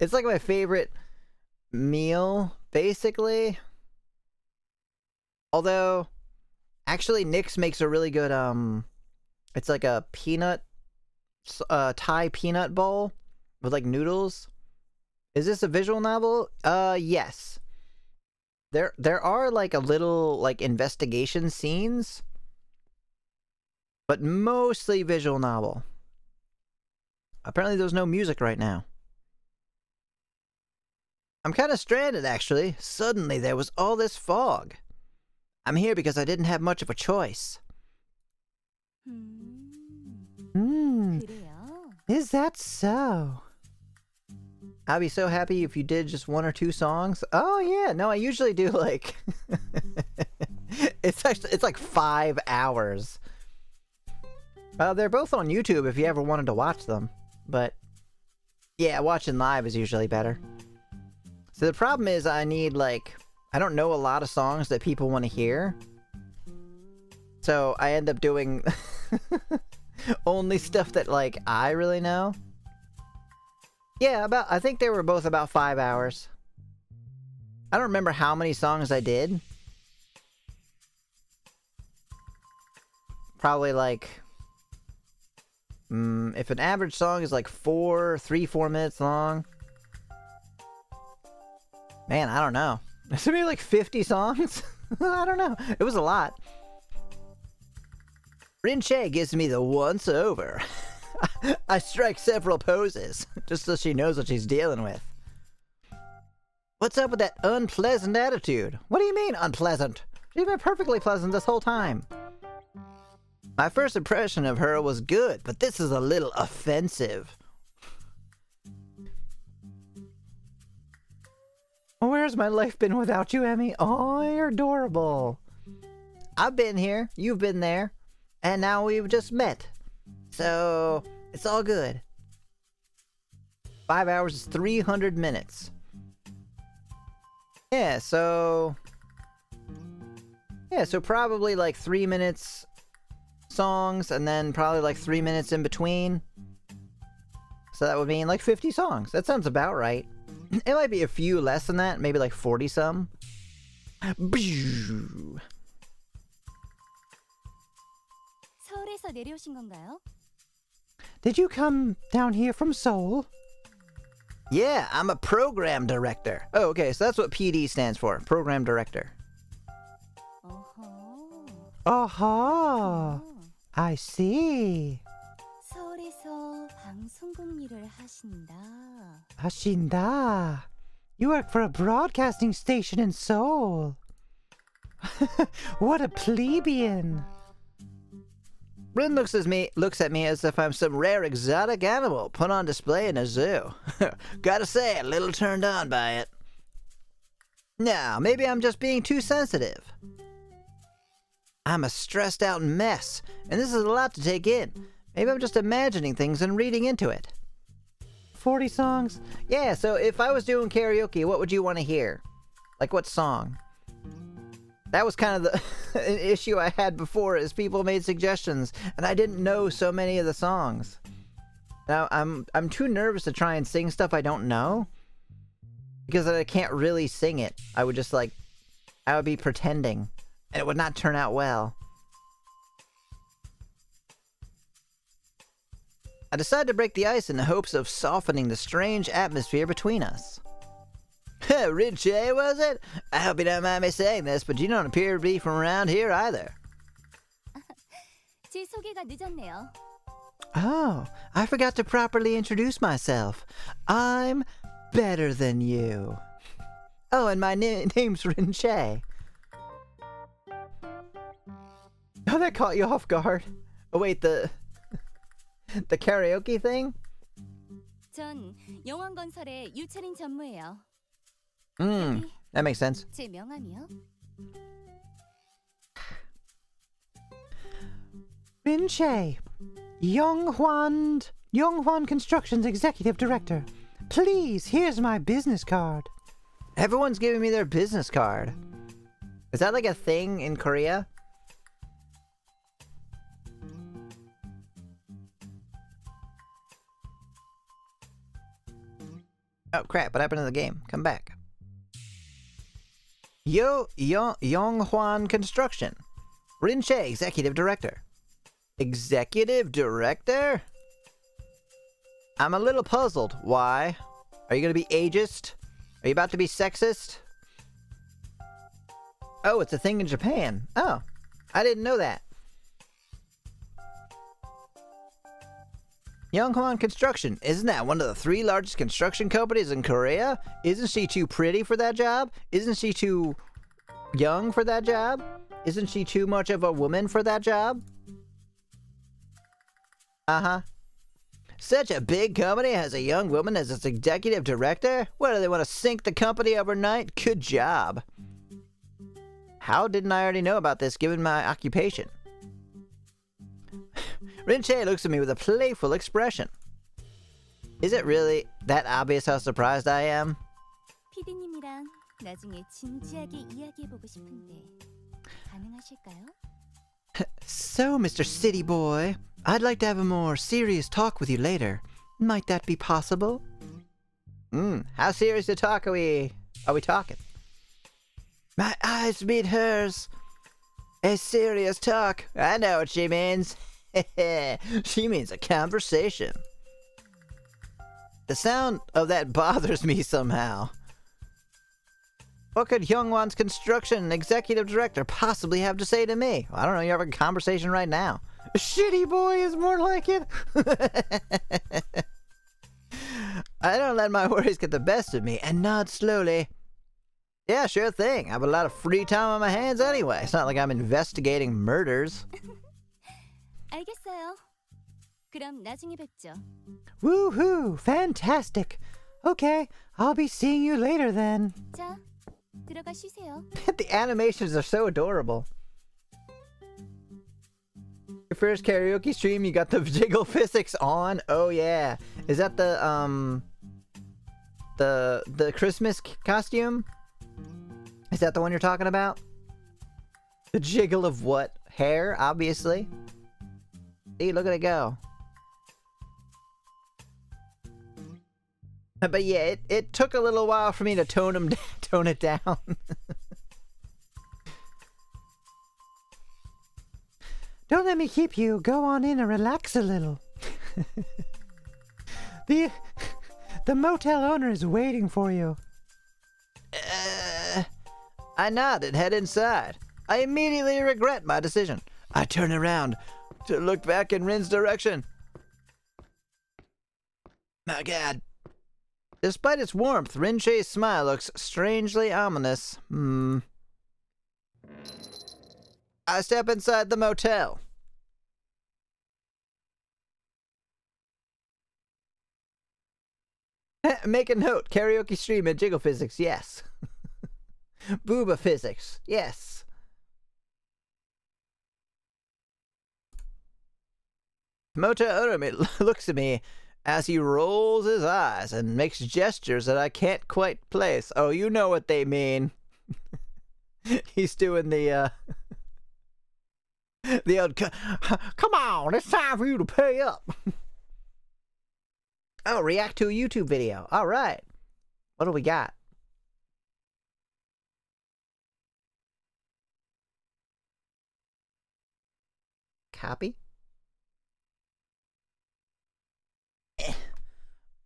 it's like my favorite meal, basically. Although, actually, Nick's makes a really good, it's like a Thai peanut bowl with like noodles. Is this a visual novel? Yes. There are like a little like investigation scenes, but mostly visual novel. Apparently there's no music right now. I'm kind of stranded, actually. Suddenly there was all this fog. I'm here because I didn't have much of a choice. 그래요. Is that so? I'd be so happy if you did just 1 or 2 songs. Oh yeah, no, I usually do like it's like 5 hours. They're both on YouTube if you ever wanted to watch them. But yeah, watching live is usually better. So the problem is I don't know a lot of songs that people want to hear. So I end up doing only stuff that like I really know. Yeah, I think they were both about 5 hours. I don't remember how many songs I did. Probably like if an average song is like 4 minutes long. Man, I don't know. Is there maybe like 50 songs? I don't know. It was a lot. Rinche gives me the once over. I strike several poses, just so she knows what she's dealing with. What's up with that unpleasant attitude? What do you mean, unpleasant? She's been perfectly pleasant this whole time. My first impression of her was good, but this is a little offensive. Where's my life been without you, Emmy? Oh, you're adorable. I've been here, you've been there, and now we've just met. So, it's all good. 5 hours is 300 minutes. Yeah, so probably like 3 minutes songs, and then probably like 3 minutes in between. So that would mean like 50 songs. That sounds about right. It might be a few less than that, maybe like 40 some. 서울에서 내려오신 건가요? Did you come down here from Seoul? Yeah, I'm a program director. Oh, okay, so that's what PD stands for. Program director. 어허. Aha! I see. 서울에서 방송국 일을 하신다. Hashinda. You work for a broadcasting station in Seoul. What a plebeian. Rin looks at me as if I'm some rare exotic animal put on display in a zoo. Gotta say, a little turned on by it. Now, maybe I'm just being too sensitive. I'm a stressed out mess, and this is a lot to take in. Maybe I'm just imagining things and reading into it. 40 songs? Yeah, so if I was doing karaoke, what would you want to hear? Like what song? That was kind of an issue I had before, is people made suggestions, and I didn't know so many of the songs. Now, I'm too nervous to try and sing stuff I don't know, because I can't really sing it. I would be pretending, and it would not turn out well. I decided to break the ice in the hopes of softening the strange atmosphere between us. Rinche, was it? I hope you don't mind me saying this, but you don't appear to be from around here either. 제 소개가 늦었네요. Oh, I forgot to properly introduce myself. I'm better than you. Oh, and my name's Rinche. Oh, that caught you off guard. Oh wait, the karaoke thing? 전 영왕건설의 유채린 전무예요. That makes sense. 제 명함이요? Rinche, Yonghwan Construction's Executive Director. Please, here's my business card. Everyone's giving me their business card. Is that like a thing in Korea? Oh crap, what happened to the game? Come back. Yonghwan Construction. Rin Che, Executive Director. Executive Director? I'm a little puzzled. Why? Are you gonna be ageist? Are you about to be sexist? Oh, it's a thing in Japan. Oh, I didn't know that. Yonghwan Construction. Isn't that one of the 3 largest construction companies in Korea? Isn't she too pretty for that job? Isn't she too young for that job? Isn't she too much of a woman for that job? Uh-huh. Such a big company has a young woman as its executive director? What, do they want to sink the company overnight? Good job. How didn't I already know about this given my occupation? Rin Che looks at me with a playful expression. Is it really that obvious how surprised I am? 피디님이랑 나중에 진지하게 이야기해보고 싶은데 가능하실까요? So, Mr. City Boy, I'd like to have a more serious talk with you later. Might that be possible? How serious a talk are we talking? My eyes meet hers. A serious talk. I know what she means. She means a conversation. The sound of that bothers me somehow. What could Hyungwon's construction executive director possibly have to say to me? I don't know, you're having a conversation right now. Shitty boy is more like it. I don't let my worries get the best of me and nod slowly. Yeah, sure thing. I have a lot of free time on my hands anyway. It's not like I'm investigating murders. 알겠어요. 그럼 나중에 뵙죠. Woohoo! Fantastic. Okay, I'll be seeing you later then. 자, 들어가 쉬세요. The animations are so adorable. Your first karaoke stream, you got the jiggle physics on. Oh yeah, is that the Christmas costume? Is that the one you're talking about? The jiggle of what? Hair, obviously. See, look at it go. But yeah, it took a little while for me to tone it down. Don't let me keep you. Go on in and relax a little. The motel owner is waiting for you. I nod and head inside. I immediately regret my decision. I turn around to look back in Rin's direction. My God. Despite its warmth, Rin Che's smile looks strangely ominous. I step inside the motel. Make a note. Karaoke stream and jiggle physics, yes. Booba physics, yes. Motel owner looks at me as he rolls his eyes and makes gestures that I can't quite place. Oh, you know what they mean. He's doing the old, come on, it's time for you to pay up. Oh, react to a YouTube video. All right. What do we got? Copy?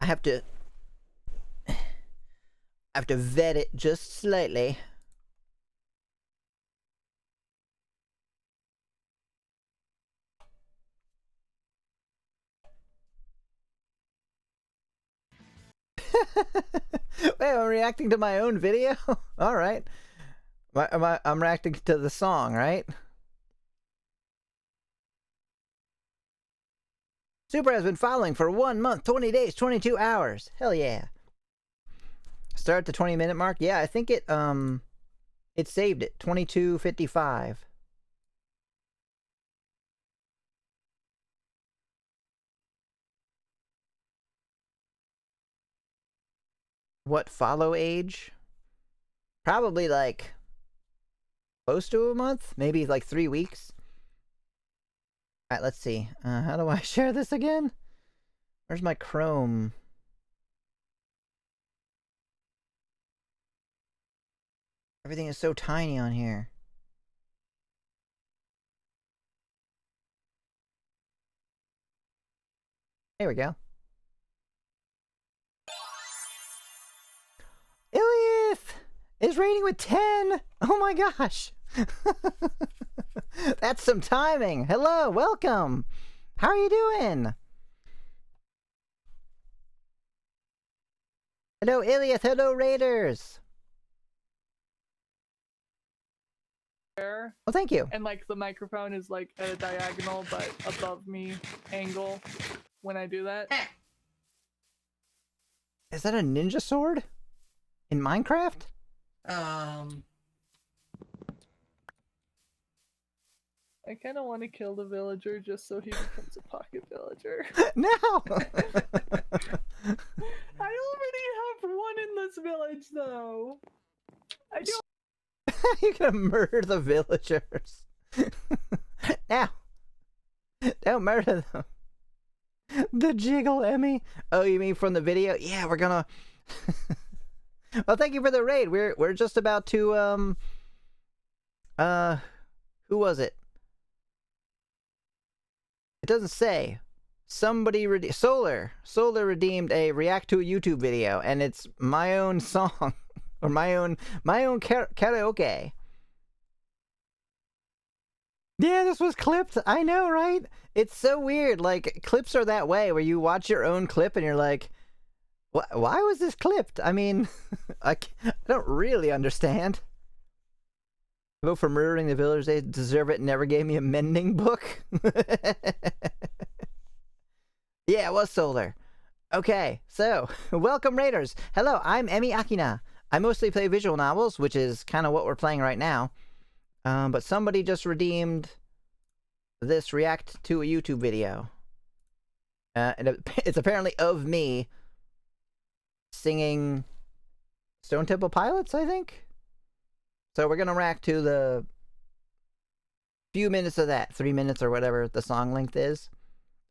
I have to vet it just slightly. Wait, I'm reacting to my own video? All right. I'm reacting to the song, right? Super has been following for 1 month, 20 days, 22 hours. Hell yeah. Start the 20-minute mark. Yeah, I think it saved it. 22:55. What follow age? Probably like close to a month, maybe like 3 weeks. All right, let's see. How do I share this again? Where's my Chrome? Everything is so tiny on here. There we go. Iliath is rating with 10. Oh my gosh. That's some timing. Hello, welcome. How are you doing? Hello, Iliath. Hello, Raiders. Well, thank you. and like the microphone is like at a diagonal but above me angle when I do that. Is that a ninja sword? In Minecraft? I kind of want to kill the villager just so he becomes a pocket villager. No! I already have one in this village though. I do. You're gonna murder the villagers. Now! Don't murder them. The jiggle, Emmy. Oh, you mean from the video? Yeah, we're gonna... Well, thank you for the raid. We're just about to, who was it? It doesn't say. Somebody Solar redeemed a react to a YouTube video, and it's my own song. Or my own karaoke. Yeah, this was clipped. I know, right? It's so weird. Like, clips are that way, where you watch your own clip and you're like, why was this clipped? I mean, I don't really understand. Vote for murdering the villagers. They deserve it. Never gave me a mending book. Yeah, it was Solar. Okay, so, welcome Raiders. Hello, I'm Emi Akina. I mostly play visual novels, which is kind of what we're playing right now. But somebody just redeemed this react to a YouTube video. And it's apparently of me singing Stone Temple Pilots, I think? So we're going to react to the few minutes of that, 3 minutes or whatever the song length is.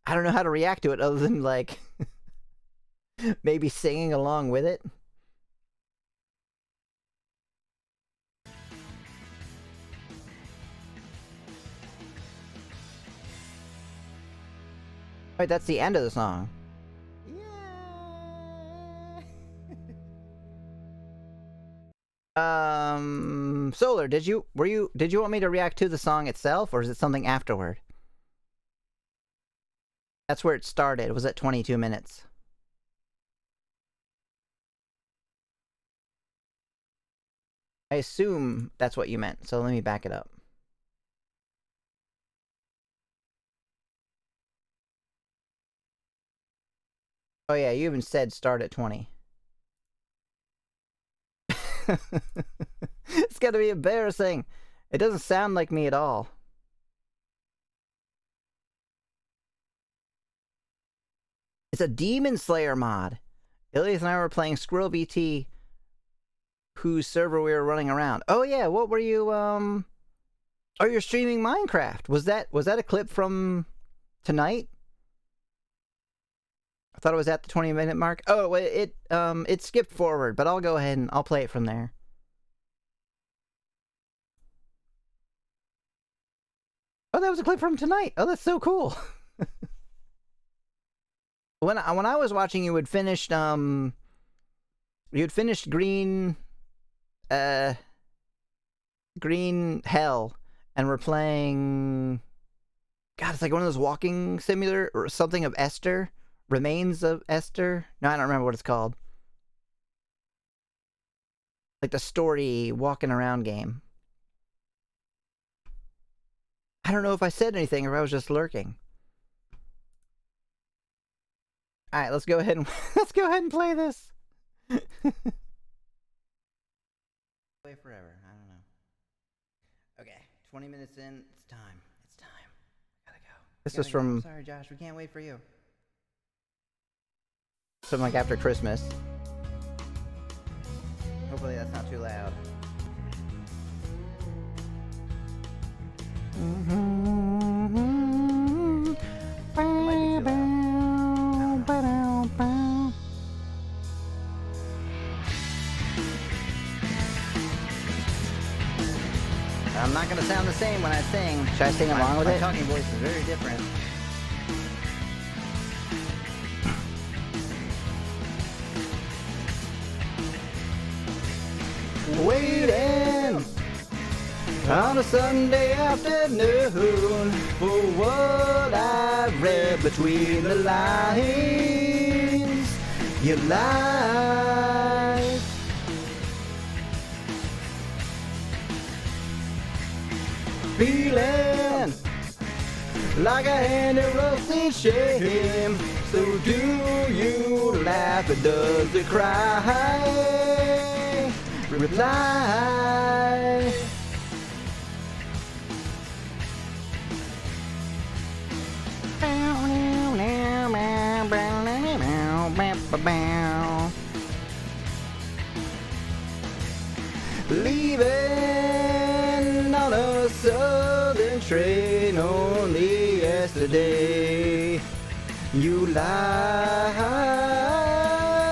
I don't know how to react to it other than, like, maybe singing along with it. Wait, that's the end of the song. Solar, did you want me to react to the song itself, or is it something afterward? That's where it started. It was at 22 minutes. I assume that's what you meant, so let me back it up. Oh yeah, you even said start at 20. It's gotta be embarrassing. It doesn't sound like me at all. It's a Demon Slayer mod. Ilias and I were playing Squirrel BT, whose server we were running around. Oh yeah, what were you, Oh, you're streaming Minecraft. Was that a clip from tonight? I thought it was at the 20-minute mark. Oh, it skipped forward, but I'll go ahead and I'll play it from there. Oh, that was a clip from tonight. Oh, that's so cool. When I was watching, you had finished Green Hell, and we're playing. God, it's like one of those walking simulator or something of Esther. Remains of Esther? No, I don't remember what it's called. Like the story walking around game. I don't know if I said anything or if I was just lurking. Alright, let's go ahead and play this. Play forever, I don't know. Okay, 20 minutes in, it's time. It's time. Gotta go. This is from... Sorry, Josh, we can't wait for you. Something like after Christmas. Hopefully that's not too loud. I'm not gonna sound the same when I sing. Should I sing along with my it? talking voice is very different. Waiting on a Sunday afternoon for what I've read between the lines. Your life. Feeling like a hand in rusty shame. So do you laugh or does it cry? Reply. Leaving on a southern train only yesterday. You lied,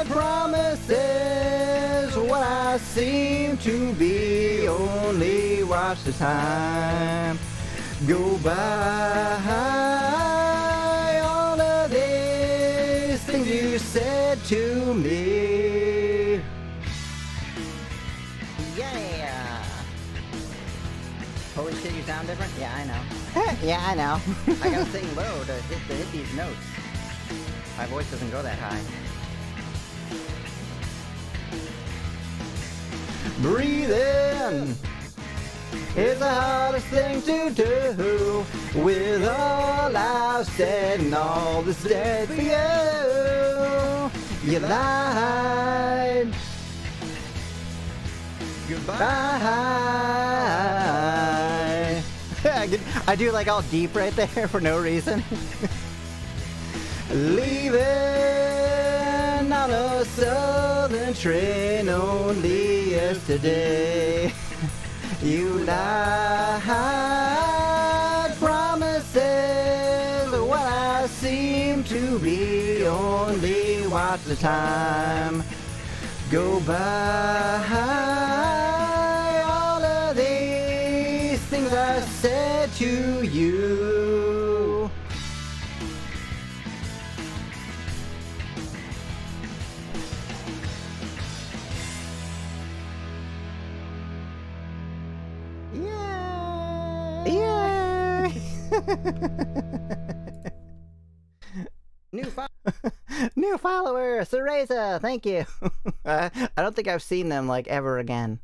promises what I seem to be. Only watch the time go by. All of these things you said to me. Yeah. Holy shit, you sound different? Yeah, I know. Yeah, I know. I gotta sing low to hit these notes. My voice doesn't go that high. Breathing is the hardest thing to do. With all I've said and all that's dead for you, you lied. Goodbye. I do like all deep right there for no reason. Leaving on a southern train only yesterday. You lied, promises what I seem to be. Only watch the time go by. All of these things I said to you. Yay! New follower, Cereza, thank you. I don't think I've seen them like ever again.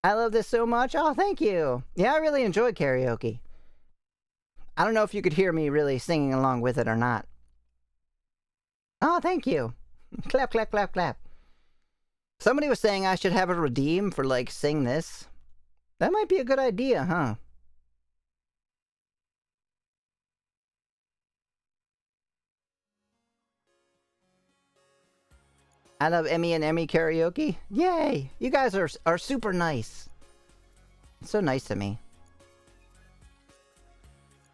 I love this so much. Oh, thank you. Yeah, I really enjoyed karaoke. I don't know if you could hear me really singing along with it or not. Oh, thank you. Clap, clap, clap, clap. Somebody was saying I should have a redeem for like sing this. That might be a good idea, huh? I love Emmy and Emmy karaoke. Yay! You guys are super nice. It's so nice to me.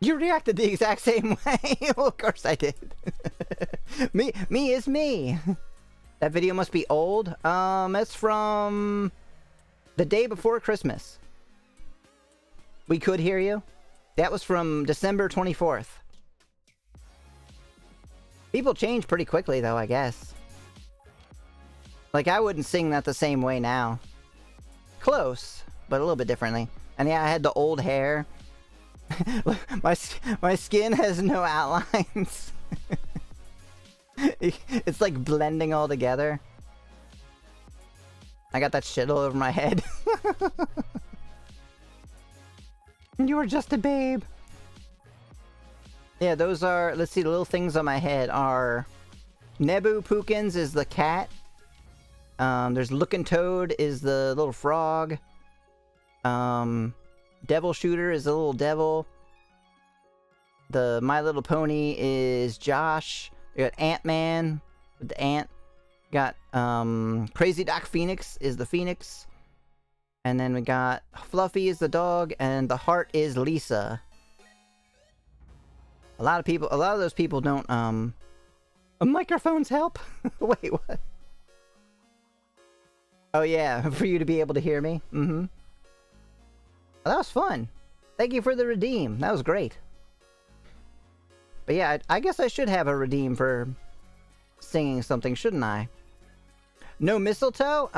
You reacted the exact same way. Well, of course I did. me is me. That video must be old. It's from the day before Christmas. We could hear you. That was from December 24th. People change pretty quickly, though, I guess. Like, I wouldn't sing that the same way now. Close, but a little bit differently. And yeah, I had the old hair. my skin has no outlines. It's like blending all together. I got that shit all over my head. You were just a babe. Yeah, those are... Let's see, the little things on my head are... Nebu Pukins is the cat. There's Looking Toad is the little frog. Devil Shooter is the little devil. The My Little Pony is Josh. You got Ant-Man with the ant. Got Crazy Doc Phoenix is the Phoenix. And then we got Fluffy is the dog, and the heart is Lisa. A lot of those people don't, Microphones help. wait, what? Oh yeah, for you to be able to hear me? Mm-hmm. Well, that was fun. Thank you for the redeem. That was great. But yeah, I guess I should have a redeem for singing something, shouldn't I? No mistletoe?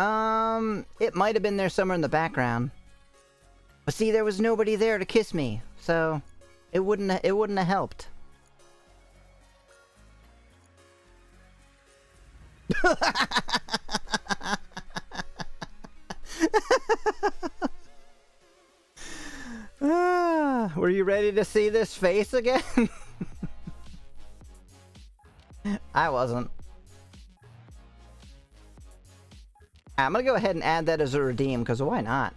It might have been there somewhere in the background. But see, there was nobody there to kiss me, so it wouldn't have helped. Were you ready to see this face again? I wasn't. I'm gonna go ahead and add that as a redeem, because why not?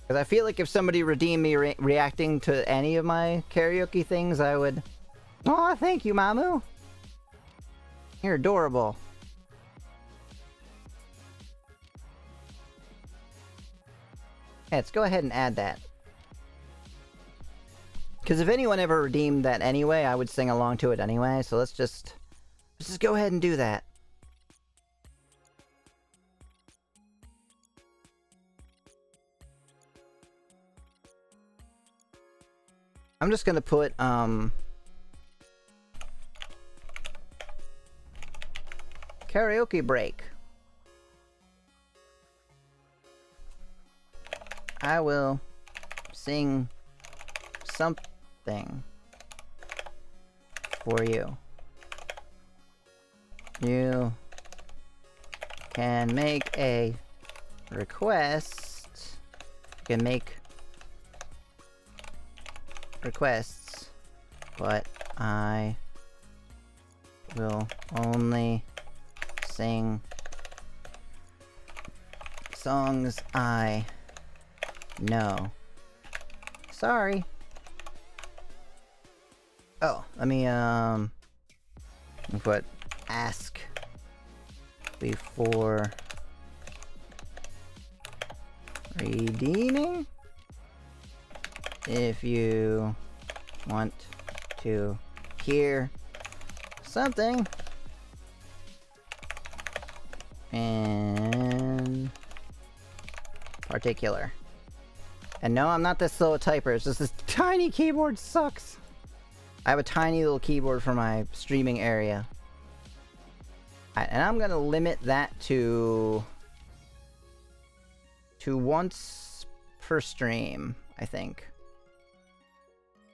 Because I feel like if somebody redeemed me reacting to any of my karaoke things, I would... Aw, thank you, Mamu. You're adorable. Yeah, let's go ahead and add that. Because if anyone ever redeemed that anyway, I would sing along to it anyway, so let's just go ahead and do that. I'm just gonna put, karaoke break. I will sing something for you. You can make a request. You can make requests, but I will only sing songs I know. Sorry. Oh, let me put ask before redeeming. If you want to hear something in particular. And no, I'm not this slow a typer, it's just this tiny keyboard sucks. I have a tiny little keyboard for my streaming area. And I'm gonna limit that to once per stream, I think.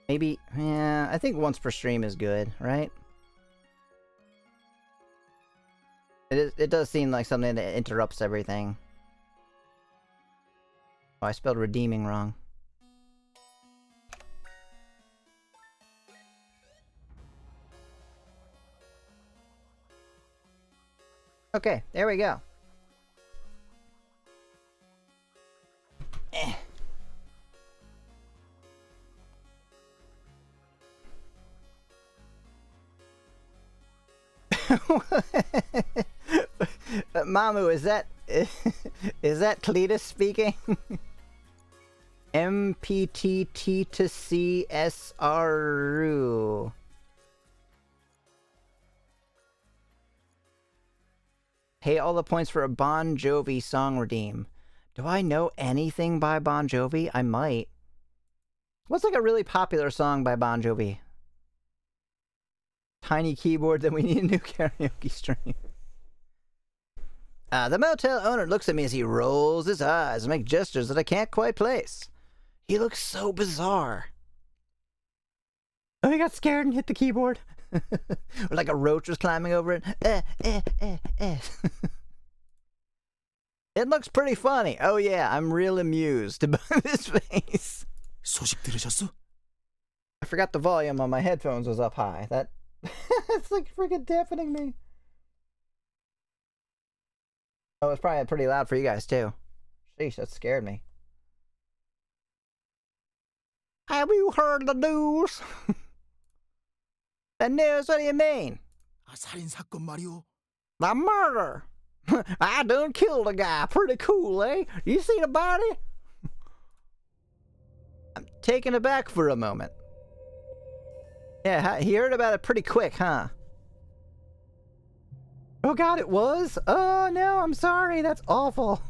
Maybe, yeah, I think once per stream is good, right? It does seem like something that interrupts everything. Oh, I spelled redeeming wrong. Okay, there we go. Eh. Mamu, is that Cletus speaking? MPTT to CSRU. Pay all the points for a Bon Jovi song redeem. Do I know anything by Bon Jovi? I might. What's like a really popular song by Bon Jovi? Tiny keyboard, then we need a new karaoke stream. The motel owner looks at me as he rolls his eyes and makes gestures that I can't quite place. He looks so bizarre. Oh, he got scared and hit the keyboard. Like a roach was climbing over it. It looks pretty funny. Oh yeah, I'm real amused by this face. 소식 들으셨어? I forgot the volume on my headphones was up high. That's like freaking deafening me. Oh, it's probably pretty loud for you guys too. Sheesh, that scared me. Have you heard the news? The news? What do you mean? 살인 사건 말이오. The murder! I done killed a guy. Pretty cool, eh? You see the body? I'm taken aback for a moment. Yeah, he heard about it pretty quick, huh? Oh god, it was? Oh no, I'm sorry. That's awful.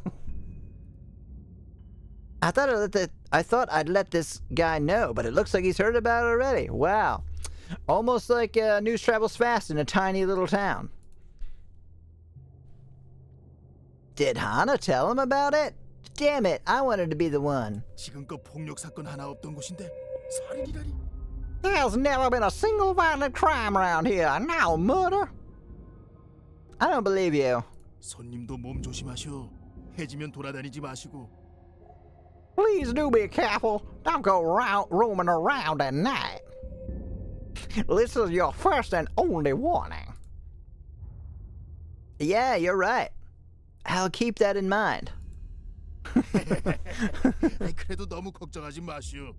I thought I'd let this guy know, but it looks like he's heard about it already. Wow. Almost like news travels fast in a tiny little town. Did Hana tell him about it? Damn it, I wanted to be the one. 지금껏 폭력 사건 하나 없던 곳인데 살인이라니. There's never been a single violent crime around here. Now murder? I don't believe you. 손님도 몸 조심하시오. 해지면 돌아다니지 마시고. Please do be careful. Don't go roaming around at night. This is your first and only warning. Yeah, you're right. I'll keep that in mind. 그래도 너무 걱정하지 마시오.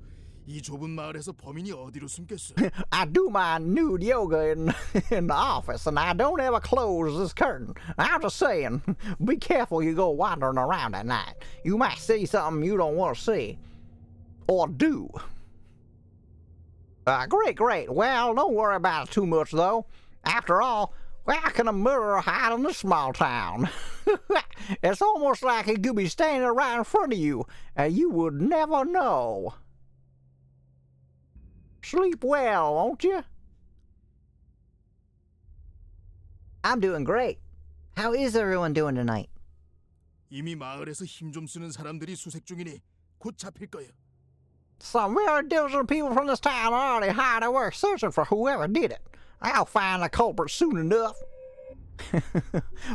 이 좁은 마을에서 범인이 어디로 숨겠어? I do my nude yoga in the office, and I don't ever close this curtain. I'm just saying, be careful you go wandering around at night. You might see something you don't want to see. Or do. Great. Well, don't worry about it too much, though. After all, where can a murderer hide in a small town? It's almost like he could be standing right in front of you, and you would never know. Sleep well, won't you? I'm doing great. How is everyone doing tonight? 이미 마을에서 힘 좀 쓰는 사람들이 수색 중이니 곧 잡힐 거야. Some very diligent people from this town are already hard at work searching for whoever did it. I'll find the culprit soon enough.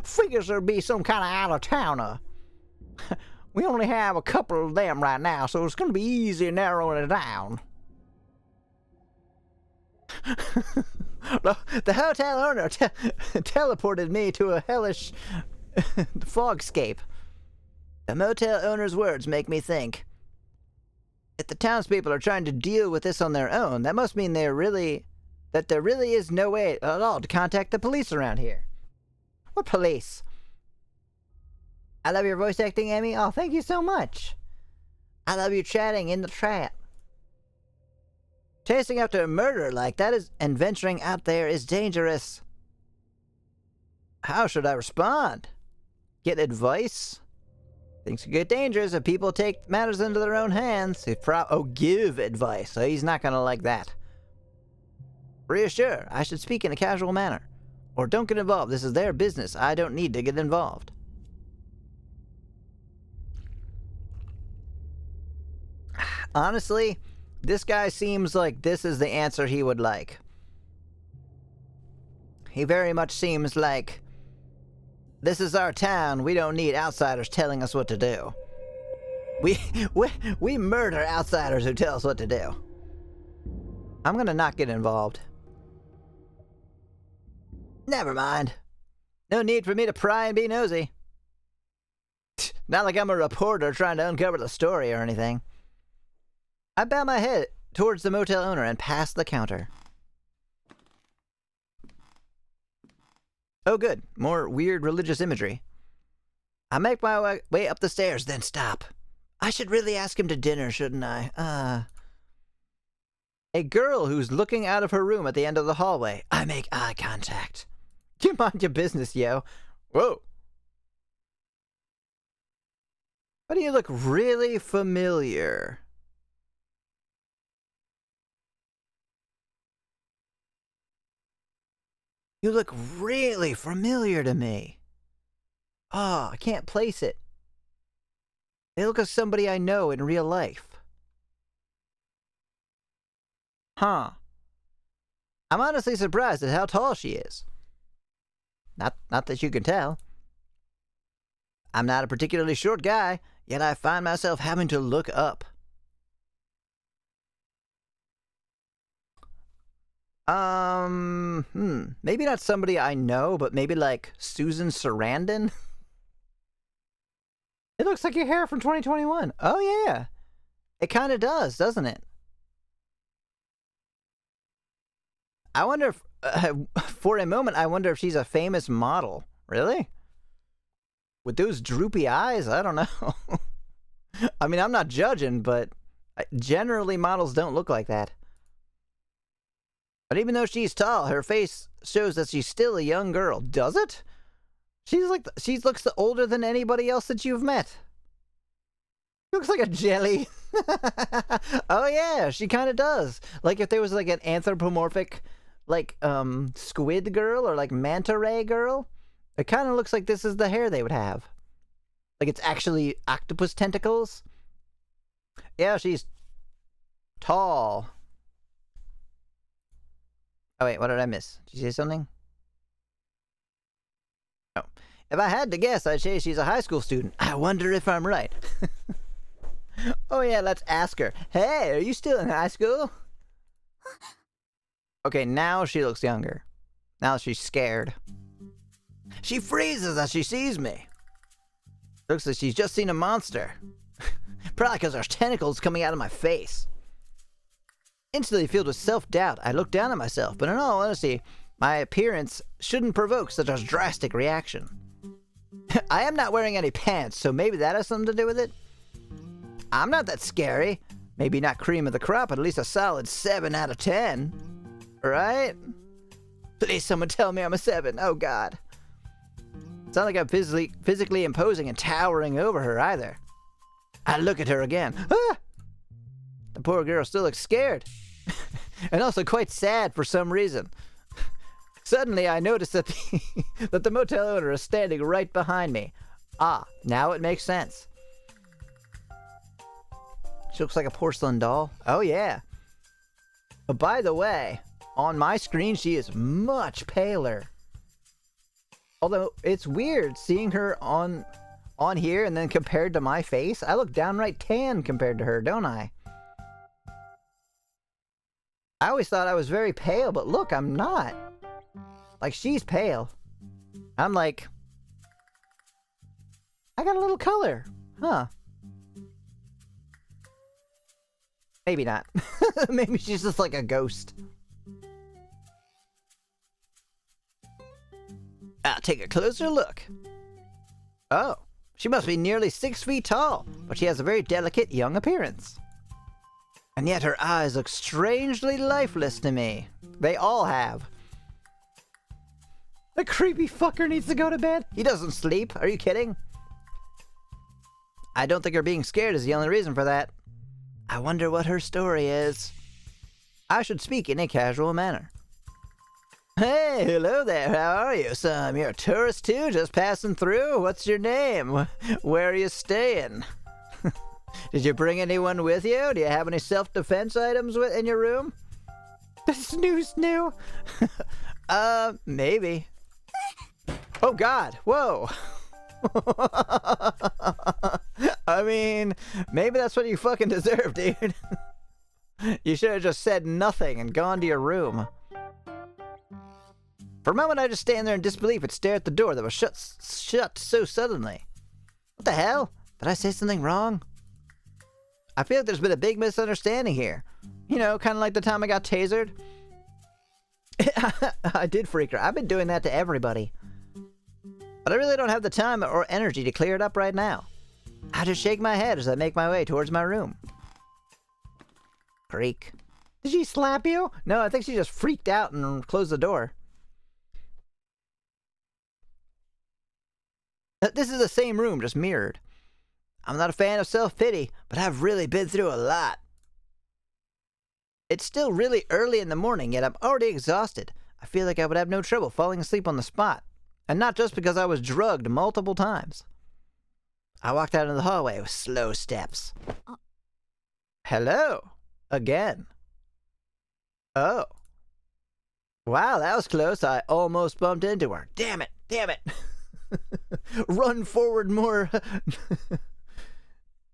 Figures there'd be some kind of out-of-towner. We only have a couple of them right now, so it's going to be easy narrowing it down. The hotel owner teleported me to a hellish fogscape. The motel owner's words make me think. If the townspeople are trying to deal with this on their own, that must mean there really is no way at all to contact the police around here. What police? I love your voice acting, Amy. Oh, thank you so much. I love you chatting in the chat. Chasing after a murderer like that and venturing out there is dangerous. How should I respond? Get advice? Things could get dangerous if people take matters into their own hands. Give advice. So he's not gonna like that. Reassure. I should speak in a casual manner. Or don't get involved. This is their business. I don't need to get involved. Honestly, this guy seems like this is the answer he would like. He very much seems like, this is our town, we don't need outsiders telling us what to do. We murder outsiders who tell us what to do. I'm gonna not get involved. Never mind. No need for me to pry and be nosy. Not like I'm a reporter trying to uncover the story or anything. I bow my head towards the motel owner and pass the counter. Oh good, more weird religious imagery. I make my way up the stairs, then stop. I should really ask him to dinner, shouldn't I? A girl who's looking out of her room at the end of the hallway. I make eye contact. You mind your business, yo. Whoa. Why do you look really familiar? You look really familiar to me. Oh, I can't place it. They look like somebody I know in real life. Huh. I'm honestly surprised at how tall she is. Not that you can tell. I'm not a particularly short guy, yet I find myself having to look up. Maybe not somebody I know, but maybe like Susan Sarandon? It looks like your hair from 2021. Oh yeah. It kind of does, doesn't it? I wonder if, for a moment, I wonder if she's a famous model. Really? With those droopy eyes? I don't know. I mean, I'm not judging, but generally models don't look like that. But even though she's tall, her face shows that she's still a young girl. Does it? She looks older than anybody else that you've met. She looks like a jelly. Oh yeah, she kind of does. Like if there was like an anthropomorphic, like squid girl or like manta ray girl, it kind of looks like this is the hair they would have. Like it's actually octopus tentacles. Yeah, she's tall. Oh wait, what did I miss? Did you say something? Oh. If I had to guess, I'd say she's a high school student. I wonder if I'm right. Oh yeah, let's ask her. Hey, are you still in high school? Okay, now she looks younger. Now she's scared. She freezes as she sees me. Looks like she's just seen a monster. Probably because there's tentacles coming out of my face. Instantly filled with self-doubt, I look down at myself, but in all honesty, my appearance shouldn't provoke such a drastic reaction. I am not wearing any pants, so maybe that has something to do with it? I'm not that scary. Maybe not cream of the crop, but at least a solid 7 out of 10. Right? Please someone tell me I'm a 7. Oh god. It's not like I'm physically imposing and towering over her either. I look at her again. Ah! The poor girl still looks scared. And also quite sad for some reason. Suddenly I notice that the motel owner is standing right behind me. Ah, now it makes sense. She looks like a porcelain doll. Oh yeah. But by the way, on my screen she is much paler. Although it's weird seeing her on here and then compared to my face. I look downright tan compared to her, don't I? I always thought I was very pale, but look, I'm not. Like, she's pale. I'm like... I got a little color. Huh. Maybe not. Maybe she's just like a ghost. I'll take a closer look. Oh, she must be nearly 6 feet tall, but she has a very delicate young appearance. And yet her eyes look strangely lifeless to me. They all have. The creepy fucker needs to go to bed. He doesn't sleep. Are you kidding? I don't think her being scared is the only reason for that. I wonder what her story is. I should speak in a casual manner. Hey, hello there, how are you? So, you're a tourist too, just passing through? What's your name? Where are you staying? Did you bring anyone with you? Do you have any self-defense items in your room? The snooze new? Maybe. Oh god, whoa. I mean, maybe that's what you fucking deserve, dude. You should have just said nothing and gone to your room. For a moment, I just stand there in disbelief and stare at the door that was shut so suddenly. What the hell? Did I say something wrong? I feel like there's been a big misunderstanding here. You know, kind of like the time I got tasered. I did freak her. I've been doing that to everybody. But I really don't have the time or energy to clear it up right now. I just shake my head as I make my way towards my room. Creak. Did she slap you? No, I think she just freaked out and closed the door. This is the same room, just mirrored. I'm not a fan of self-pity, but I've really been through a lot. It's still really early in the morning, yet I'm already exhausted. I feel like I would have no trouble falling asleep on the spot. And not just because I was drugged multiple times. I walked out into the hallway with slow steps. Hello. Again. Oh. Wow, that was close. I almost bumped into her. Damn it. Damn it. Run forward more...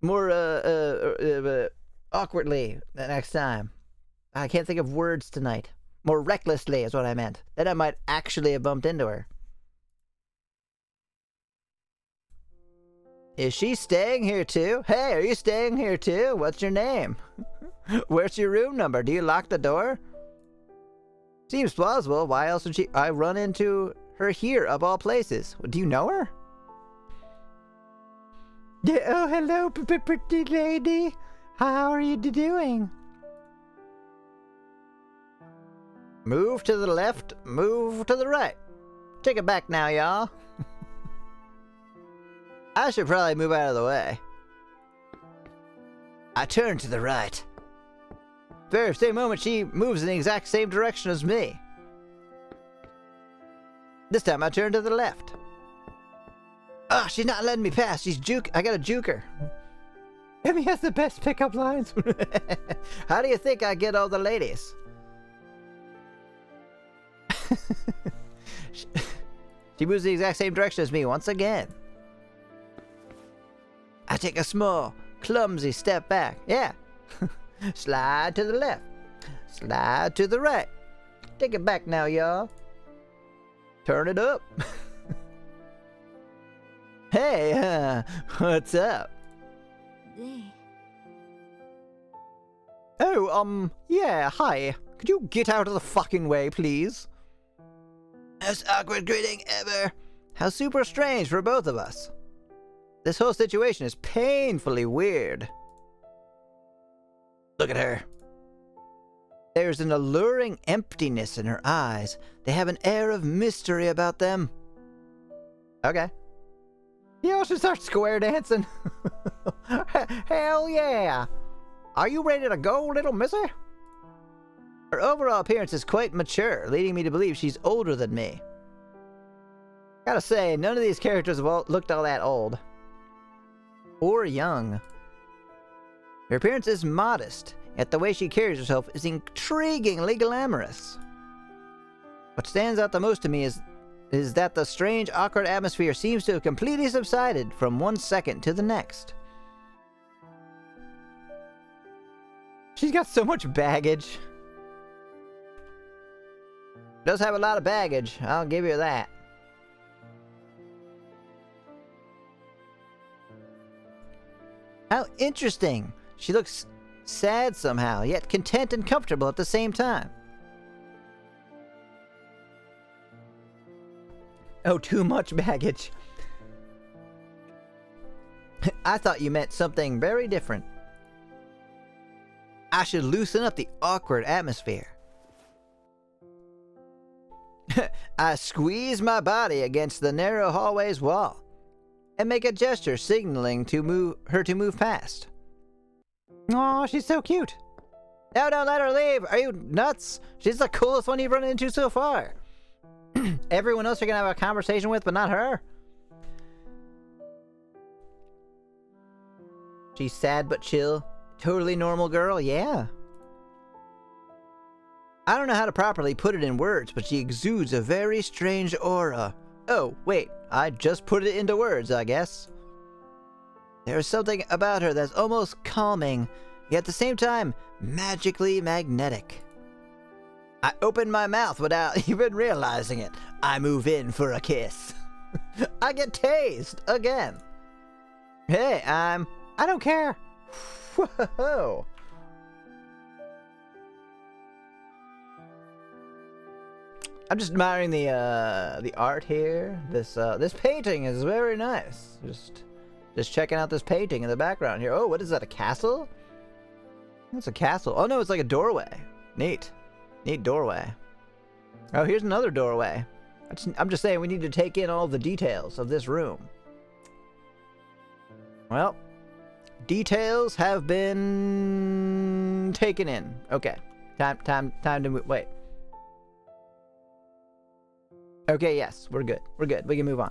more, awkwardly the next time. I can't think of words tonight. More recklessly is what I meant. Then I might actually have bumped into her. Is she staying here too? Hey, are you staying here too? What's your name? Where's your room number? Do you lock the door? Seems plausible. Why else would I run into her here, of all places? Do you know her? Yeah, oh, hello, pretty lady. How are you doing? Move to the left, move to the right. Take it back now, y'all. I should probably move out of the way. I turn to the right. Very same moment, she moves in the exact same direction as me. This time I turn to the left. Ah, she's not letting me pass. I gotta juke her. Emmy has the best pickup lines. How do you think I get all the ladies? She moves the exact same direction as me once again. I take a small, clumsy step back. Yeah. Slide to the left. Slide to the right. Take it back now, y'all. Turn it up. Hey, what's up? 네. Oh, yeah, hi. Could you get out of the fucking way, please? Most awkward greeting ever. How super strange for both of us. This whole situation is painfully weird. Look at her. There's an alluring emptiness in her eyes. They have an air of mystery about them. Okay. You should start square dancing. Hell yeah. Are you ready to go, little missy? Her overall appearance is quite mature, leading me to believe she's older than me. Gotta say, none of these characters have looked all that old. Or young. Her appearance is modest, yet the way she carries herself is intriguingly glamorous. What stands out the most to me is that the strange, awkward atmosphere seems to have completely subsided from one second to the next. She's got so much baggage. Does have a lot of baggage, I'll give you that. How interesting. She looks sad somehow, yet content and comfortable at the same time. Oh, too much baggage. I thought you meant something very different. I should loosen up the awkward atmosphere. I squeeze my body against the narrow hallway's wall and make a gesture signaling to her to move past. Aw, she's so cute. No, don't let her leave. Are you nuts? She's the coolest one you've run into so far. Everyone else you're gonna have a conversation with, but not her. She's sad but chill. Totally normal girl, yeah. I don't know how to properly put it in words, but she exudes a very strange aura. Oh, wait, I just put it into words, I guess. There's something about her that's almost calming, yet at the same time, magically magnetic. I open my mouth without even realizing it. I move in for a kiss. I get tased again. Hey, I don't care. Whoa. I'm just admiring the art here. This painting is very nice. Just checking out this painting in the background here. Oh, what is that? A castle? It's a castle. Oh no, it's like a doorway. Neat doorway. Oh, here's another doorway. I'm just saying we need to take in all the details of this room. Well, details have been taken in. Okay, time to move. Wait. Okay, yes, we're good. We're good. We can move on.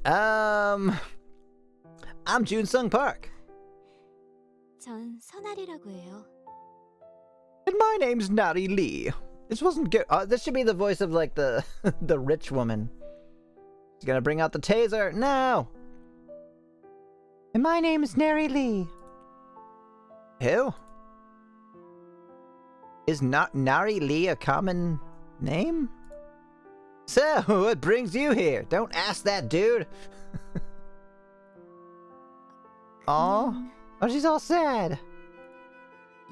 I'm Jun-Sung Park. 전 선아리라고 해요. And my name's Nari Lee. This wasn't good. This should be the voice of, like, the the rich woman. She's gonna bring out the taser. No! And my name is Neri Lee. Who? Is not Nari Lee a common name? So, what brings you here? Don't ask that dude. Aw. Oh, she's all sad.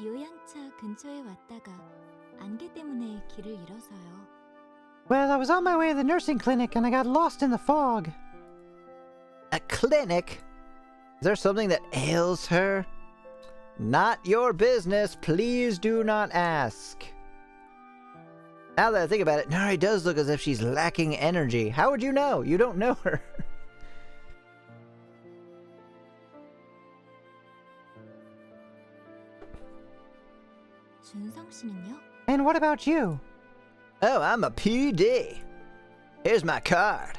요양차 근처에 왔다가 안개 때문에 길을 잃어서요. Well, I was on my way to the nursing clinic and I got lost in the fog. A clinic? Is there something that ails her? Not your business. Please do not ask. Now that I think about it, Nari does look as if she's lacking energy. How would you know? You don't know her. 준성 씨는요? And what about you? Oh, I'm a PD. Here's my card.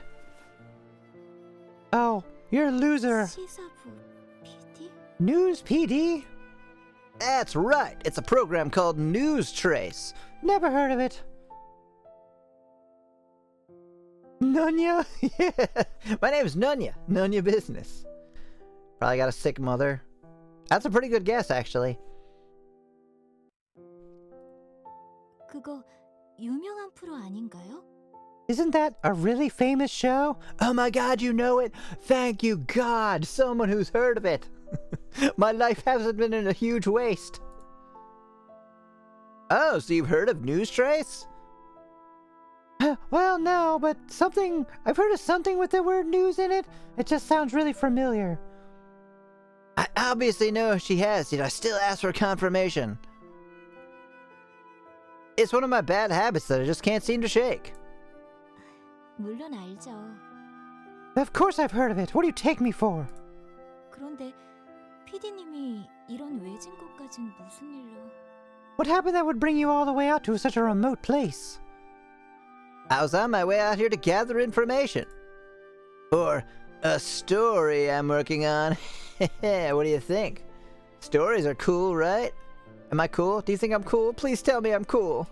Oh, you're a loser. 시사부 PD? News PD? That's right. It's a program called News Trace. Never heard of it. Nunya? Yeah. My name's Nunya. Nunya Business. Probably got a sick mother. That's a pretty good guess, actually. 그거 유명한 프로 아닌가요? Isn't that a really famous show? Oh my god, you know it! Thank you, God! Someone who's heard of it! My life hasn't been in a huge waste. Oh, so you've heard of News Trace? Well, no, but something... I've heard of something with the word news in it. It just sounds really familiar. I obviously know she has, yet I still ask for confirmation. It's one of my bad habits that I just can't seem to shake. 물론 알죠. Of course I've heard of it. What do you take me for? 그런데 PD님이 이런 외진 곳까진 무슨 일로? What happened that would bring you all the way out to such a remote place? I was on my way out here to gather information. Or a story I'm working on. What do you think? Stories are cool, right? Am I cool? Do you think I'm cool? Please tell me I'm cool.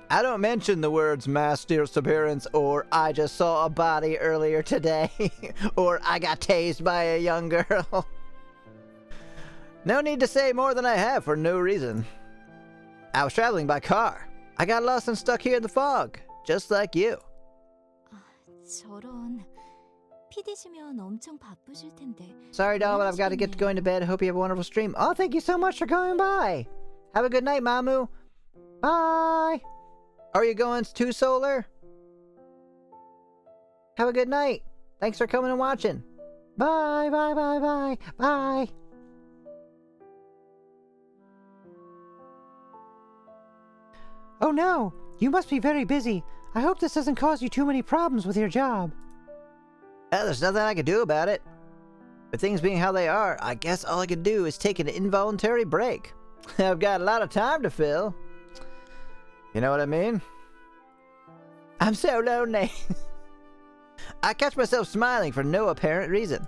I don't mention the words mass disappearance or I just saw a body earlier today or I got tased by a young girl. No need to say more than I have for no reason. I was traveling by car. I got lost and stuck here in the fog, just like you. 저런 PD시면 엄청 바쁘실 텐데. Sorry, doll, but I've got to get going to bed. Hope you have a wonderful stream. Oh, thank you so much for coming by. Have a good night, Mamu. Bye. Are you going to solar? Have a good night. Thanks for coming and watching. Bye, bye, bye, bye, bye. Oh no, you must be very busy. I hope this doesn't cause you too many problems with your job. Well, there's nothing I can do about it. With things being how they are, I guess all I can do is take an involuntary break. I've got a lot of time to fill. You know what I mean? I'm so lonely. I catch myself smiling for no apparent reason.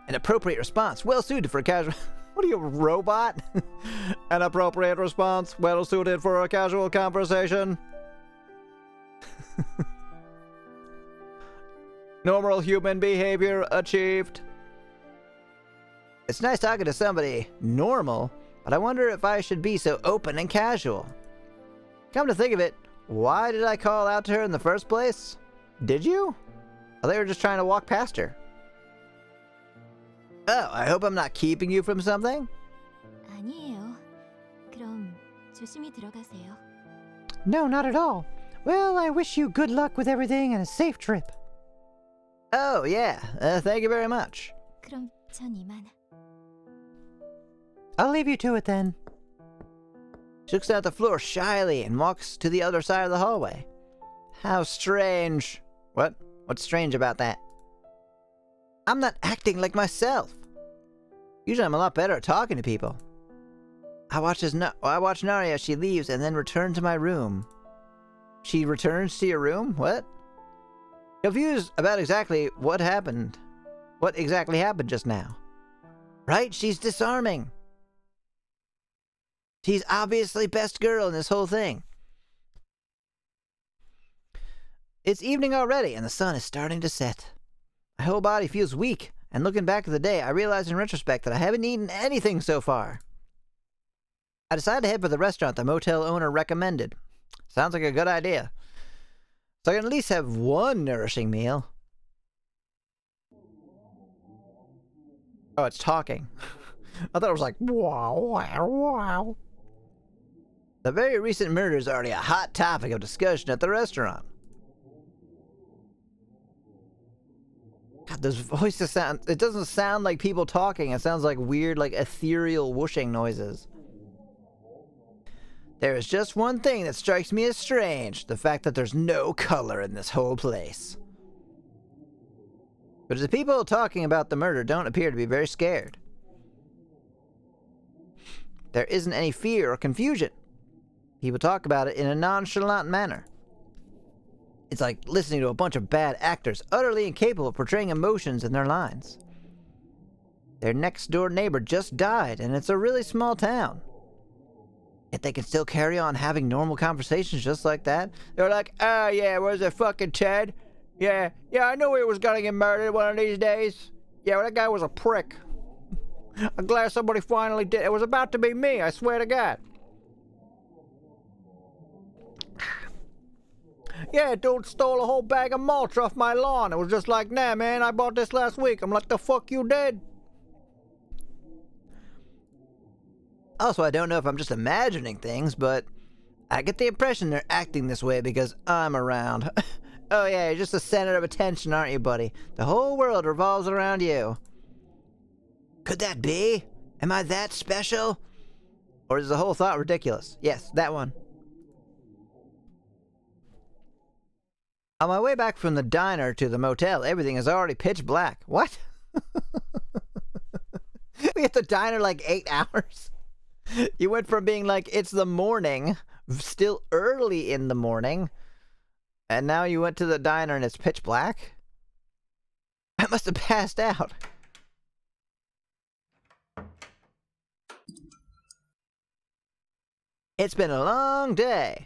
An appropriate response, well suited for a casual... What are you, a robot? An appropriate response, well suited for a casual conversation. Normal human behavior achieved. It's nice talking to somebody normal, but I wonder if I should be so open and casual. Come to think of it, why did I call out to her in the first place? Did you? Or they were just trying to walk past her. Oh, I hope I'm not keeping you from something? 아니에요. 그럼 조심히 들어가세요. No, not at all. Well, I wish you good luck with everything and a safe trip. Oh, yeah. Thank you very much. 그럼 전 이만. I'll leave you to it then. She looks down at the floor shyly and walks to the other side of the hallway. How strange. What? What's strange about that? I'm not acting like myself. Usually I'm a lot better at talking to people. I watch Nari as she leaves and then return to my room. She returns to your room? What? Confused about exactly what happened. What exactly happened just now? Right? She's disarming. She's obviously best girl in this whole thing. It's evening already and the sun is starting to set. My whole body feels weak, and looking back at the day, I realize in retrospect that I haven't eaten anything so far. I decide to head for the restaurant the motel owner recommended. Sounds like a good idea. So I can at least have one nourishing meal. Oh, it's talking. I thought it was like, wow, wow, wow. The very recent murder is already a hot topic of discussion at the restaurant. God, those voices sound... It doesn't sound like people talking. It sounds like weird, like, ethereal whooshing noises. There is just one thing that strikes me as strange. The fact that there's no color in this whole place. But the people talking about the murder don't appear to be very scared. There isn't any fear or confusion. People talk about it in a nonchalant manner. It's like listening to a bunch of bad actors, utterly incapable of portraying emotions in their lines. Their next-door neighbor just died, and it's a really small town. Yet they can still carry on having normal conversations just like that. They're like, oh yeah, was it fucking Ted? Yeah, I knew he was gonna get murdered one of these days. Yeah, well, that guy was a prick. I'm glad somebody finally did. It was about to be me, I swear to God. Yeah, dude stole a whole bag of mulch off my lawn. It was just like, nah, man, I bought this last week. I'm like, the fuck you did? Also, I don't know if I'm just imagining things, but I get the impression they're acting this way because I'm around. Oh yeah, you're just the center of attention, aren't you, buddy? The whole world revolves around you. Could that be? Am I that special? Or is the whole thought ridiculous? Yes, that one. On my way back from the diner to the motel, everything is already pitch black. What? We at the diner like 8 hours? You went from being like, it's the morning, still early in the morning, and now you went to the diner and it's pitch black? I must have passed out. It's been a long day.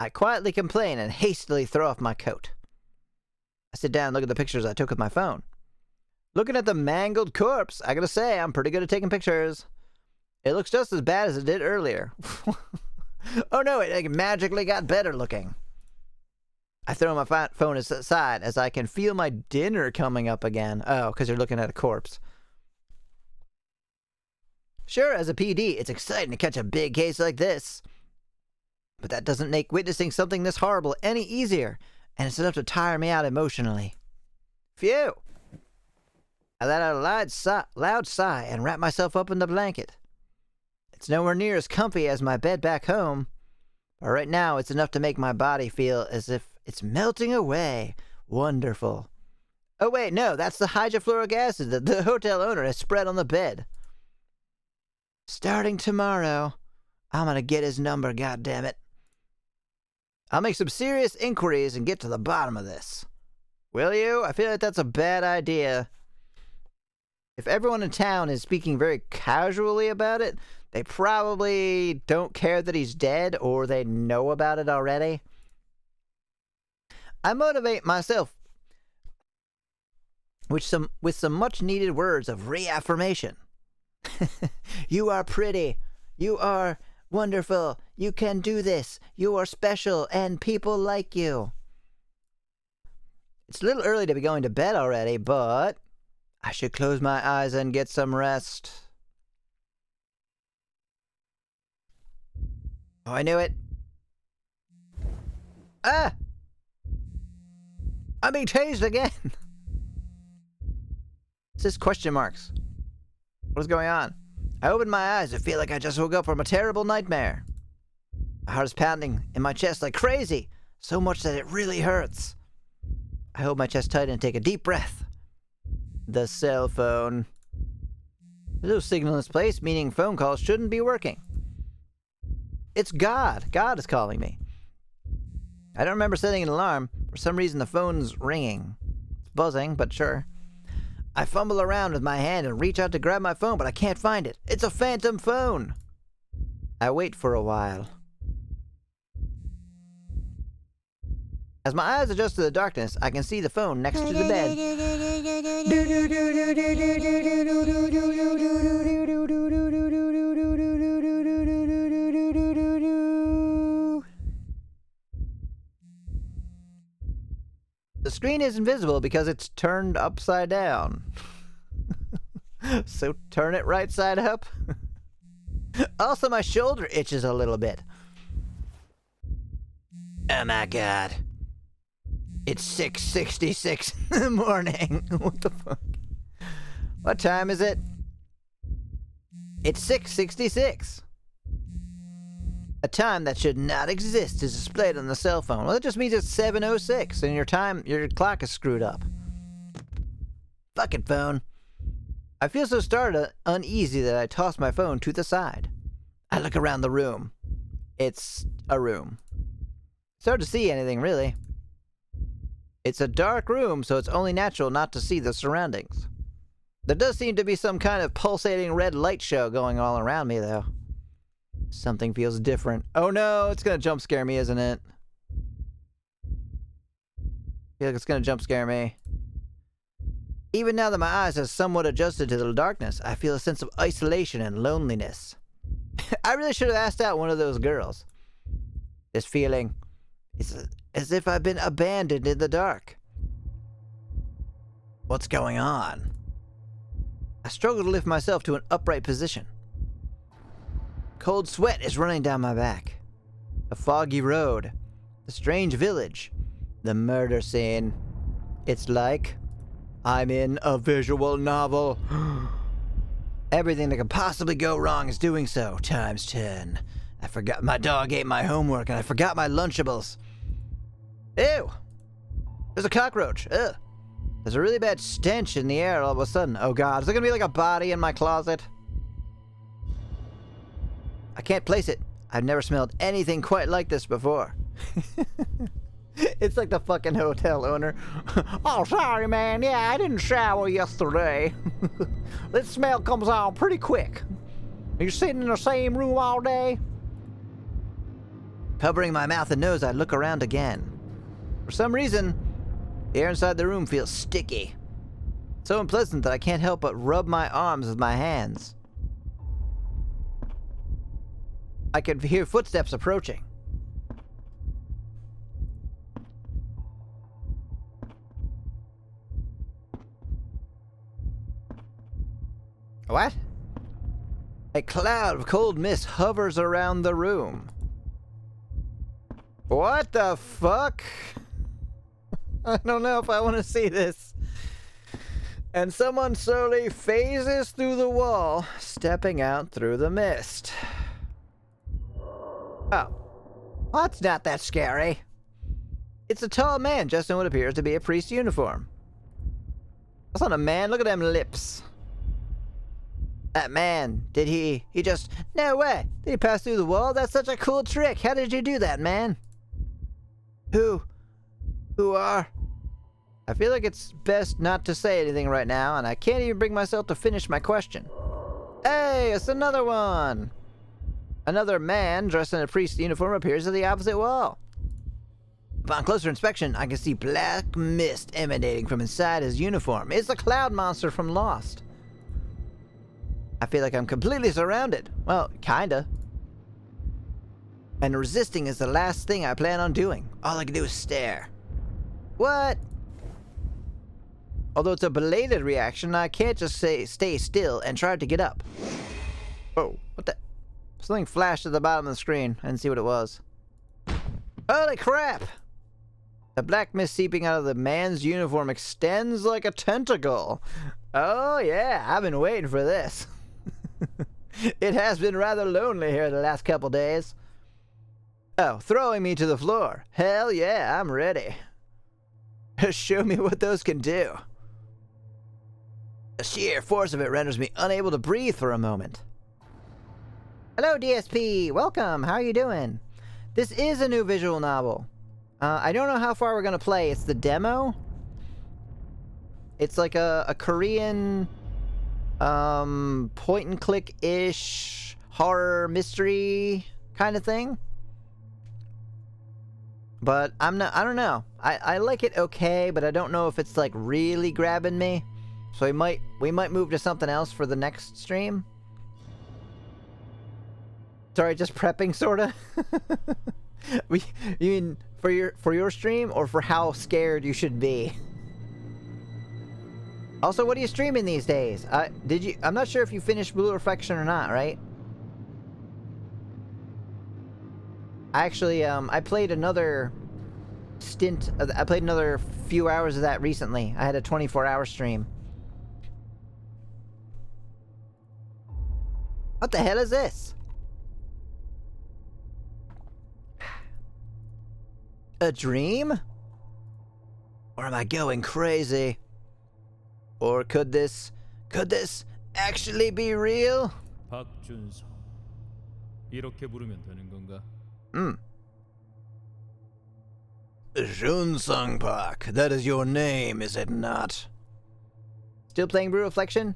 I quietly complain and hastily throw off my coat. I sit down and look at the pictures I took with my phone. Looking at the mangled corpse, I gotta say, I'm pretty good at taking pictures. It looks just as bad as it did earlier. Oh no, it magically got better looking. I throw my phone aside as I can feel my dinner coming up again. Oh, because you're looking at a corpse. Sure, as a PD, it's exciting to catch a big case like this. But that doesn't make witnessing something this horrible any easier, and it's enough to tire me out emotionally. Phew! I let out a loud sigh and wrap myself up in the blanket. It's nowhere near as comfy as my bed back home, but right now it's enough to make my body feel as if it's melting away. Wonderful. Oh wait, no, that's the hydrofluoric acid that the hotel owner has spread on the bed. Starting tomorrow, I'm gonna get his number, goddammit. I'll make some serious inquiries and get to the bottom of this. Will you? I feel like that's a bad idea. If everyone in town is speaking very casually about it, they probably don't care that he's dead or they know about it already. I motivate myself with some much needed words of reaffirmation. You are pretty. You are wonderful. You can do this. You are special and people like you. It's a little early to be going to bed already, but I should close my eyes and get some rest. Oh, I knew it. Ah! I'm being tased again. It says question marks. What is going on? I open my eyes and feel like I just woke up from a terrible nightmare. My heart is pounding in my chest like crazy, so much that it really hurts. I hold my chest tight and take a deep breath. The cell phone. There's no signal in this place, meaning phone calls shouldn't be working. It's God. God is calling me. I don't remember setting an alarm. For some reason, the phone's ringing. It's buzzing, but sure. I fumble around with my hand and reach out to grab my phone, but I can't find it. It's a phantom phone. I wait for a while. As my eyes adjust to the darkness, I can see the phone next to the bed. The screen is invisible because it's turned upside down. So turn it right side up. Also, my shoulder itches a little bit. Oh my god. It's 6:66 in the morning. What the fuck? What time is it? It's 6:66. A time that should not exist is displayed on the cell phone. Well, that just means it's 7:06 and your clock is screwed up. Fucking phone. I feel so startled, uneasy that I toss my phone to the side. I look around the room. It's a room. It's hard to see anything, really. It's a dark room, so it's only natural not to see the surroundings. There does seem to be some kind of pulsating red light show going all around me, though. Something feels different. Oh no, it's gonna jump scare me, isn't it? I feel like it's gonna jump scare me. Even now that my eyes have somewhat adjusted to the darkness, I feel a sense of isolation and loneliness. I really should have asked out one of those girls. This feeling is as if I've been abandoned in the dark. What's going on? I struggle to lift myself to an upright position. Cold sweat is running down my back. A foggy road. A strange village. The murder scene. It's like I'm in a visual novel. Everything that could possibly go wrong is doing so, times 10. I forgot my dog ate my homework and I forgot my Lunchables. Ew! There's a cockroach. Ugh. There's a really bad stench in the air all of a sudden. Oh god, is there gonna be like a body in my closet? I can't place it. I've never smelled anything quite like this before. It's like the fucking hotel owner. Oh, sorry, man. Yeah, I didn't shower yesterday. This smell comes on pretty quick. Are you sitting in the same room all day? Covering my mouth and nose, I look around again. For some reason, the air inside the room feels sticky. So unpleasant that I can't help but rub my arms with my hands. I could hear footsteps approaching. What? A cloud of cold mist hovers around the room. What the fuck? I don't know if I want to see this. And someone slowly phases through the wall, stepping out through the mist. Oh. Well, that's not that scary. It's a tall man dressed in what appears to be a priest's uniform. That's not a man. Look at them lips. That man, did he just... No way! Did he pass through the wall? That's such a cool trick! How did you do that, man? Who are... I feel like it's best not to say anything right now, and I can't even bring myself to finish my question. Hey, it's another one! Another man dressed in a priest's uniform appears at the opposite wall. Upon closer inspection, I can see black mist emanating from inside his uniform. It's the cloud monster from Lost. I feel like I'm completely surrounded. Well, kinda. And resisting is the last thing I plan on doing. All I can do is stare. What? Although it's a belated reaction, I can't just say stay still and try to get up. Oh, what the? Something flashed at the bottom of the screen. I didn't see what it was. Holy crap! The black mist seeping out of the man's uniform extends like a tentacle. Oh yeah, I've been waiting for this. It has been rather lonely here the last couple days. Oh, throwing me to the floor. Hell yeah, I'm ready. Show me what those can do. The sheer force of it renders me unable to breathe for a moment. Hello, DSP. Welcome. How are you doing? This is a new visual novel. I don't know how far we're going to play. It's the demo. It's like a Korean point-and-click-ish horror mystery kind of thing. But I don't know. I like it okay, but I don't know if it's like really grabbing me. So we might move to something else for the next stream. Sorry, just prepping sorta. You mean for your stream or for how scared you should be? Also, what are you streaming these days? I'm not sure if you finished Blue Reflection or not, right? I actually, I played another stint. I played another few hours of that recently. I had a 24-hour stream. What the hell is this? A dream? Or am I going crazy? Or could this actually be real? 박준성. 이렇게 부르면 되는 건가? Junsung Park, that is your name, is it not? Still playing Brew Reflection?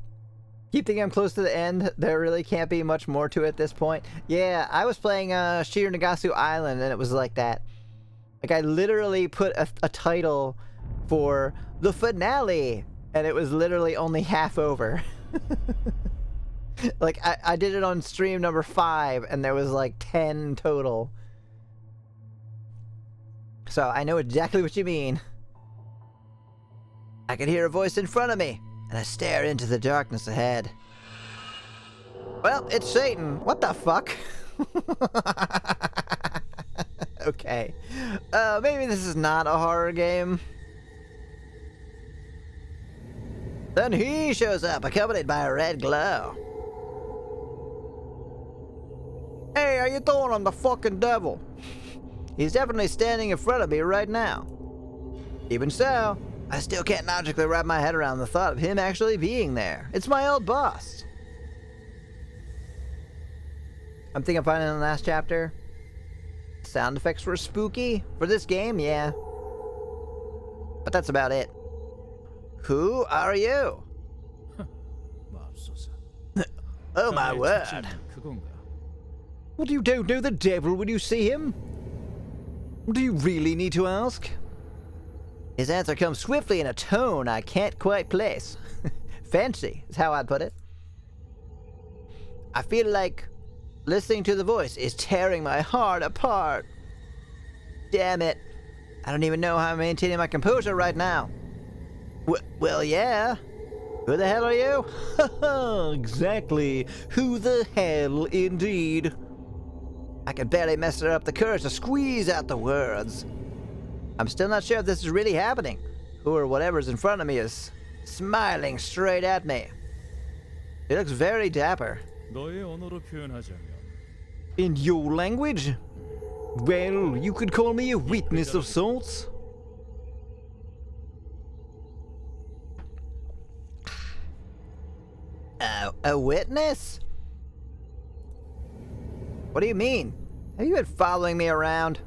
Keep thinking I'm close to the end. There really can't be much more to it at this point. Yeah, I was playing Shiro Nagasu Island, and it was like that. Like, I literally put a title for the finale, and it was literally only half over. Like, I did it on stream number 5, and there was like 10 total. So I know exactly what you mean. I can hear a voice in front of me, and I stare into the darkness ahead. Well, it's Satan. What the fuck? Okay. Maybe this is not a horror game. Then he shows up, accompanied by a red glow. Hey, how you doing? I'm the fucking devil. He's definitely standing in front of me right now. Even so, I still can't logically wrap my head around the thought of him actually being there. It's my old boss. I'm thinking of finding the last chapter. Sound effects were spooky for this game, yeah. But that's about it. Who are you? 맙소사. Oh my 자네의 word. 특징은 그건가? What, you don't know the devil when you see him? Do you really need to ask? His answer comes swiftly in a tone I can't quite place. Fancy is how I'd put it. I feel like listening to the voice is tearing my heart apart. Damn it. I don't even know how I'm maintaining my composure right now. Well, yeah. Who the hell are you? Exactly. Who the hell, indeed. I can barely muster up the courage to squeeze out the words. I'm still not sure if this is really happening. Who or whatever's in front of me is smiling straight at me. He looks very dapper. 너의 언어로 표현하자면 In your language? Well, you could call me a witness of sorts. A witness? What do you mean? Have you been following me around?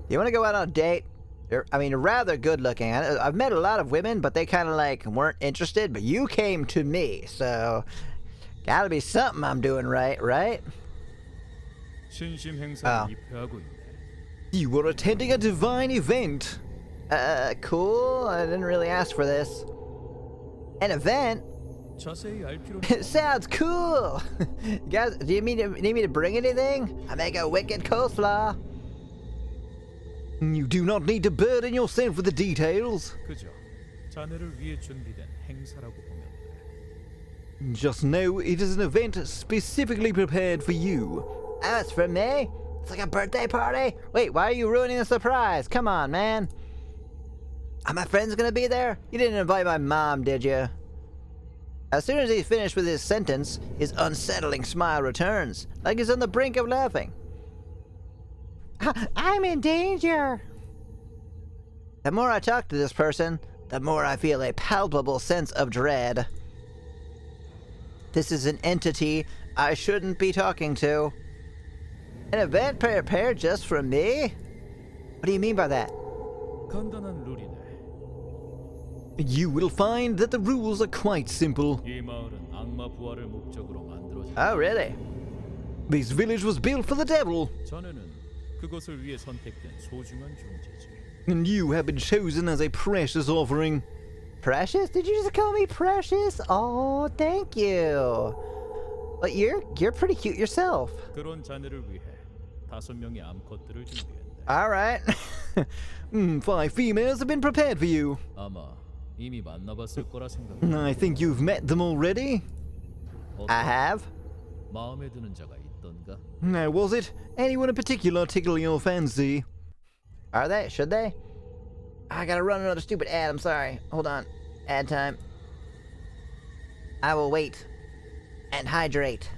You want to go out on a date? You're rather good looking. I've met a lot of women, but they kind of like weren't interested, but you came to me, so gotta be something I'm doing right? 신심 행사를 입회하고 있네. You were attending a divine event. Cool. I didn't really ask for this. An event? 자세히 알 필요는 It sounds cool. Guys, do you need me to bring anything? I make a wicked coleslaw. You do not need to burden yourself with the details. 그저 자네를 위해 준비된 행사라고 보면 돼. Just know it is an event specifically prepared for you. Oh, it's for me? It's like a birthday party? Wait, why are you ruining the surprise? Come on, man. Are my friends gonna be there? You didn't invite my mom, did you? As soon as he's finished with his sentence, his unsettling smile returns, like he's on the brink of laughing. I'm in danger. The more I talk to this person, the more I feel a palpable sense of dread. This is an entity I shouldn't be talking to. An event prepared just for me? What do you mean by that? 간단한 룰이네. You will find that the rules are quite simple. 이 마을은 악마 부활을 목적으로 만들어진. Oh, really? This village was built for the devil, 자네는 그것을 위해 선택된 소중한 존재지. and you have been chosen as a precious offering. Precious? Did you just call me precious? Oh, thank you. But you're pretty cute yourself. 그런 자네를 위해 5명의 암컷들을 준비했네. All right. 5 females have been prepared for you. 아마 이미 만나봤을 거라 생각해. I think you've met them already. I have. 마음에 드는 자가 있다. 어떤가? Now, was it? Anyone in particular tickle your fancy? Are they? Should they? I gotta run another stupid ad. I'm sorry. Hold on. Ad time. I will wait and hydrate.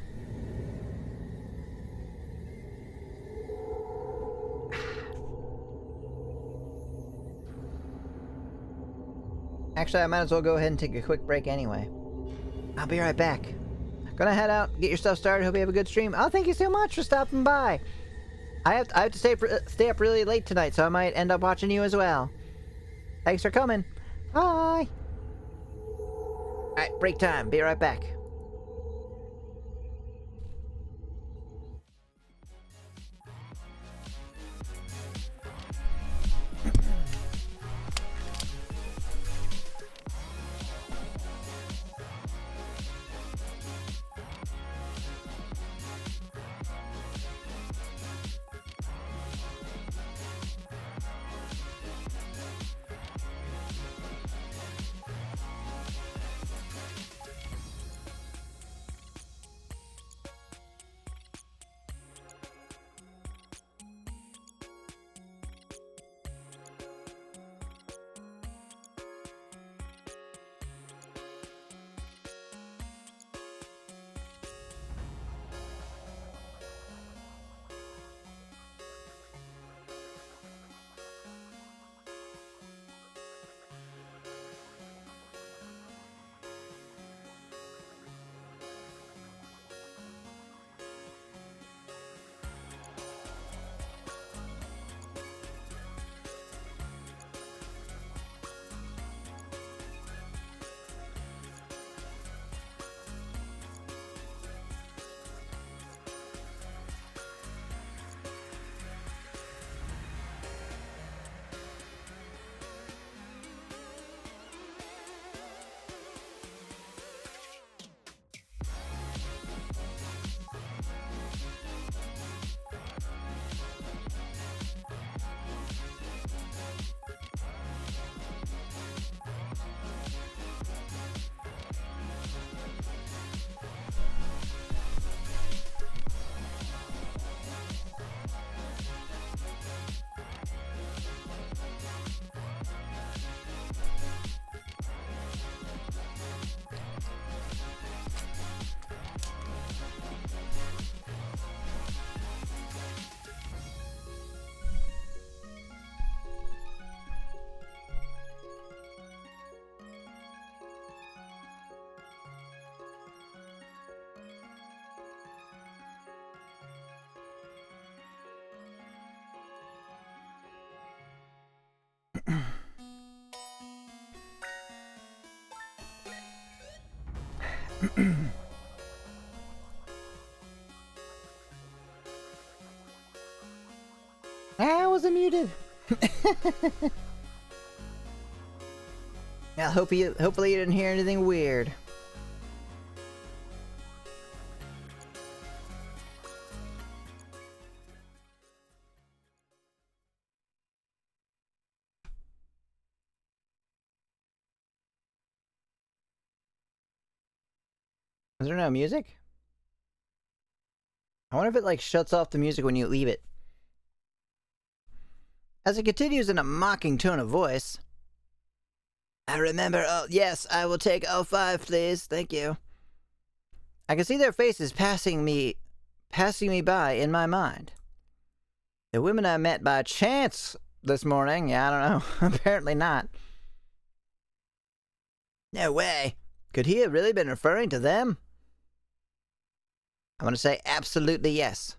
Actually, I might as well go ahead and take a quick break anyway. I'll be right back. Gonna head out, get your stuff started. Hope you have a good stream. Oh, thank you so much for stopping by. I have to stay up really late tonight, so I might end up watching you as well. Thanks for coming. Bye. All right, break time. Be right back. I was muted. Yeah, hopefully you didn't hear anything weird. Is there no music? I wonder if it like shuts off the music when you leave it. As it continues in a mocking tone of voice. I remember, oh yes, I will take O5, please. Thank you. I can see their faces passing me by in my mind. The women I met by chance this morning, yeah, I don't know. Apparently not. No way. Could he have really been referring to them? I want to say absolutely yes.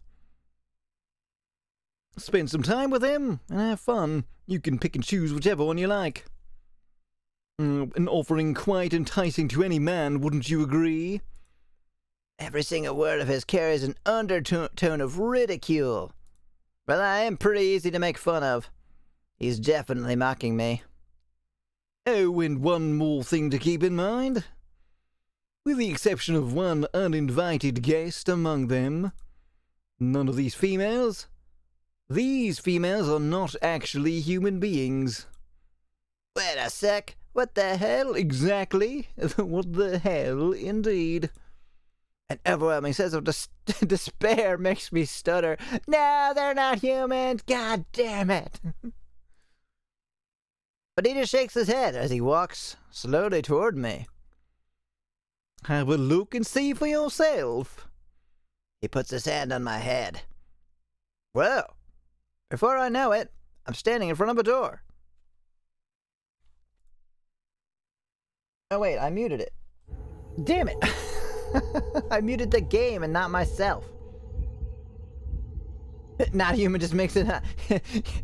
Spend some time with them and have fun. You can pick and choose whichever one you like. An offering quite enticing to any man, wouldn't you agree? Every single word of his carries an undertone of ridicule. But I am pretty easy to make fun of. He's definitely mocking me. Oh, and one more thing to keep in mind. With the exception of one uninvited guest among them, none of these females are not actually human beings. Wait a sec. What the hell? Exactly. What the hell, indeed. An overwhelming sense of despair makes me stutter. No, they're not humans. God damn it. But he just shakes his head as he walks slowly toward me. Have a look and see for yourself. He puts his hand on my head. Well, before I know it, I'm standing in front of a door. Oh wait, I muted it. Damn it. I muted the game and not myself. Not human just makes it...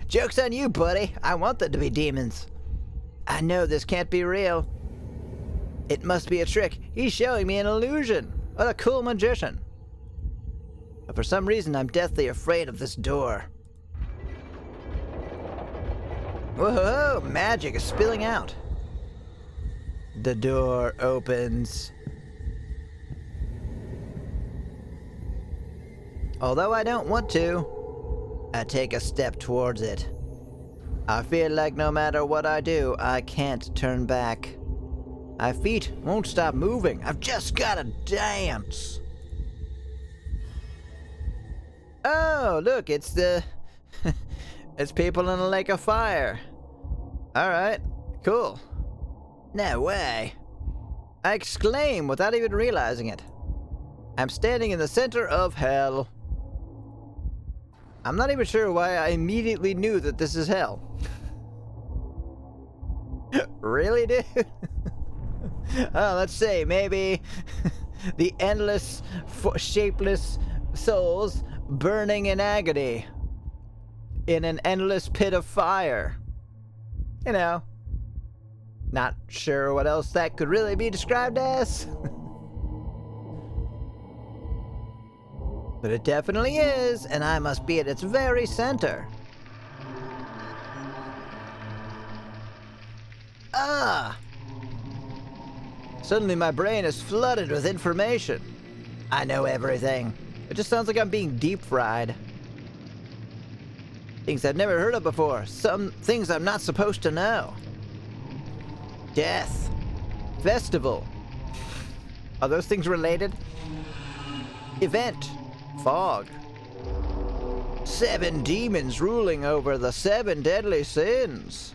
Joke's on you, buddy. I want them to be demons. I know this can't be real. It must be a trick. He's showing me an illusion. What a cool magician. But for some reason, I'm deathly afraid of this door. Whoa, magic is spilling out. The door opens. Although I don't want to, I take a step towards it. I feel like no matter what I do, I can't turn back. My feet won't stop moving. I've just gotta dance. Oh, look, it's the... it's people in a lake of fire. Alright, cool. No way. I exclaim without even realizing it. I'm standing in the center of hell. I'm not even sure why I immediately knew that this is hell. Really, dude? Oh, let's see, maybe the endless, shapeless souls burning in agony in an endless pit of fire. You know, not sure what else that could really be described as. But it definitely is, and I must be at its very center. Ah! Suddenly my brain is flooded with information. I know everything. It just sounds like I'm being deep fried. Things I've never heard of before. Some things I'm not supposed to know. Death. Festival. Are those things related? Event. Fog. 7 demons ruling over the 7 deadly sins.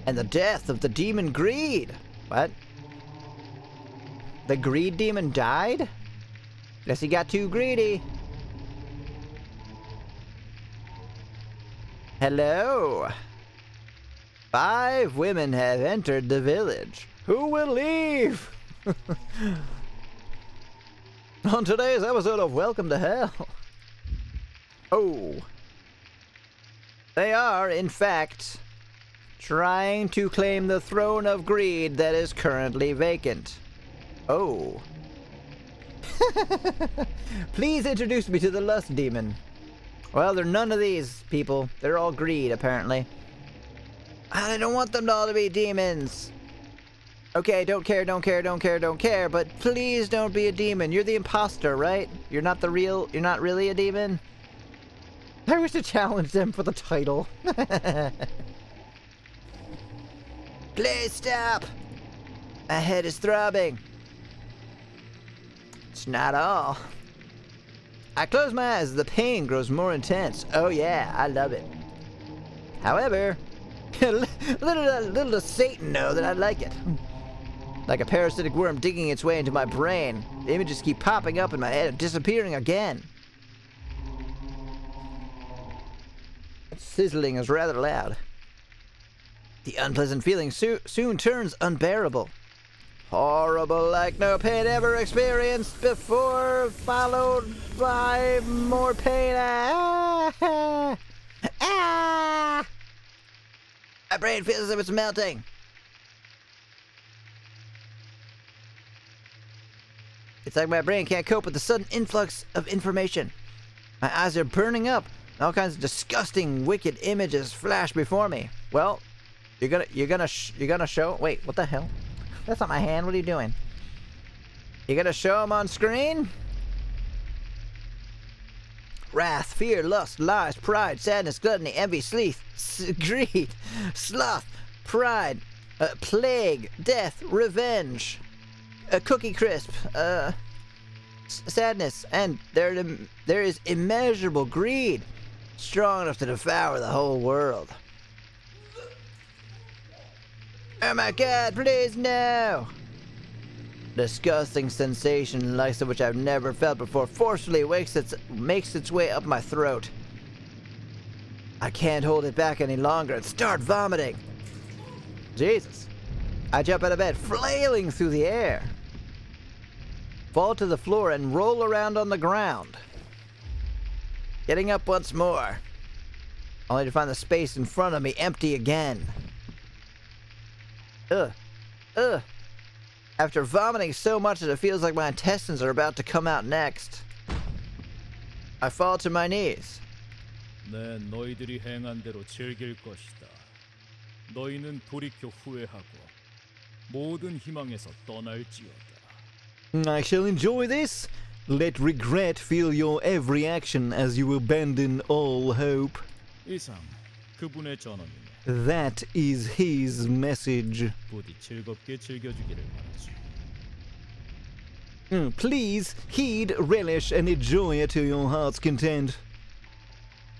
And the death of the demon Greed. What? The greed demon died? Guess he got too greedy. Hello. 5 women have entered the village. Who will leave? On today's episode of Welcome to Hell. Oh. They are, in fact, trying to claim the throne of greed that is currently vacant. Oh. Please introduce me to the lust demon. Well, they're none of these people. They're all greed, apparently. I don't want them all to be demons. Okay, don't care, but please don't be a demon. You're the imposter, right? You're not really a demon? I wish to challenge them for the title. Please stop. My head is throbbing. It's not all. I close my eyes as the pain grows more intense. Oh yeah, I love it. However, little does Satan know that I like it. Like a parasitic worm digging its way into my brain, the images keep popping up in my head and disappearing again. That sizzling is rather loud. The unpleasant feeling soon turns unbearable. Horrible like no pain ever experienced before, followed by more pain. Ah! Ah! My brain feels as if it's melting. It's like my brain can't cope with the sudden influx of information. My eyes are burning up, and all kinds of disgusting, wicked images flash before me. Well, you're gonna show. Wait, what the hell? That's not my hand. What are you doing? You gonna show them on screen? Wrath, fear, lust, lies, pride, sadness, gluttony, envy, greed, sloth, pride, plague, death, revenge, a cookie crisp, sadness, and there is immeasurable greed, strong enough to devour the whole world. Oh my god, please no! Disgusting sensation, likes of which I've never felt before, forcefully makes its way up my throat. I can't hold it back any longer and start vomiting. Jesus. I jump out of bed, flailing through the air. Fall to the floor and roll around on the ground. Getting up once more, only to find the space in front of me empty again. Ugh. After vomiting so much that it feels like my intestines are about to come out next, I fall to my knees. 내 너희들이 행한 대로 즐길 것이다. 너희는 돌이켜 후회하고 모든 희망에서 떠날지어다. I shall enjoy this. Let regret fill your every action as you abandon all hope. 이상 그분의 전언이네. That is his message. 부디 즐겁게 즐겨주기를 바라지. Please heed, relish, and enjoy it to your heart's content.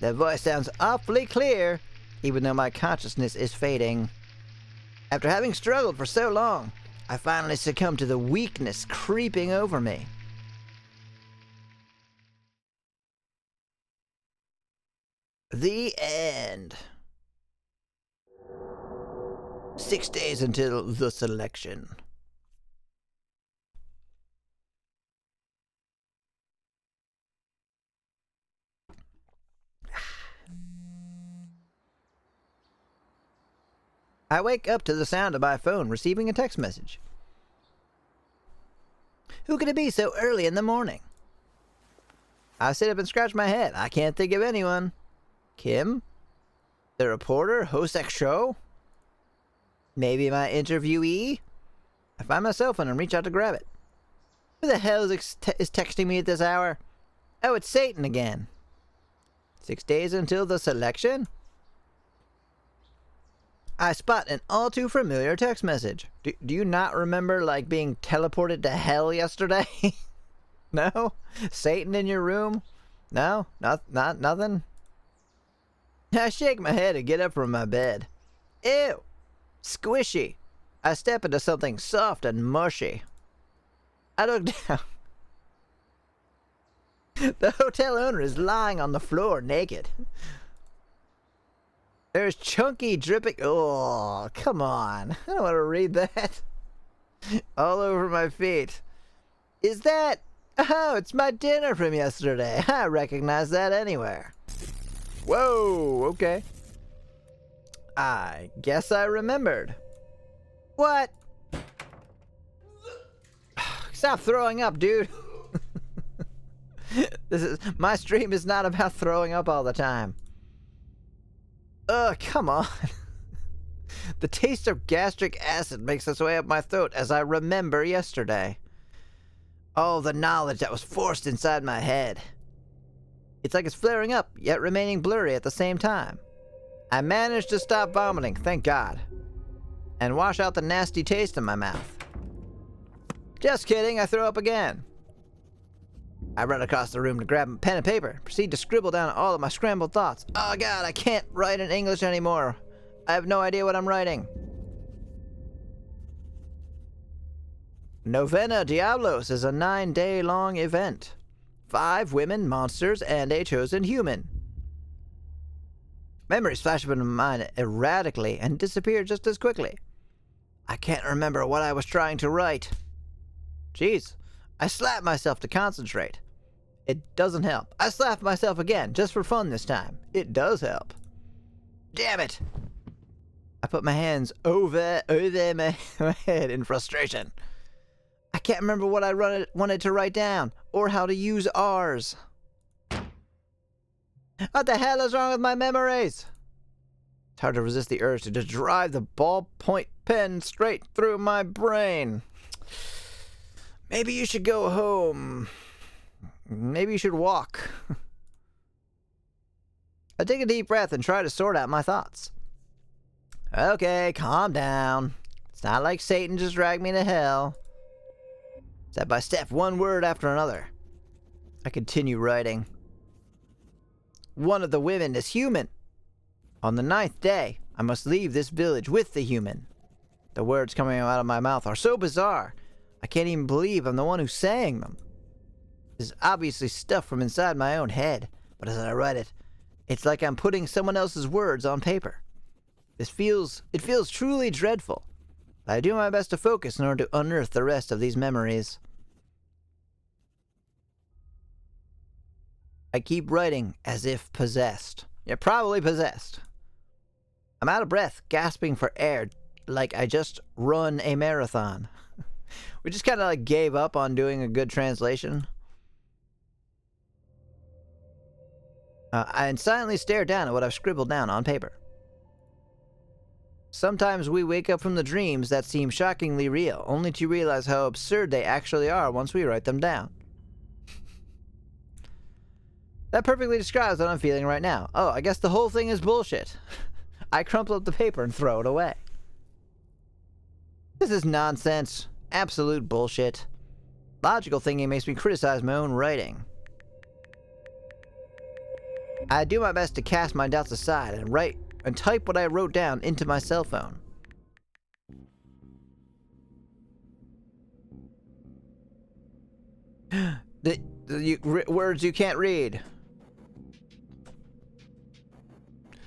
That voice sounds awfully clear, even though my consciousness is fading. After having struggled for so long, I finally succumb to the weakness creeping over me. The end. 6 days until the selection. I wake up to the sound of my phone receiving a text message. Who could it be so early in the morning? I sit up and scratch my head. I can't think of anyone. Kim? The reporter? Host X show? Maybe my interviewee? I find my cell phone and reach out to grab it. Who the hell is texting me at this hour? Oh, it's Satan again. 6 days until the selection? I spot an all too familiar text message. Do you not remember, like, being teleported to hell yesterday? No? Satan in your room? No? Nothing? I shake my head and get up from my bed. Ew! Squishy. I step into something soft and mushy. I look down. The hotel owner is lying on the floor naked. There's chunky dripping. Oh, come on. I don't want to read that. All over my feet. Is that? Oh, it's my dinner from yesterday. I recognize that anywhere. Whoa, okay. I guess I remembered. What? Stop throwing up, dude. My stream is not about throwing up all the time. Ugh, come on. The taste of gastric acid makes its way up my throat as I remember yesterday. Oh, the knowledge that was forced inside my head. It's like it's flaring up, yet remaining blurry at the same time. I managed to stop vomiting, thank God, and wash out the nasty taste in my mouth. Just kidding, I throw up again. I run across the room to grab a pen and paper, proceed to scribble down all of my scrambled thoughts. Oh God, I can't write in English anymore. I have no idea what I'm writing. Novena Diabolos is a 9-day-long event. 5 women, monsters, and a chosen human. Memories flash up in my mind erratically and disappear just as quickly. I can't remember what I was trying to write. Jeez, I slap myself to concentrate. It doesn't help. I slap myself again, just for fun this time. It does help. Damn it! I put my hands over my head in frustration. I can't remember what I wanted to write down, or how to use R's. What the hell is wrong with my memories? It's hard to resist the urge to just drive the ballpoint pen straight through my brain. Maybe you should go home. Maybe you should walk. I take a deep breath and try to sort out my thoughts. Okay, calm down. It's not like Satan just dragged me to hell. Step by step, one word after another. I continue writing. One of the women is human. On the 9th day, I must leave this village with the human. The words coming out of my mouth are so bizarre, I can't even believe I'm the one who's saying them. This is obviously stuff from inside my own head, but as I write it, it's like I'm putting someone else's words on paper. It feels truly dreadful. I do my best to focus in order to unearth the rest of these memories. I keep writing as if possessed. Yeah, probably possessed. I'm out of breath, gasping for air, like I just run a marathon. We just kind of like gave up on doing a good translation. I silently stare down at what I've scribbled down on paper. Sometimes we wake up from the dreams that seem shockingly real, only to realize how absurd they actually are once we write them down. That perfectly describes what I'm feeling right now. Oh, I guess the whole thing is bullshit. I crumple up the paper and throw it away. This is nonsense. Absolute bullshit. Logical thinking makes me criticize my own writing. I do my best to cast my doubts aside and write and type what I wrote down into my cell phone. Words you can't read.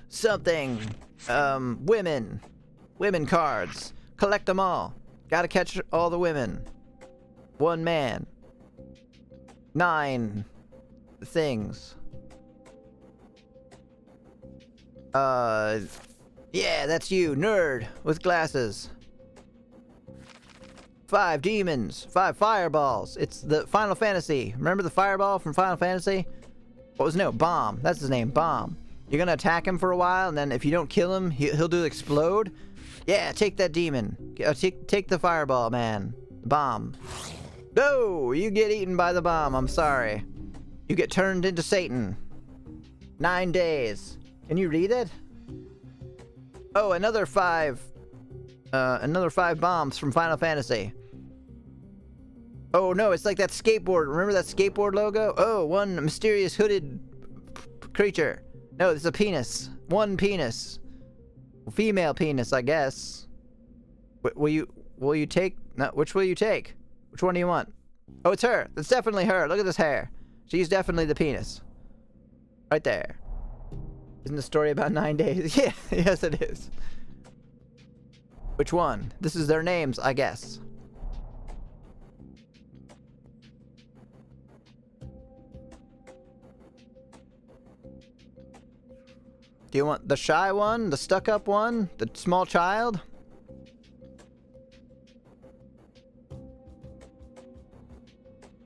Something. Women. Women cards. Collect them all. Gotta catch all the women. One man. 9 things. Yeah, that's you, nerd, with glasses. 5 demons, 5 fireballs. It's the Final Fantasy. Remember the fireball from Final Fantasy? What was no, Bomb. That's his name, Bomb. You're gonna attack him for a while, and then if you don't kill him, he'll do explode. Yeah, take that demon. Take the fireball, man. Bomb. No, you get eaten by the bomb. I'm sorry. You get turned into Satan. 9 days. Can you read it? Oh, another 5 bombs from Final Fantasy. Oh no, it's like that skateboard. Remember that skateboard logo? Oh, one mysterious hooded creature. No, it's a penis. One penis. Female penis, I guess. Will you take? No, which will you take? Which one do you want? Oh, it's her. That's definitely her. Look at this hair. She's definitely the penis. Right there. Isn't the story about 9 days? Yeah, yes it is. Which one? This is their names, I guess. Do you want the shy one? The stuck-up one? The small child?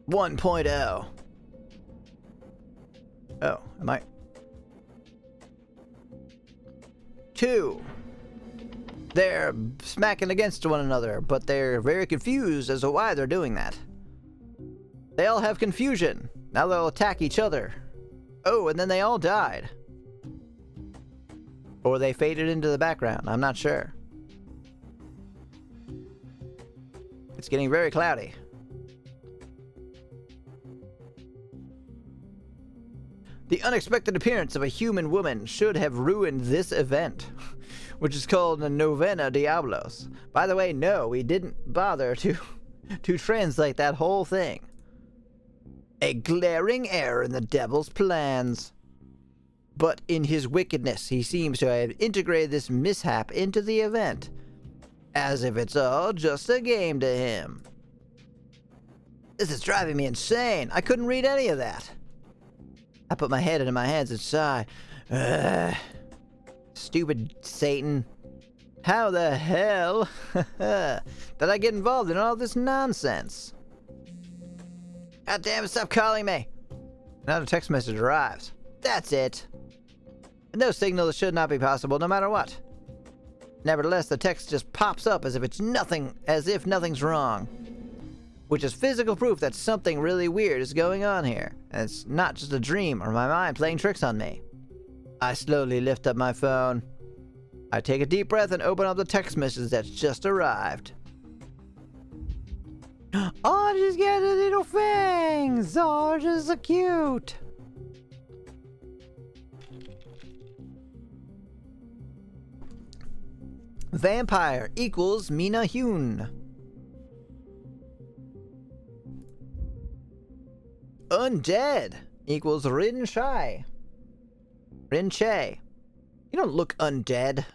.0. Oh, am I... 2. They're smacking against one another, but they're very confused as to why they're doing that. They all have confusion. Now they'll attack each other. Oh, and then they all died. Or they faded into the background. I'm not sure. It's getting very cloudy. The unexpected appearance of a human woman should have ruined this event, which is called Novena Diabolos. By the way, no, we didn't bother to translate that whole thing. A glaring error in the devil's plans. But in his wickedness, he seems to have integrated this mishap into the event, as if it's all just a game to him. This is driving me insane. I couldn't read any of that. I put my head into my hands and sigh. Stupid Satan. How the hell did I get involved in all this nonsense? God damn it, stop calling me. Another text message arrives. That's it. No signal that should not be possible, no matter what. Nevertheless, the text just pops up as if nothing's wrong. Which is physical proof that something really weird is going on here, and it's not just a dream or my mind playing tricks on me. I slowly lift up my phone. I take a deep breath and open up the text message that's just arrived. Oh, just get the little fangs! Oh, Oh, she's so cute. Vampire equals Mina Hyun. Undead equals Rin Chai. Rin Che. You don't look undead.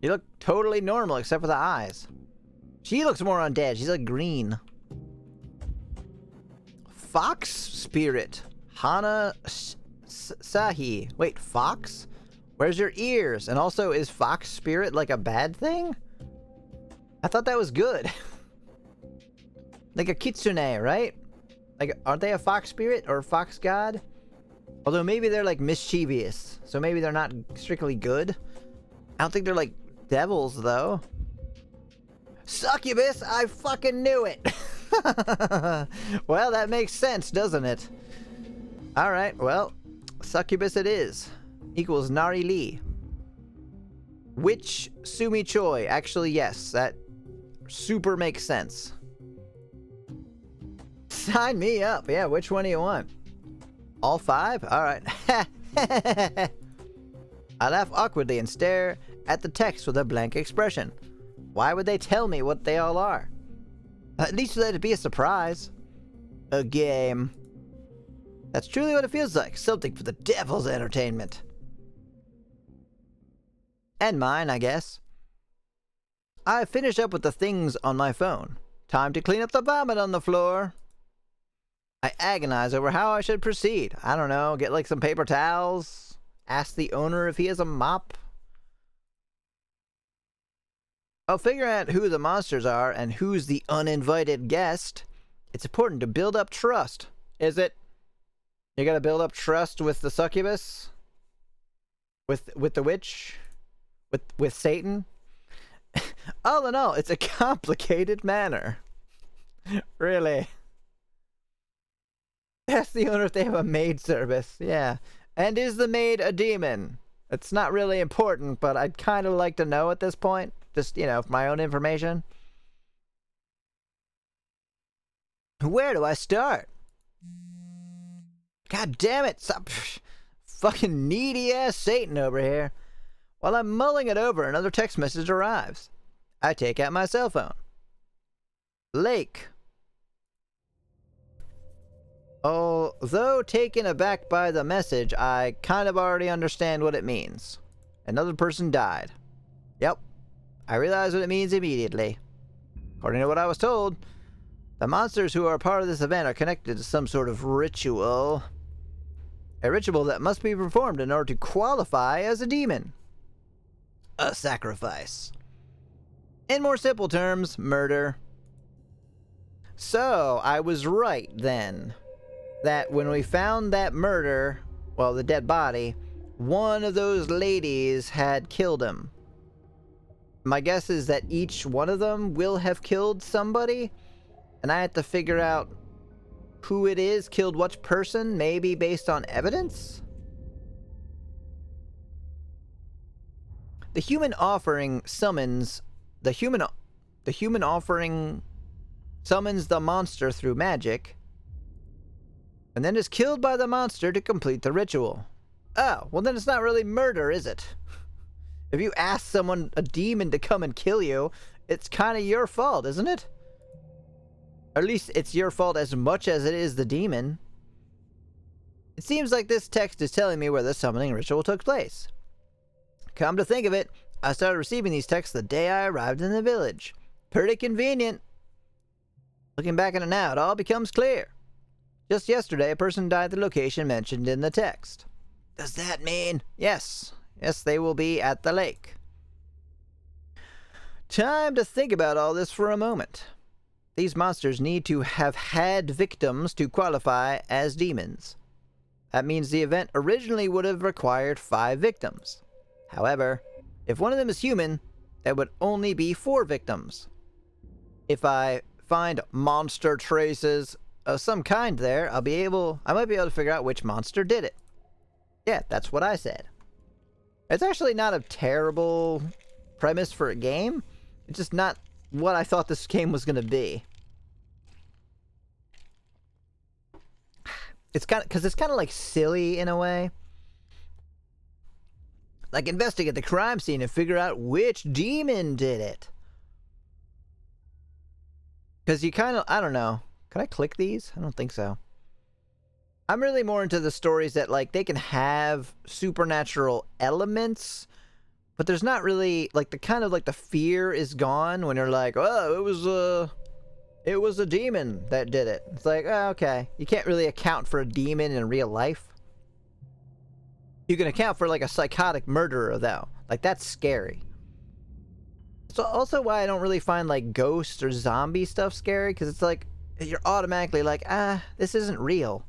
You look totally normal except for the eyes. She looks more undead. She's like green. Fox Spirit. Hana Sahi. Wait, fox? Where's your ears? And also, is Fox Spirit like a bad thing? I thought that was good. Like a kitsune, right? Like, aren't they a fox spirit or fox god? Although maybe they're like mischievous. So maybe they're not strictly good. I don't think they're like devils, though. Succubus! I fucking knew it! Well, that makes sense, doesn't it? Alright, well, succubus it is. Equals Nari Lee. Which Sumi Choi? Actually, yes, that super makes sense. Sign me up. Yeah, which one do you want? All 5? Alright. I laugh awkwardly and stare at the text with a blank expression. Why would they tell me what they all are? At least let it be a surprise. A game. That's truly what it feels like. Something for the devil's entertainment. And mine, I guess. I finish up with the things on my phone. Time to clean up the vomit on the floor. I agonize over how I should proceed. I don't know, get like some paper towels? Ask the owner if he has a mop? I'll figure out who the monsters are and who's the uninvited guest. It's important to build up trust. Is it? You gotta build up trust with the succubus? With the witch? With Satan? All in all, it's a complicated matter. Really. Ask the owner if they have a maid service. Yeah. And is the maid a demon? It's not really important, but I'd kind of like to know at this point. Just, you know, for my own information. Where do I start? God damn it! Stop. Fucking needy ass Satan over here. While I'm mulling it over, another text message arrives. I take out my cell phone. Lake. Although taken aback by the message, I kind of already understand what it means. Another person died. Yep. I realize what it means immediately. According to what I was told, the monsters who are part of this event are connected to some sort of ritual. A ritual that must be performed in order to qualify as a demon. A sacrifice. In more simple terms, murder. So, I was right then. That when we found that murder, well, the dead body, one of those ladies had killed him. My guess is that each one of them will have killed somebody, and I have to figure out who it is killed which person, maybe based on evidence? The human offering summons the monster through magic, and then is killed by the monster to complete the ritual. Oh, well then it's not really murder, is it? If you ask someone, a demon, to come and kill you, it's kind of your fault, isn't it? Or at least it's your fault as much as it is the demon. It seems like this text is telling me where the summoning ritual took place. Come to think of it, I started receiving these texts the day I arrived in the village. Pretty convenient. Looking back on it now, it all becomes clear. Just yesterday, a person died at the location mentioned in the text. Does that mean? Yes. Yes, they will be at the lake. Time to think about all this for a moment. These monsters need to have had victims to qualify as demons. That means the event originally would have required 5 victims. However, if one of them is human, that would only be 4 victims. If I find monster traces of some kind there, I might be able to figure out which monster did it. Yeah, that's what I said. It's actually not a terrible premise for a game. It's just not what I thought this game was going to be. It's kind of, because it's kind of like silly in a way. Like, investigate the crime scene and figure out which demon did it. Because you kind of, I don't know. Can I click these? I don't think so. I'm really more into the stories that, like, they can have supernatural elements, but there's not really, like, the kind of, like, the fear is gone when you're like, oh, it was a demon that did it. It's like, oh, okay. You can't really account for a demon in real life. You can account for, like, a psychotic murderer, though. Like, that's scary. So also why I don't really find, like, ghost or zombie stuff scary, because it's like, you're automatically like, this isn't real.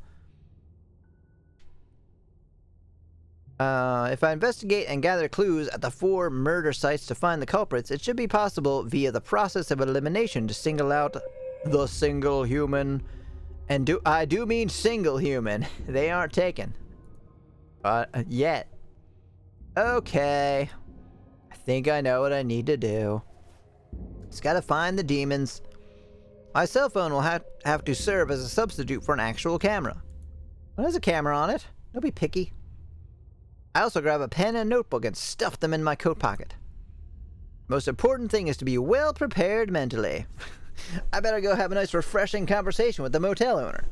If I investigate and gather clues at the 4 murder sites to find the culprits, it should be possible via the process of elimination to single out the single human. And I do mean single human. They aren't taken. Yet. Okay. I think I know what I need to do. Just gotta find the demons. My cell phone will have to serve as a substitute for an actual camera. Well, there's a camera on it. Don't be picky. I also grab a pen and notebook and stuff them in my coat pocket. Most important thing is to be well prepared mentally. I better go have a nice refreshing conversation with the motel owner.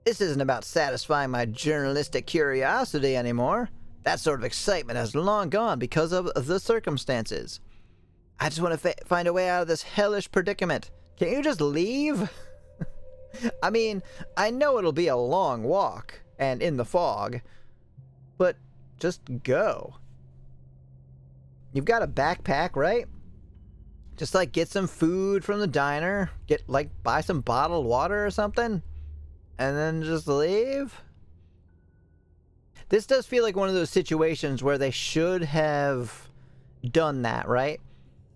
This isn't about satisfying my journalistic curiosity anymore. That sort of excitement has long gone because of the circumstances. I just want to find a way out of this hellish predicament. Can't you just leave? I mean, I know it'll be a long walk, and in the fog, but just go. You've got a backpack, right? Just, like, get some food from the diner, buy some bottled water or something, and then just leave? This does feel like one of those situations where they should have done that, right?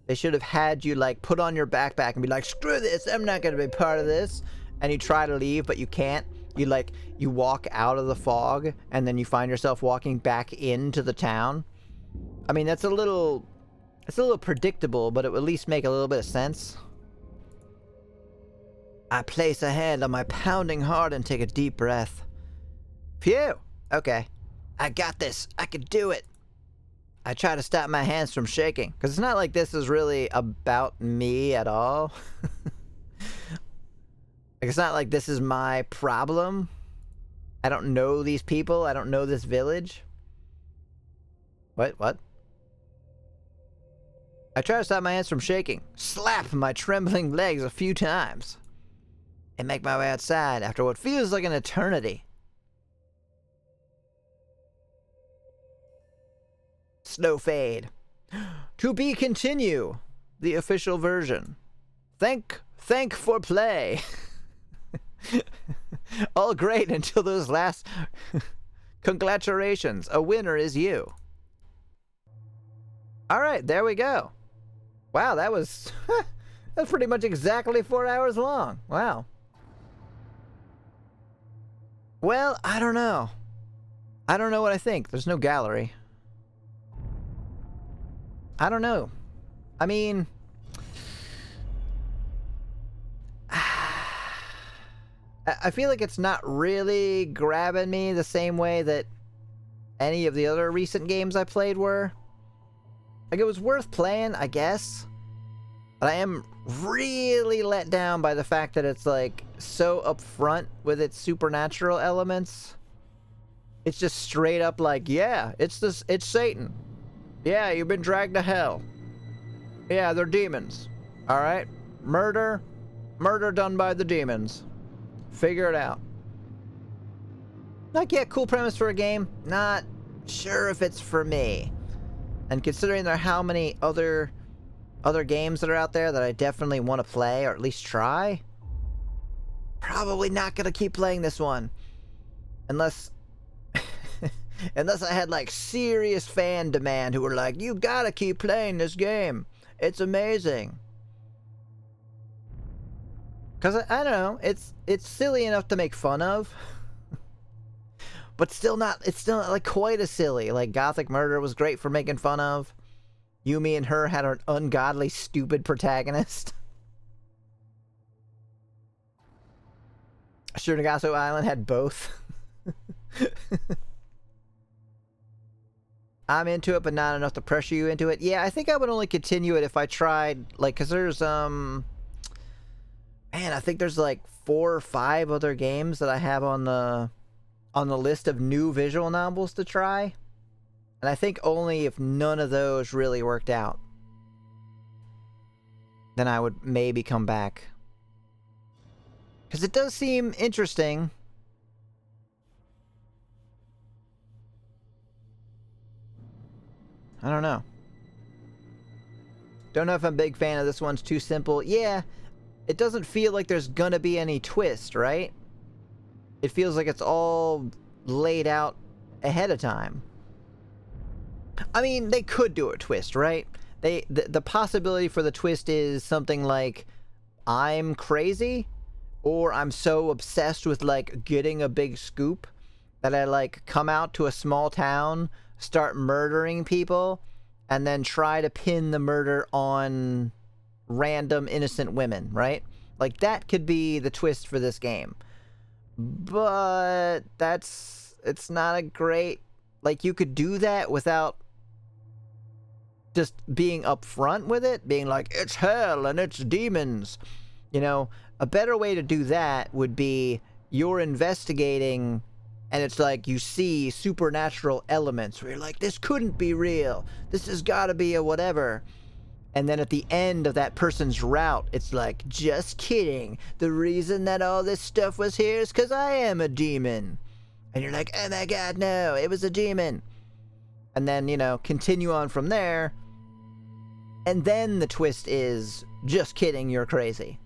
They should have had you, like, put on your backpack and be like, screw this, I'm not gonna be part of this. And you try to leave, but you can't. You walk out of the fog, and then you find yourself walking back into the town. I mean, it's a little predictable, but it would at least make a little bit of sense. I place a hand on my pounding heart and take a deep breath. Phew! Okay. I got this. I can do it. I try to stop my hands from shaking, because it's not like this is really about me at all. Like, it's not like this is my problem. I don't know these people. I don't know this village. What? I try to stop my hands from shaking, slap my trembling legs a few times, and make my way outside after what feels like an eternity. Slow fade. To be continue. The official version. Thank for play. All great until those last... Congratulations, a winner is you. Alright, there we go. Wow, that was... that's pretty much exactly 4 hours long. Wow. Well, I don't know. I don't know what I think. There's no gallery. I don't know. I mean... I feel like it's not really grabbing me the same way that any of the other recent games I played were. Like, it was worth playing, I guess. But I am really let down by the fact that it's, like, so upfront with its supernatural elements. It's just straight up like, yeah, it's Satan. Yeah, you've been dragged to hell. Yeah, they're demons. Alright? Murder done by the demons. Figure it out. Like, yeah, cool premise for a game. Not sure if it's for me. And considering there are how many other games that are out there that I definitely want to play, or at least try, probably not gonna keep playing this one. Unless... unless I had, like, serious fan demand who were like, you gotta keep playing this game. It's amazing. Because, I don't know, it's silly enough to make fun of. But it's still not, like, quite as silly. Like, Gothic Murder was great for making fun of. Yumi and her had an ungodly, stupid protagonist. Shirogase Island had both. I'm into it, but not enough to pressure you into it. Yeah, I think I would only continue it if I tried, like, because there's, man, I think there's, like, 4 or 5 other games that I have on the list of new visual novels to try. And I think only if none of those really worked out, then I would maybe come back. Because it does seem interesting. I don't know. Don't know if I'm a big fan of this one's too simple. Yeah, it doesn't feel like there's gonna be any twist, right? It feels like it's all laid out ahead of time. I mean, they could do a twist, right? The possibility for the twist is something like, I'm crazy, or I'm so obsessed with, like, getting a big scoop that I, like, come out to a small town, start murdering people, and then try to pin the murder on random innocent women, right? Like, that could be the twist for this game. But it's not a great, like, you could do that without just being upfront with it, being like, it's hell and it's demons. You know, a better way to do that would be you're investigating and it's like you see supernatural elements where you're like, this couldn't be real. This has got to be a whatever. And then at the end of that person's route, it's like, just kidding. The reason that all this stuff was here is because I am a demon. And you're like, oh my god, no, it was a demon. And then, you know, continue on from there. And then the twist is, just kidding, you're crazy.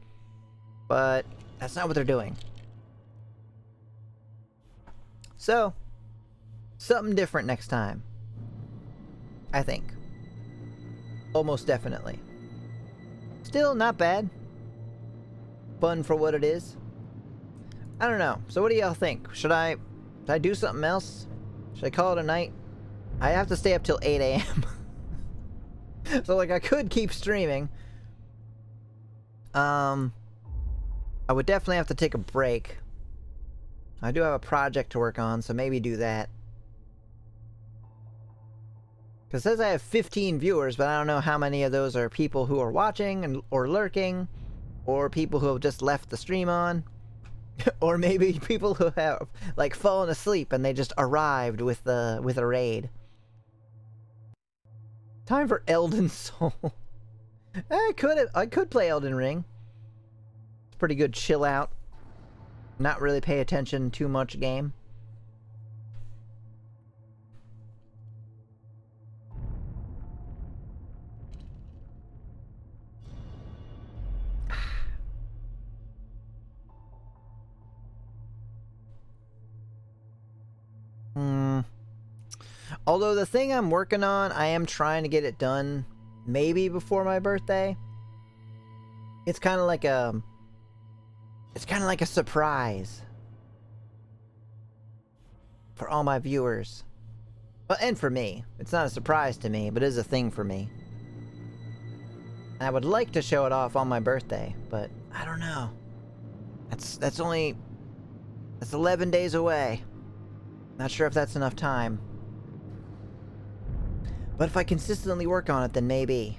But that's not what they're doing. So, something different next time. I think. Almost definitely. Still not bad. Fun for what it is. I don't know. So what do y'all think? Should I do something else? Should I call it a night? I have to stay up till 8 a.m. So, like, I could keep streaming. I would definitely have to take a break. I do have a project to work on, so maybe do that. Because it says I have 15 viewers, but I don't know how many of those are people who are watching or lurking, or people who have just left the stream on, or maybe people who have, like, fallen asleep and they just arrived with a raid. Time for Elden Soul. I could play Elden Ring. It's a pretty good chill out. Not really pay attention too much game. Although the thing I'm working on, I am trying to get it done maybe before my birthday. It's kind of like a surprise for all my viewers. Well, and for me. It's not a surprise to me, but it is a thing for me. And I would like to show it off on my birthday, but I don't know. That's 11 days away. Not sure if that's enough time. But if I consistently work on it, then maybe.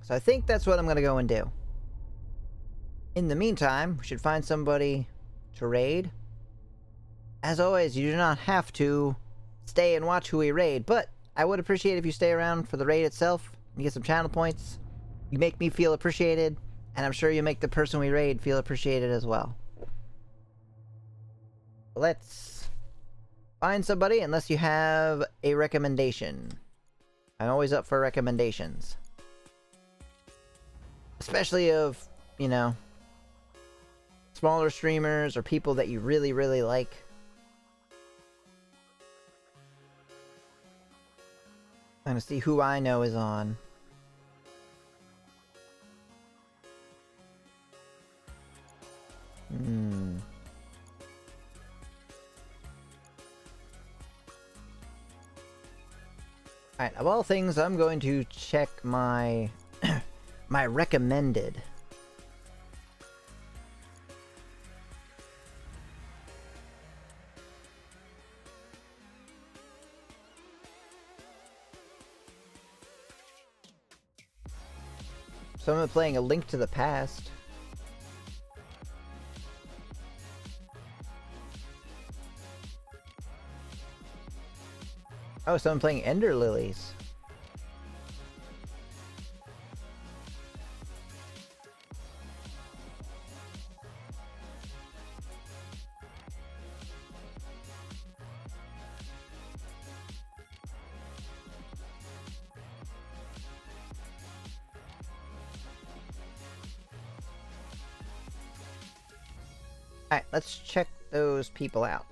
So I think that's what I'm gonna go and do. In the meantime, we should find somebody to raid. As always, you do not have to stay and watch who we raid, but I would appreciate if you stay around for the raid itself. You get some channel points. You make me feel appreciated, and I'm sure you make the person we raid feel appreciated as well. Let's find somebody, unless you have a recommendation. I'm always up for recommendations. Especially of, you know, smaller streamers or people that you really, really like. I'm gonna see who I know is on. Alright, of all things, I'm going to check my my recommended. So I'm playing A Link to the Past. Oh, so I'm playing Ender Lilies. Alright, let's check those people out.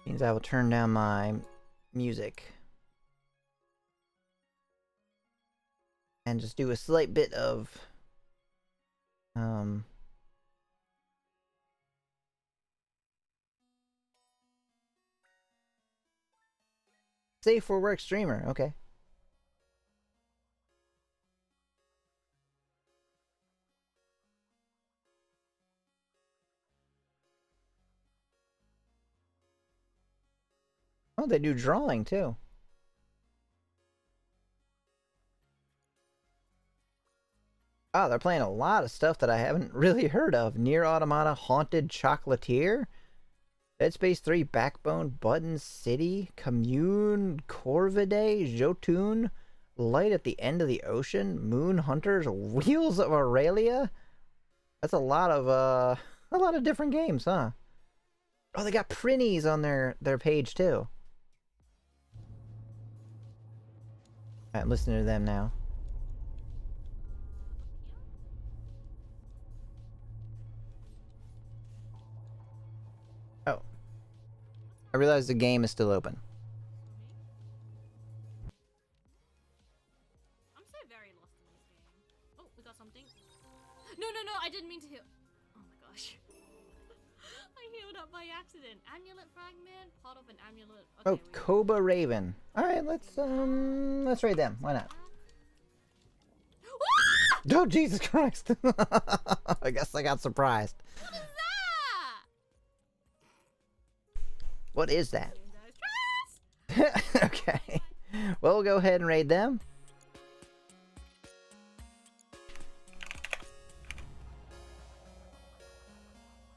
Means I will turn down my music. And just do a slight bit of safe for work streamer, okay. Oh, they do drawing too. Oh, they're playing a lot of stuff that I haven't really heard of. Nier Automata, Haunted Chocolatier, Dead Space 3, Backbone, Button City, Commune, Corvidae, Jotun, Light at the End of the Ocean, Moon Hunters, Wheels of Aurelia. That's a lot of different games, huh? Oh, they got Prinnies on their page too. Alright, I'm listening to them now. Oh. I realized the game is still open. I'm so very lost in this game. Oh, we got something. No, I didn't mean to heal. Oh my gosh. I healed up by accident. Amulet fragment, part of an amulet. Okay, Oh, Koba Raven. Alright, let's raid them. Why not? Oh, Jesus Christ! I guess I got surprised. What is that? What is that? Okay. Well, we'll go ahead and raid them.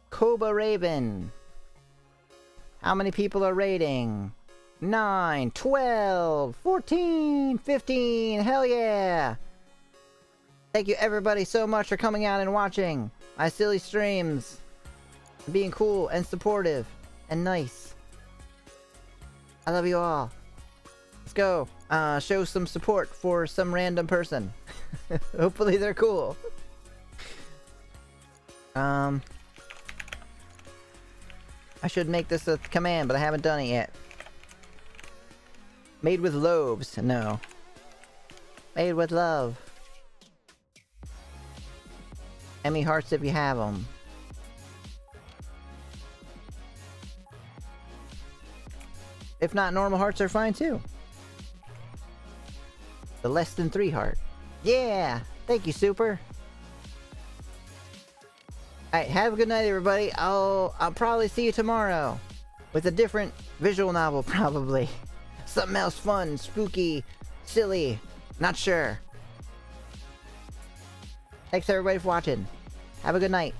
Koba Raven. How many people are raiding? 9, 12, 14, 15. Hell yeah! Thank you everybody so much for coming out and watching my silly streams. Being cool and supportive and nice. I love you all. Let's go. Show some support for some random person. Hopefully they're cool. I should make this a command, but I haven't done it yet. Made with loaves. No. Made with love. Emmy hearts if you have them. If not, normal hearts are fine too. The less than 3 heart. Yeah! Thank you, Super. Alright, have a good night, everybody. I'll probably see you tomorrow. With a different visual novel, probably. Something else fun, spooky, silly. Not sure. Thanks everybody for watching. Have a good night.